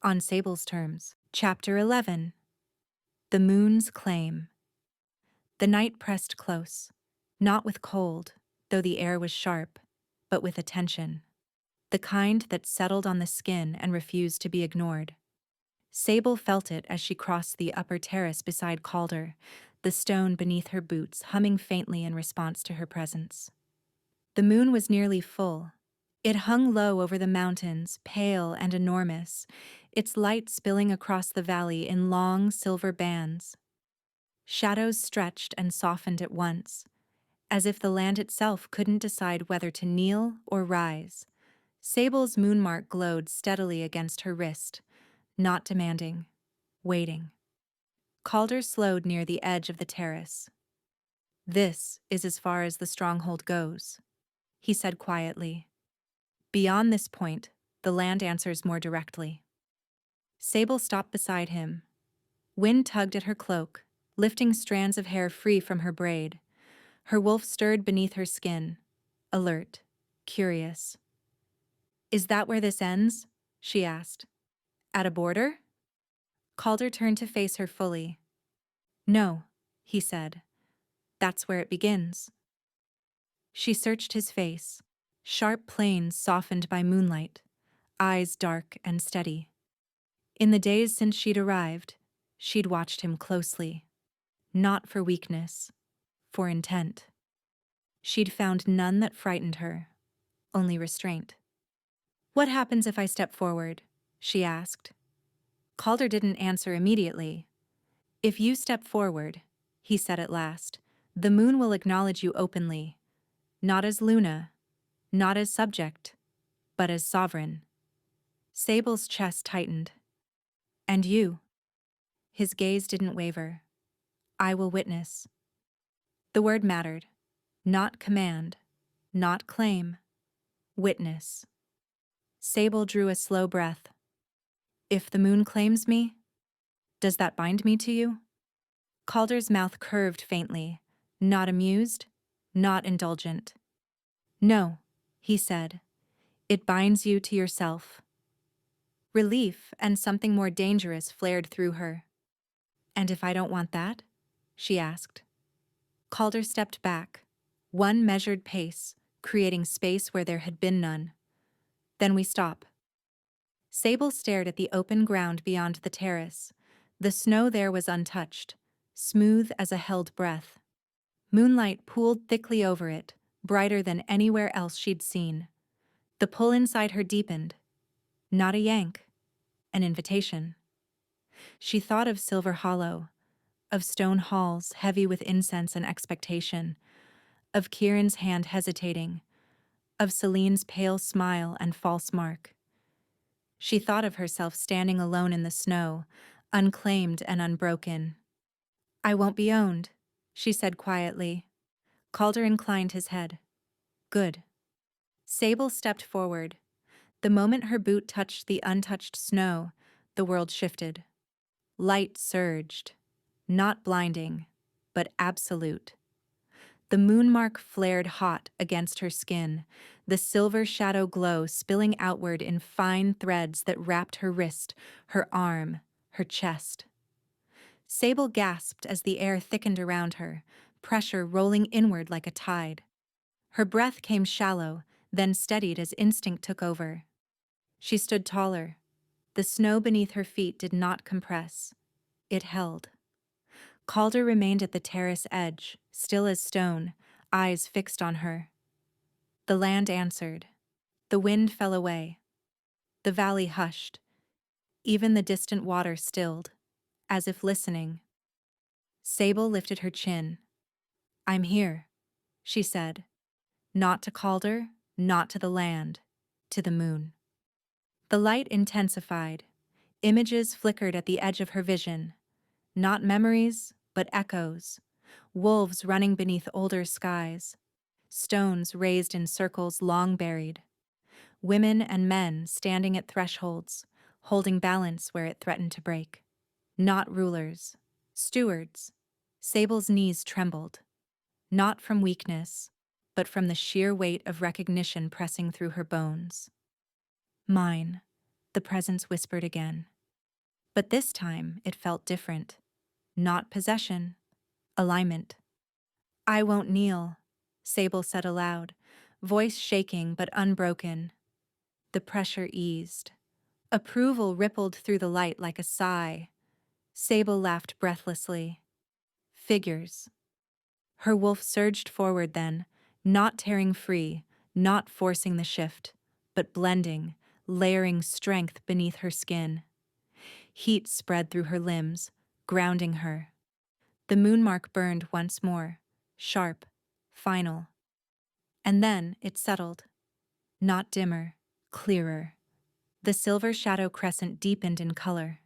on Sable's terms. Chapter 11. The Moon's Claim. The night pressed close, not with cold, though the air was sharp, but with attention. The kind that settled on the skin and refused to be ignored. Sable felt it as she crossed the upper terrace beside Calder, the stone beneath her boots humming faintly in response to her presence. The moon was nearly full. It hung low over the mountains, pale and enormous, its light spilling across the valley in long silver bands. Shadows stretched and softened at once, as if the land itself couldn't decide whether to kneel or rise. Sable's moonmark glowed steadily against her wrist, not demanding, waiting. Calder slowed near the edge of the terrace. This is as far as the stronghold goes, he said quietly. Beyond this point, the land answers more directly. Sable stopped beside him. Wind tugged at her cloak, lifting strands of hair free from her braid. Her wolf stirred beneath her skin, alert, curious. Is that where this ends? she asked. At a border? Calder turned to face her fully. No, he said. That's where it begins. She searched his face, sharp planes softened by moonlight, eyes dark and steady. In the days since she'd arrived, she'd watched him closely. Not for weakness, for intent. She'd found none that frightened her, only restraint. What happens if I step forward? She asked. Calder didn't answer immediately. If you step forward, he said at last, the moon will acknowledge you openly, not as Luna, not as subject, but as sovereign. Sable's chest tightened. And you? His gaze didn't waver. I will witness. The word mattered. Not command, not claim. Witness. Sable drew a slow breath. If the moon claims me, does that bind me to you? Calder's mouth curved faintly, not amused, not indulgent. No, he said. It binds you to yourself. Relief and something more dangerous flared through her. And if I don't want that? She asked. Calder stepped back, one measured pace, creating space where there had been none. Then we stop. Sable stared at the open ground beyond the terrace. The snow there was untouched, smooth as a held breath. Moonlight pooled thickly over it, brighter than anywhere else she'd seen. The pull inside her deepened. Not a yank, an invitation. She thought of Silver Hollow, of stone halls heavy with incense and expectation, of Kieran's hand hesitating, of Celine's pale smile and false mark. She thought of herself standing alone in the snow, unclaimed and unbroken. I won't be owned, she said quietly. Calder inclined his head. Good. Sable stepped forward. The moment her boot touched the untouched snow, the world shifted. Light surged. Not blinding, but absolute. The moonmark flared hot against her skin, the silver shadow glow spilling outward in fine threads that wrapped her wrist, her arm, her chest. Sable gasped as the air thickened around her, pressure rolling inward like a tide. Her breath came shallow, then steadied as instinct took over. She stood taller. The snow beneath her feet did not compress. It held. Calder remained at the terrace edge, still as stone, eyes fixed on her. The land answered. The wind fell away. The valley hushed. Even the distant water stilled, as if listening. Sable lifted her chin. I'm here, she said. Not to Calder, not to the land, to the moon. The light intensified. Images flickered at the edge of her vision. Not memories, but echoes. Wolves running beneath older skies. Stones raised in circles long buried. Women and men standing at thresholds, holding balance where it threatened to break. Not rulers, stewards. Sable's knees trembled. Not from weakness, but from the sheer weight of recognition pressing through her bones. Mine, the presence whispered again. But this time it felt different. Not possession, alignment. I won't kneel, Sable said aloud, voice shaking but unbroken. The pressure eased. Approval rippled through the light like a sigh. Sable laughed breathlessly. Figures. Her wolf surged forward then, not tearing free, not forcing the shift, but blending, layering strength beneath her skin. Heat spread through her limbs, grounding her. The moonmark burned once more, sharp, final. And then it settled. Not dimmer, clearer. The silver shadow crescent deepened in color.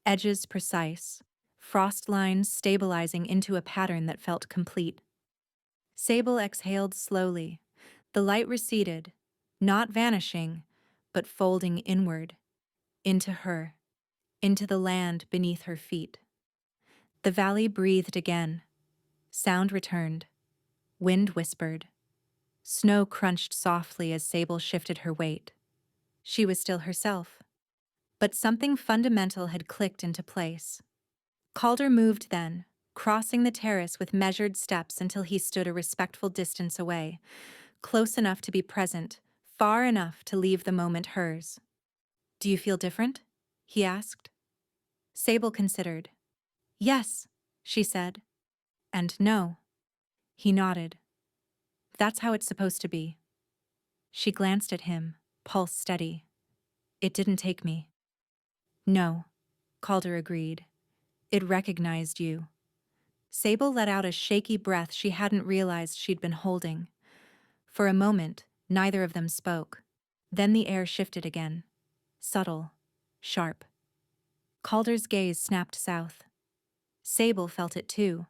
Edges precise, frost lines stabilizing into a pattern that felt complete. Sable exhaled slowly. The light receded, not vanishing, but folding inward, into her, into the land beneath her feet. The valley breathed again. Sound returned. Wind whispered. Snow crunched softly as Sable shifted her weight. She was still herself, But something fundamental had clicked into place. Calder moved then, crossing the terrace with measured steps until he stood a respectful distance away, close enough to be present, far enough to leave the moment hers. "Do you feel different?" he asked. Sable considered. "Yes," she said. "And no." He nodded. "That's how it's supposed to be." She glanced at him, pulse steady. "It didn't take me." "No," Calder agreed. "It recognized you." Sable let out a shaky breath she hadn't realized she'd been holding. For a moment, neither of them spoke. Then the air shifted again. Subtle. Sharp. Calder's gaze snapped south. Sable felt it too.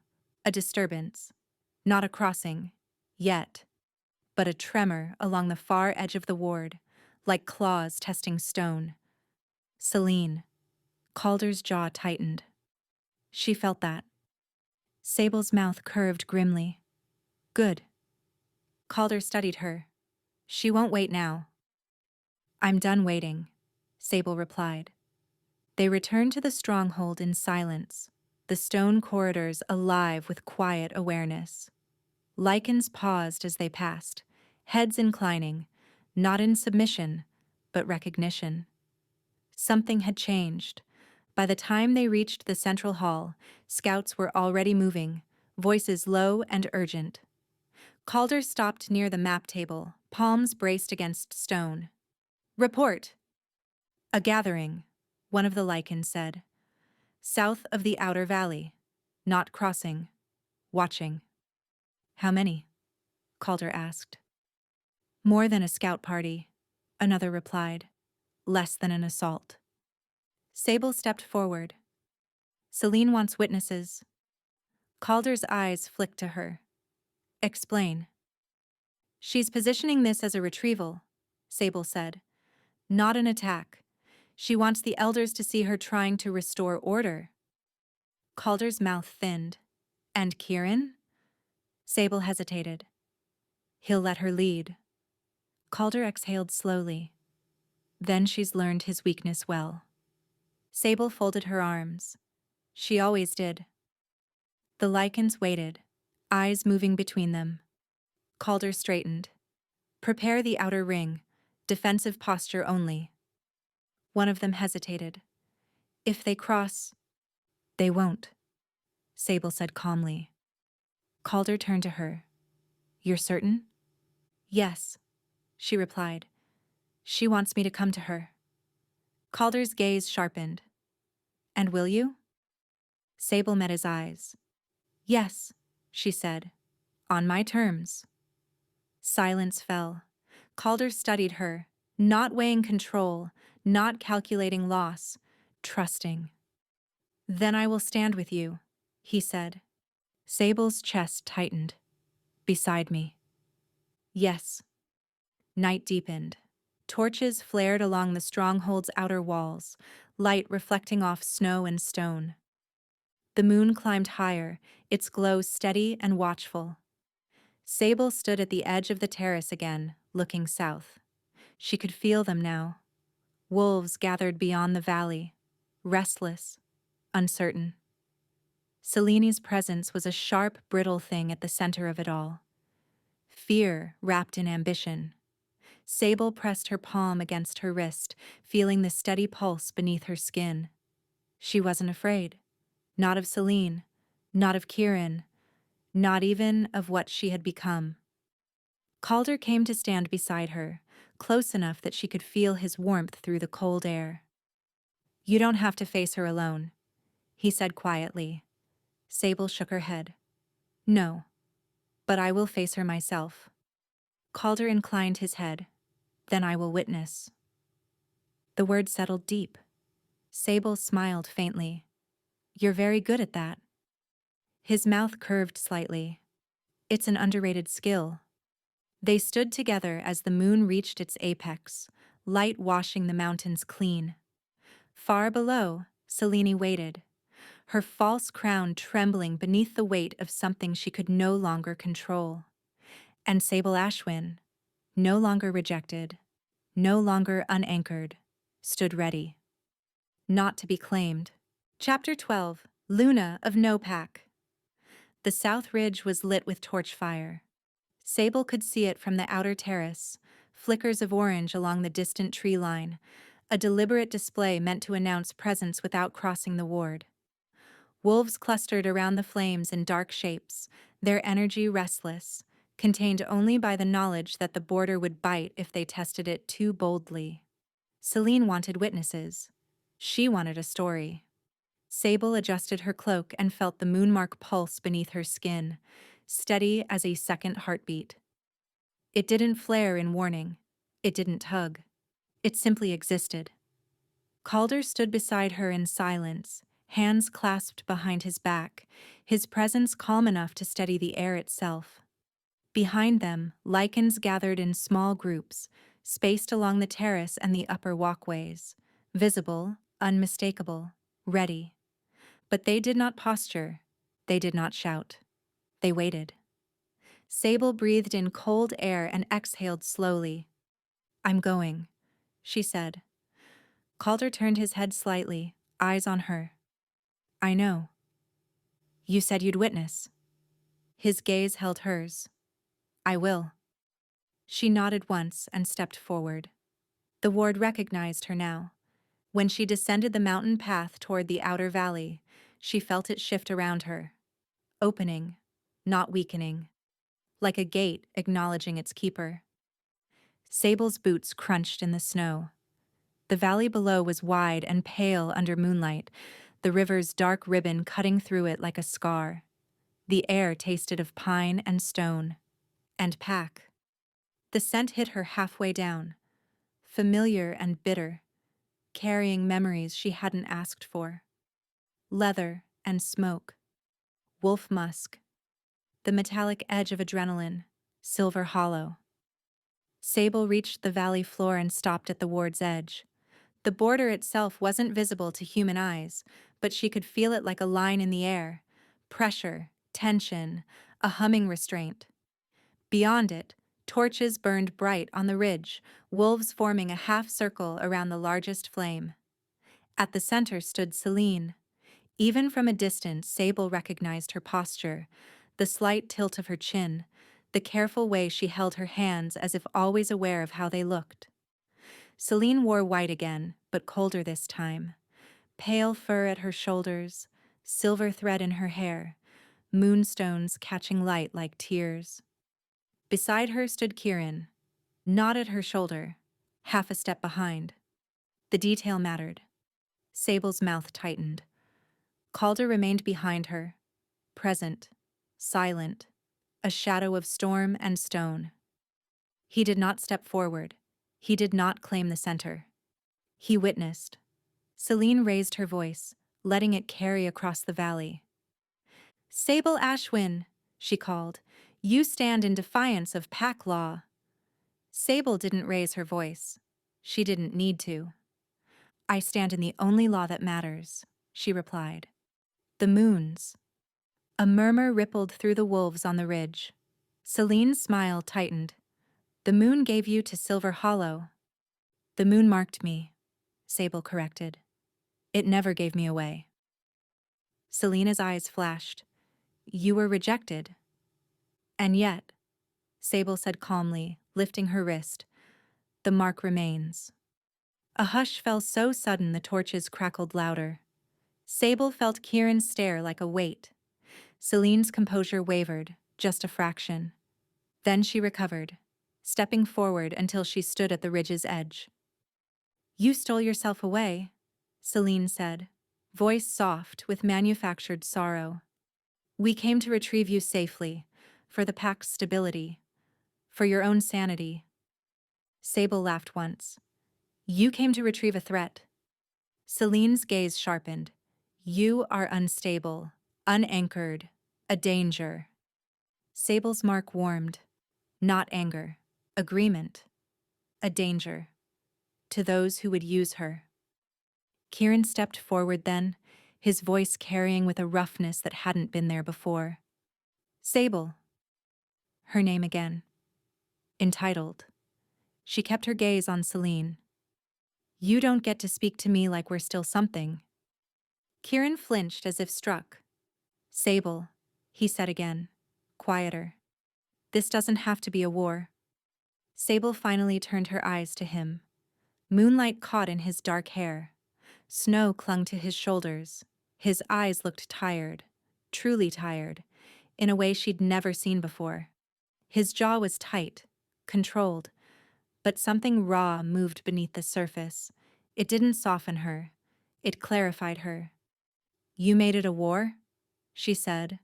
A disturbance. Not a crossing. Yet. But a tremor along the far edge of the ward, like claws testing stone. Celine. Calder's jaw tightened. She felt that. Sable's mouth curved grimly. "Good." Calder studied her. "She won't wait now." "I'm done waiting," Sable replied. They returned to the stronghold in silence, the stone corridors alive with quiet awareness. Lycans paused as they passed, heads inclining, not in submission, but recognition. Something had changed. By the time they reached the central hall, scouts were already moving, voices low and urgent. Calder stopped near the map table, palms braced against stone. "Report." "A gathering," one of the Lycans said. "South of the outer valley. Not crossing. Watching." "How many?" Calder asked. "More than a scout party," another replied. "Less than an assault." Sable stepped forward. "Celine wants witnesses." Calder's eyes flicked to her. "Explain." "She's positioning this as a retrieval," Sable said. "Not an attack. She wants the elders to see her trying to restore order." Calder's mouth thinned. "And Kieran?" Sable hesitated. "He'll let her lead." Calder exhaled slowly. "Then she's learned his weakness well." Sable folded her arms. She always did. The Lycans waited, eyes moving between them. Calder straightened. "Prepare the outer ring. Defensive posture only." One of them hesitated. "If they cross—" "They won't," Sable said calmly. Calder turned to her. "You're certain?" "Yes," she replied. "She wants me to come to her." Calder's gaze sharpened. "And will you?" Sable met his eyes. "Yes," she said. "On my terms." Silence fell. Calder studied her, not weighing control, not calculating loss, trusting. "Then I will stand with you," he said. Sable's chest tightened. "Beside me." "Yes." Night deepened. Torches flared along the stronghold's outer walls, light reflecting off snow and stone. The moon climbed higher, its glow steady and watchful. Sable stood at the edge of the terrace again, looking south. She could feel them now. Wolves gathered beyond the valley, restless, uncertain. Celine's presence was a sharp, brittle thing at the center of it all. Fear wrapped in ambition. Sable pressed her palm against her wrist, feeling the steady pulse beneath her skin. She wasn't afraid. Not of Celine, not of Kieran, not even of what she had become. Calder came to stand beside her, close enough that she could feel his warmth through the cold air. "You don't have to face her alone," he said quietly. Sable shook her head. "No, but I will face her myself." Calder inclined his head. "Then I will witness." The word settled deep. Sable smiled faintly. "You're very good at that." His mouth curved slightly. "It's an underrated skill." They stood together as the moon reached its apex, light washing the mountains clean. Far below, Celine waited, her false crown trembling beneath the weight of something she could no longer control. And Sable Ashwin, no longer rejected, no longer unanchored, stood ready. Not to be claimed. Chapter 12. Luna of No Pack. The south ridge was lit with torch fire. Sable could see it from the outer terrace, flickers of orange along the distant tree line, a deliberate display meant to announce presence without crossing the ward. Wolves clustered around the flames in dark shapes, their energy restless, contained only by the knowledge that the border would bite if they tested it too boldly. Celine wanted witnesses. She wanted a story. Sable adjusted her cloak and felt the moonmark pulse beneath her skin, steady as a second heartbeat. It didn't flare in warning. It didn't tug. It simply existed. Calder stood beside her in silence, hands clasped behind his back, his presence calm enough to steady the air itself. Behind them, Lycans gathered in small groups, spaced along the terrace and the upper walkways, visible, unmistakable, ready. But they did not posture. They did not shout. They waited. Sable breathed in cold air and exhaled slowly. "I'm going," she said. Calder turned his head slightly, eyes on her. "I know. You said you'd witness." His gaze held hers. "I will." She nodded once and stepped forward. The ward recognized her now. When she descended the mountain path toward the outer valley, she felt it shift around her. Opening, not weakening. Like a gate acknowledging its keeper. Sable's boots crunched in the snow. The valley below was wide and pale under moonlight, the river's dark ribbon cutting through it like a scar. The air tasted of pine and stone. And pack. The scent hit her halfway down, familiar and bitter, carrying memories she hadn't asked for. Leather and smoke. Wolf musk. The metallic edge of adrenaline, silver hollow. Sable reached the valley floor and stopped at the ward's edge. The border itself wasn't visible to human eyes, but she could feel it like a line in the air. Pressure, tension, a humming restraint. Beyond it, torches burned bright on the ridge, wolves forming a half circle around the largest flame. At the center stood Celine. Even from a distance, Sable recognized her posture, the slight tilt of her chin, the careful way she held her hands as if always aware of how they looked. Celine wore white again, but colder this time. Pale fur at her shoulders, silver thread in her hair, moonstones catching light like tears. Beside her stood Kieran, not at her shoulder, half a step behind. The detail mattered. Sable's mouth tightened. Calder remained behind her, present, silent, a shadow of storm and stone. He did not step forward. He did not claim the center. He witnessed. Celine raised her voice, letting it carry across the valley. "Sable Ashwin," she called, "you stand in defiance of pack law." Sable didn't raise her voice. She didn't need to. "I stand in the only law that matters," she replied. "The moon's." A murmur rippled through the wolves on the ridge. Celine's smile tightened. "The moon gave you to Silver Hollow." "The moon marked me," Sable corrected. "It never gave me away." Selena's eyes flashed. "You were rejected." "And yet," Sable said calmly, lifting her wrist, "the mark remains." A hush fell so sudden the torches crackled louder. Sable felt Kieran stare like a weight. Celine's composure wavered, just a fraction. Then she recovered, stepping forward until she stood at the ridge's edge. "You stole yourself away," Celine said, voice soft with manufactured sorrow. "We came to retrieve you safely, for the pack's stability, for your own sanity." Sable laughed once. "You came to retrieve a threat." Celine's gaze sharpened. "You are unstable, unanchored, a danger." Sable's mark warmed. Not anger, agreement, a danger. To those who would use her. Kieran stepped forward then, his voice carrying with a roughness that hadn't been there before. "Sable." Her name again. Entitled. She kept her gaze on Celine. You don't get to speak to me like we're still something. Kieran flinched as if struck. Sable, he said again, quieter. This doesn't have to be a war. Sable finally turned her eyes to him. Moonlight caught in his dark hair. Snow clung to his shoulders. His eyes looked tired, truly tired, in a way she'd never seen before. His jaw was tight, controlled, but something raw moved beneath the surface. It didn't soften her. It clarified her. You made it a war? She said.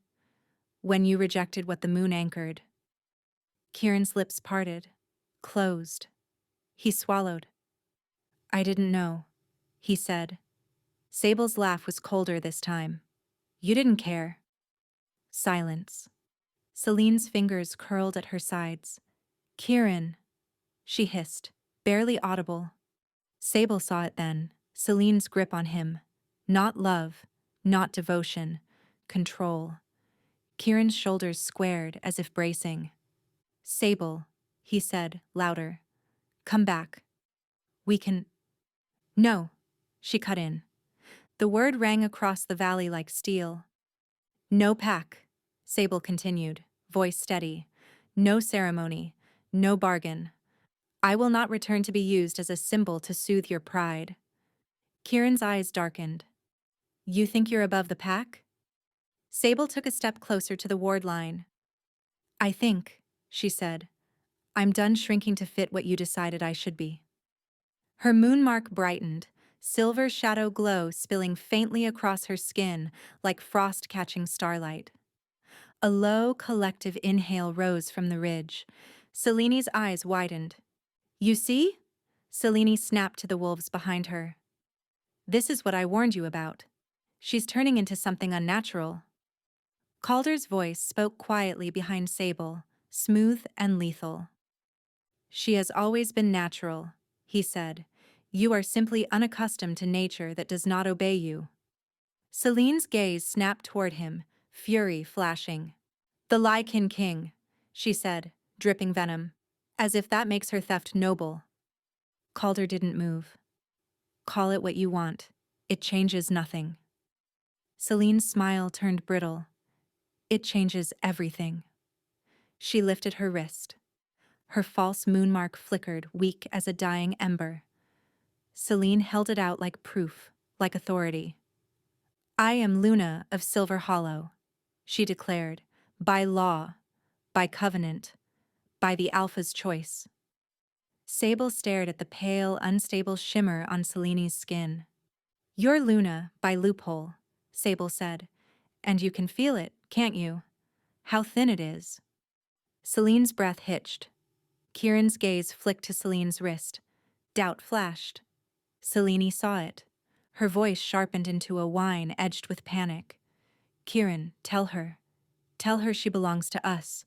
When you rejected what the moon anchored. Kieran's lips parted, closed. He swallowed. I didn't know, he said. Sable's laugh was colder this time. You didn't care. Silence. Celine's fingers curled at her sides. Kieran, she hissed, barely audible. Sable saw it then, Celine's grip on him. Not love, not devotion, control. Kieran's shoulders squared as if bracing. Sable, he said, louder. Come back. We can. No, she cut in. The word rang across the valley like steel. No pack, Sable continued, voice steady. No ceremony, no bargain. I will not return to be used as a symbol to soothe your pride. Kieran's eyes darkened. You think you're above the pack? Sable took a step closer to the ward line. I think, she said, I'm done shrinking to fit what you decided I should be. Her moonmark brightened, silver shadow glow spilling faintly across her skin like frost-catching starlight. A low, collective inhale rose from the ridge. Celine's eyes widened. You see? Selene snapped to the wolves behind her. This is what I warned you about. She's turning into something unnatural. Calder's voice spoke quietly behind Sable, smooth and lethal. She has always been natural, he said. You are simply unaccustomed to nature that does not obey you. Celine's gaze snapped toward him, fury flashing. The Lycan king, she said, dripping venom, as if that makes her theft noble. Calder didn't move. Call it what you want. It changes nothing. Celine's smile turned brittle. It changes everything. She lifted her wrist. Her false moonmark flickered, weak as a dying ember. Celine held it out like proof, like authority. I am Luna of Silver Hollow, she declared, by law, by covenant, by the Alpha's choice. Sable stared at the pale, unstable shimmer on Celine's skin. You're Luna, by loophole, Sable said, and you can feel it, can't you? How thin it is. Celine's breath hitched. Kieran's gaze flicked to Celine's wrist. Doubt flashed. Selene saw it. Her voice sharpened into a whine edged with panic. Kieran, tell her. Tell her she belongs to us.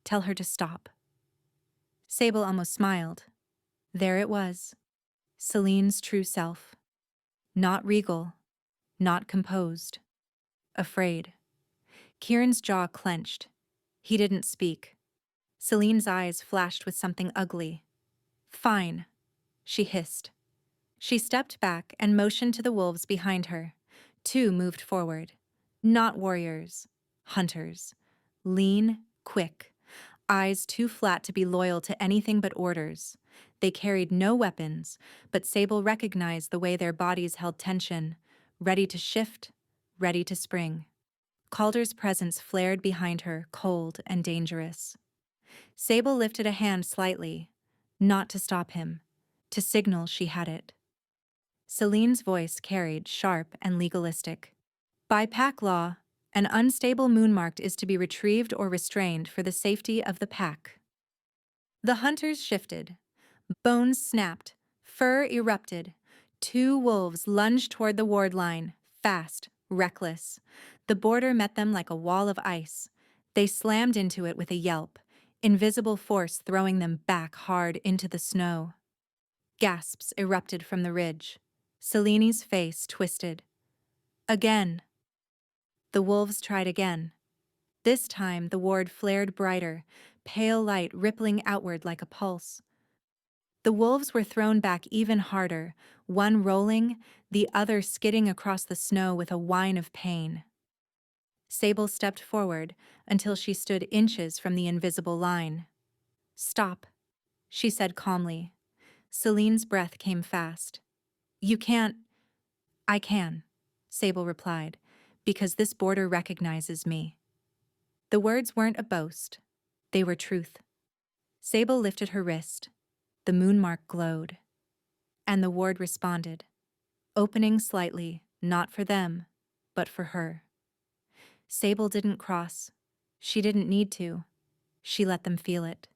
Tell her to stop. Sable almost smiled. There it was. Celine's true self. Not regal. Not composed. Afraid. Kieran's jaw clenched. He didn't speak. Celine's eyes flashed with something ugly. Fine, she hissed. She stepped back and motioned to the wolves behind her. Two moved forward. Not warriors. Hunters. Lean, quick. Eyes too flat to be loyal to anything but orders. They carried no weapons, but Sable recognized the way their bodies held tension, ready to shift, ready to spring. Calder's presence flared behind her, cold and dangerous. Sable lifted a hand slightly, not to stop him, to signal she had it. Celine's voice carried, sharp and legalistic. By pack law, an unstable moonmark is to be retrieved or restrained for the safety of the pack. The hunters shifted. Bones snapped. Fur erupted. Two wolves lunged toward the ward line, fast, reckless. The border met them like a wall of ice. They slammed into it with a yelp, invisible force throwing them back hard into the snow. Gasps erupted from the ridge. Celine's face twisted. Again. The wolves tried again. This time the ward flared brighter, pale light rippling outward like a pulse. The wolves were thrown back even harder, one rolling, the other skidding across the snow with a whine of pain. Sable stepped forward until she stood inches from the invisible line. "Stop," she said calmly. Celine's breath came fast. "You can't—" "I can," Sable replied, "because this border recognizes me." The words weren't a boast. They were truth. Sable lifted her wrist. The moon mark glowed. And the ward responded, opening slightly, not for them, but for her. Sable didn't cross. She didn't need to. She let them feel it.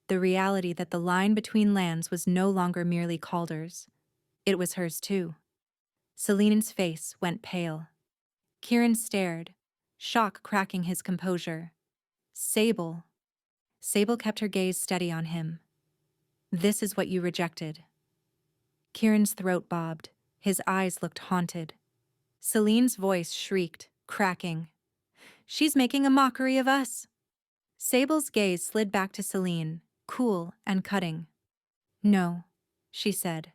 The reality that the line between lands was no longer merely Calder's. It was hers too. Celine's face went pale. Kieran stared, shock cracking his composure. Sable. Sable kept her gaze steady on him. "This is what you rejected." Kieran's throat bobbed. His eyes looked haunted. Celine's voice shrieked, cracking. "She's making a mockery of us." Sable's gaze slid back to Celine, cool and cutting. "No," she said.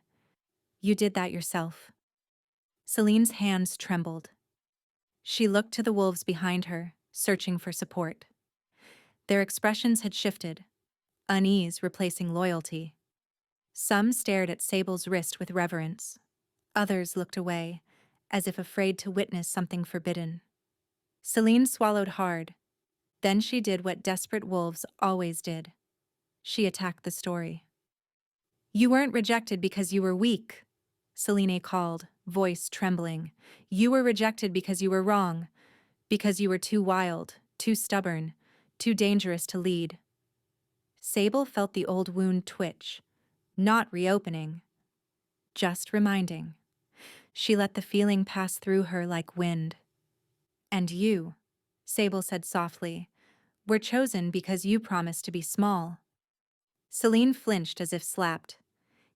"You did that yourself." Celine's hands trembled. She looked to the wolves behind her, searching for support. Their expressions had shifted, unease replacing loyalty. Some stared at Sable's wrist with reverence. Others looked away, as if afraid to witness something forbidden. Celine swallowed hard. Then she did what desperate wolves always did. She attacked the story. "You weren't rejected because you were weak," Celine called, voice trembling. "You were rejected because you were wrong, because you were too wild, too stubborn, too dangerous to lead." Sable felt the old wound twitch, not reopening, just reminding. She let the feeling pass through her like wind. "And you," Sable said softly, "were chosen because you promised to be small." Celine flinched as if slapped.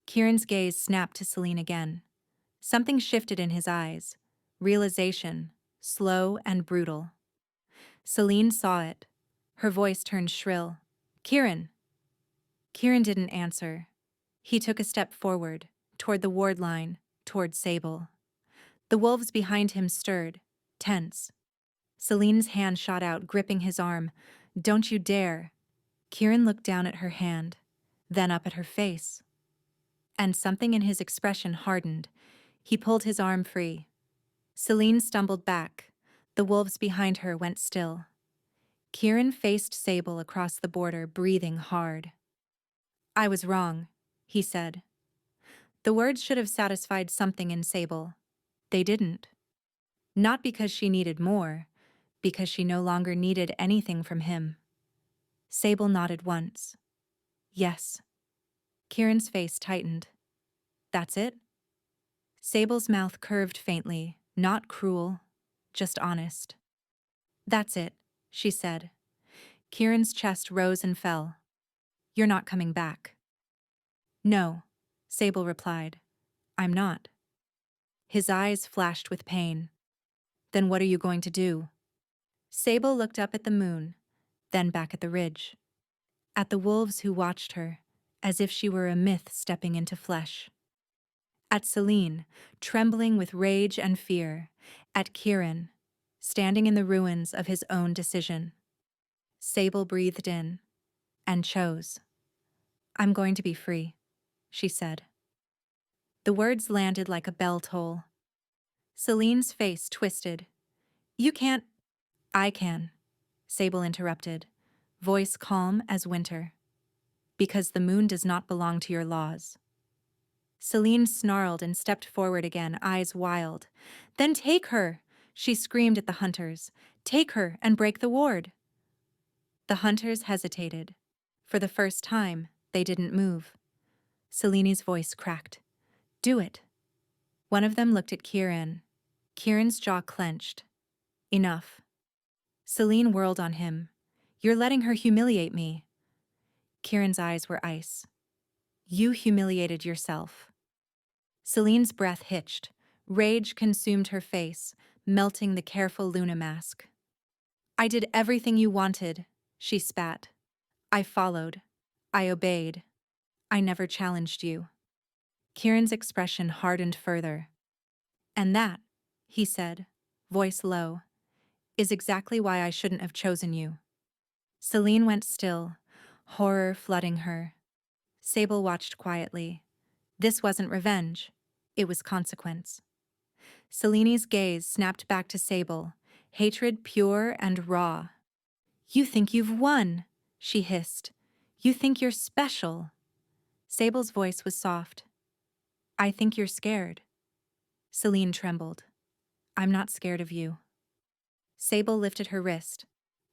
Kieran's gaze snapped to Celine again. Something shifted in his eyes. Realization, slow and brutal. Celine saw it. Her voice turned shrill. "Kieran!" Kieran didn't answer. He took a step forward, toward the ward line, toward Sable. The wolves behind him stirred, tense. Celine's hand shot out, gripping his arm. "Don't you dare!" Kieran looked down at her hand, then up at her face. And something in his expression hardened. He pulled his arm free. Celine stumbled back. The wolves behind her went still. Kieran faced Sable across the border, breathing hard. "I was wrong," he said. The words should have satisfied something in Sable. They didn't. Not because she needed more, because she no longer needed anything from him. Sable nodded once. "Yes." Kieran's face tightened. "That's it?" Sable's mouth curved faintly, not cruel, just honest. "That's it," she said. Kieran's chest rose and fell. "You're not coming back." "No," Sable replied. "I'm not." His eyes flashed with pain. "Then what are you going to do?" Sable looked up at the moon, then back at the ridge. At the wolves who watched her, as if she were a myth stepping into flesh. At Celine, trembling with rage and fear. At Kieran, standing in the ruins of his own decision. Sable breathed in, and chose. "I'm going to be free," she said. The words landed like a bell toll. Celine's face twisted. "You can't—" "I can," Sable interrupted, voice calm as winter. "Because the moon does not belong to your laws." Celine snarled and stepped forward again, eyes wild. "Then take her!" she screamed at the hunters. "Take her and break the ward." The hunters hesitated. For the first time, they didn't move. Celine's voice cracked. "Do it." One of them looked at Kieran. Kieran's jaw clenched. "Enough." Celine whirled on him. "You're letting her humiliate me." Kieran's eyes were ice. "You humiliated yourself." Celine's breath hitched. Rage consumed her face, melting the careful Luna mask. "I did everything you wanted," she spat. "I followed. I obeyed. I never challenged you. Kieran's expression hardened further. And that, he said, voice low, is exactly why I shouldn't have chosen you. Celine went still, horror flooding her. Sable watched quietly. This wasn't revenge. It was consequence. Celine's gaze snapped back to Sable, hatred pure and raw. You think you've won, she hissed. You think you're special. Sable's voice was soft. I think you're scared. Celine trembled. I'm not scared of you. Sable lifted her wrist.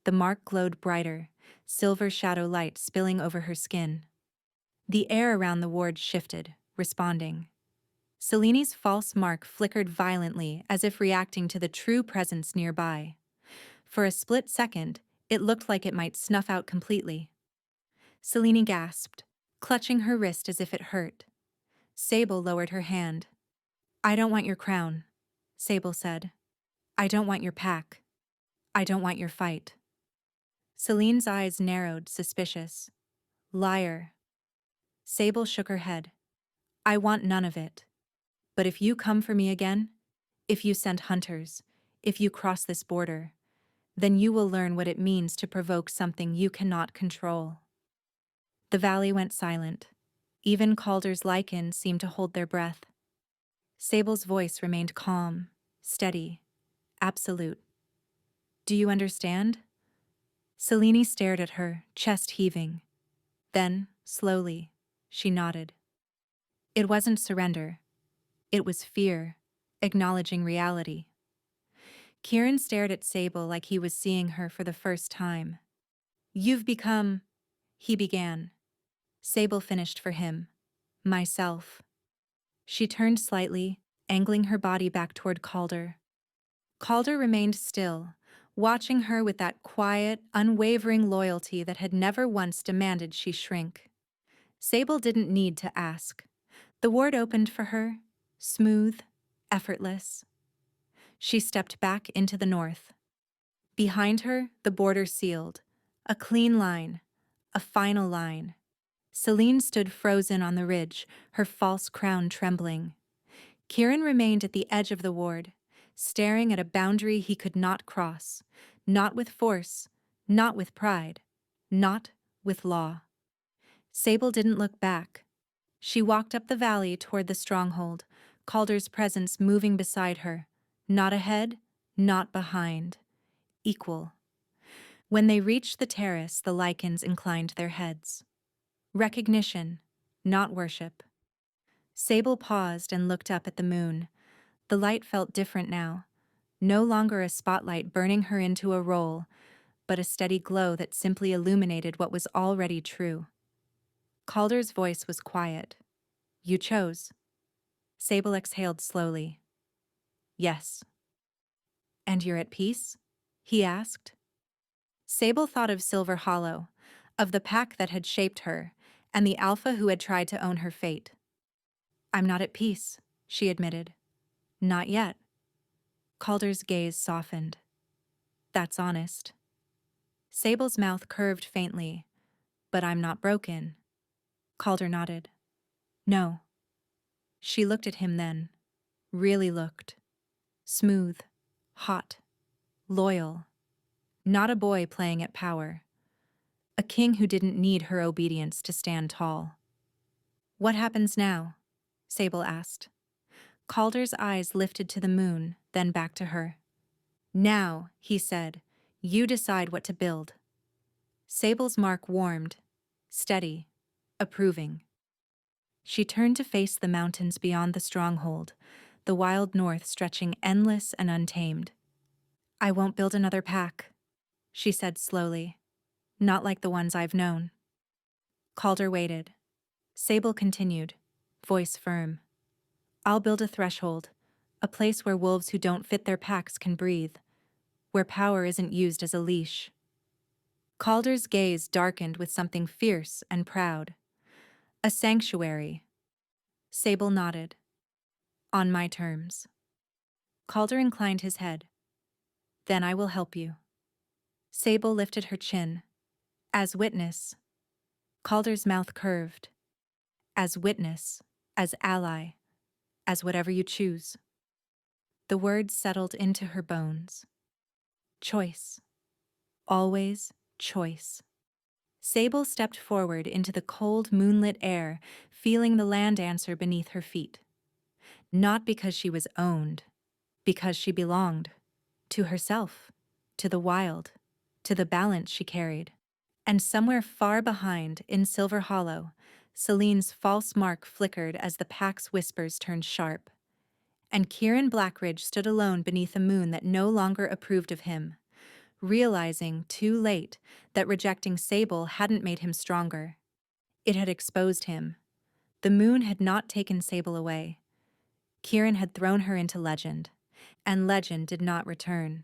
The mark glowed brighter, silver shadow light spilling over her skin. The air around the ward shifted, responding. Celine's false mark flickered violently as if reacting to the true presence nearby. For a split second, it looked like it might snuff out completely. Celine gasped, clutching her wrist as if it hurt. Sable lowered her hand. I don't want your crown, Sable said. I don't want your pack. I don't want your fight. Celine's eyes narrowed, suspicious. Liar. Sable shook her head. I want none of it. But if you come for me again, if you send hunters, if you cross this border, then you will learn what it means to provoke something you cannot control. The valley went silent. Even Calder's Lycan seemed to hold their breath. Sable's voice remained calm, steady, absolute. Do you understand? Celine stared at her, chest heaving. Then, slowly, she nodded. It wasn't surrender. It was fear, acknowledging reality. Kieran stared at Sable like he was seeing her for the first time. You've become, he began. Sable finished for him. Myself. She turned slightly, angling her body back toward Calder. Calder remained still, watching her with that quiet, unwavering loyalty that had never once demanded she shrink. Sable didn't need to ask. The ward opened for her, smooth, effortless. She stepped back into the north. Behind her, the border sealed. A clean line. A final line. Celine stood frozen on the ridge, her false crown trembling. Kieran remained at the edge of the ward, staring at a boundary he could not cross, not with force, not with pride, not with law. Sable didn't look back. She walked up the valley toward the stronghold, Calder's presence moving beside her, not ahead, not behind, equal. When they reached the terrace, the Lycans inclined their heads. Recognition, not worship. Sable paused and looked up at the moon. The light felt different now, no longer a spotlight burning her into a role, but a steady glow that simply illuminated what was already true. Calder's voice was quiet. You chose. Sable exhaled slowly. Yes. And you're at peace? He asked. Sable thought of Silver Hollow, of the pack that had shaped her, and the alpha who had tried to own her fate. I'm not at peace, she admitted. Not yet. Calder's gaze softened. That's honest. Sable's mouth curved faintly. But I'm not broken. Calder nodded. No. She looked at him then. Really looked. Smooth. Hot. Loyal. Not a boy playing at power. A king who didn't need her obedience to stand tall. What happens now? Sable asked. Calder's eyes lifted to the moon, then back to her. Now, he said, you decide what to build. Sable's mark warmed, steady, approving. She turned to face the mountains beyond the stronghold, the wild north stretching endless and untamed. I won't build another pack, she said slowly. Not like the ones I've known. Calder waited. Sable continued, voice firm. I'll build a threshold, a place where wolves who don't fit their packs can breathe, where power isn't used as a leash. Calder's gaze darkened with something fierce and proud. A sanctuary. Sable nodded. On my terms. Calder inclined his head. Then I will help you. Sable lifted her chin. As witness. Calder's mouth curved. as witness, as ally, as whatever you choose. The words settled into her bones. Choice. Always choice. Sable stepped forward into the cold, moonlit air, feeling the land answer beneath her feet. Not because she was owned, because she belonged. To herself, to the wild, to the balance she carried. And somewhere far behind, in Silver Hollow, Celine's false mark flickered as the pack's whispers turned sharp. And Kieran Blackridge stood alone beneath a moon that no longer approved of him, realizing too late that rejecting Sable hadn't made him stronger. It had exposed him. The moon had not taken Sable away. Kieran had thrown her into legend, and legend did not return.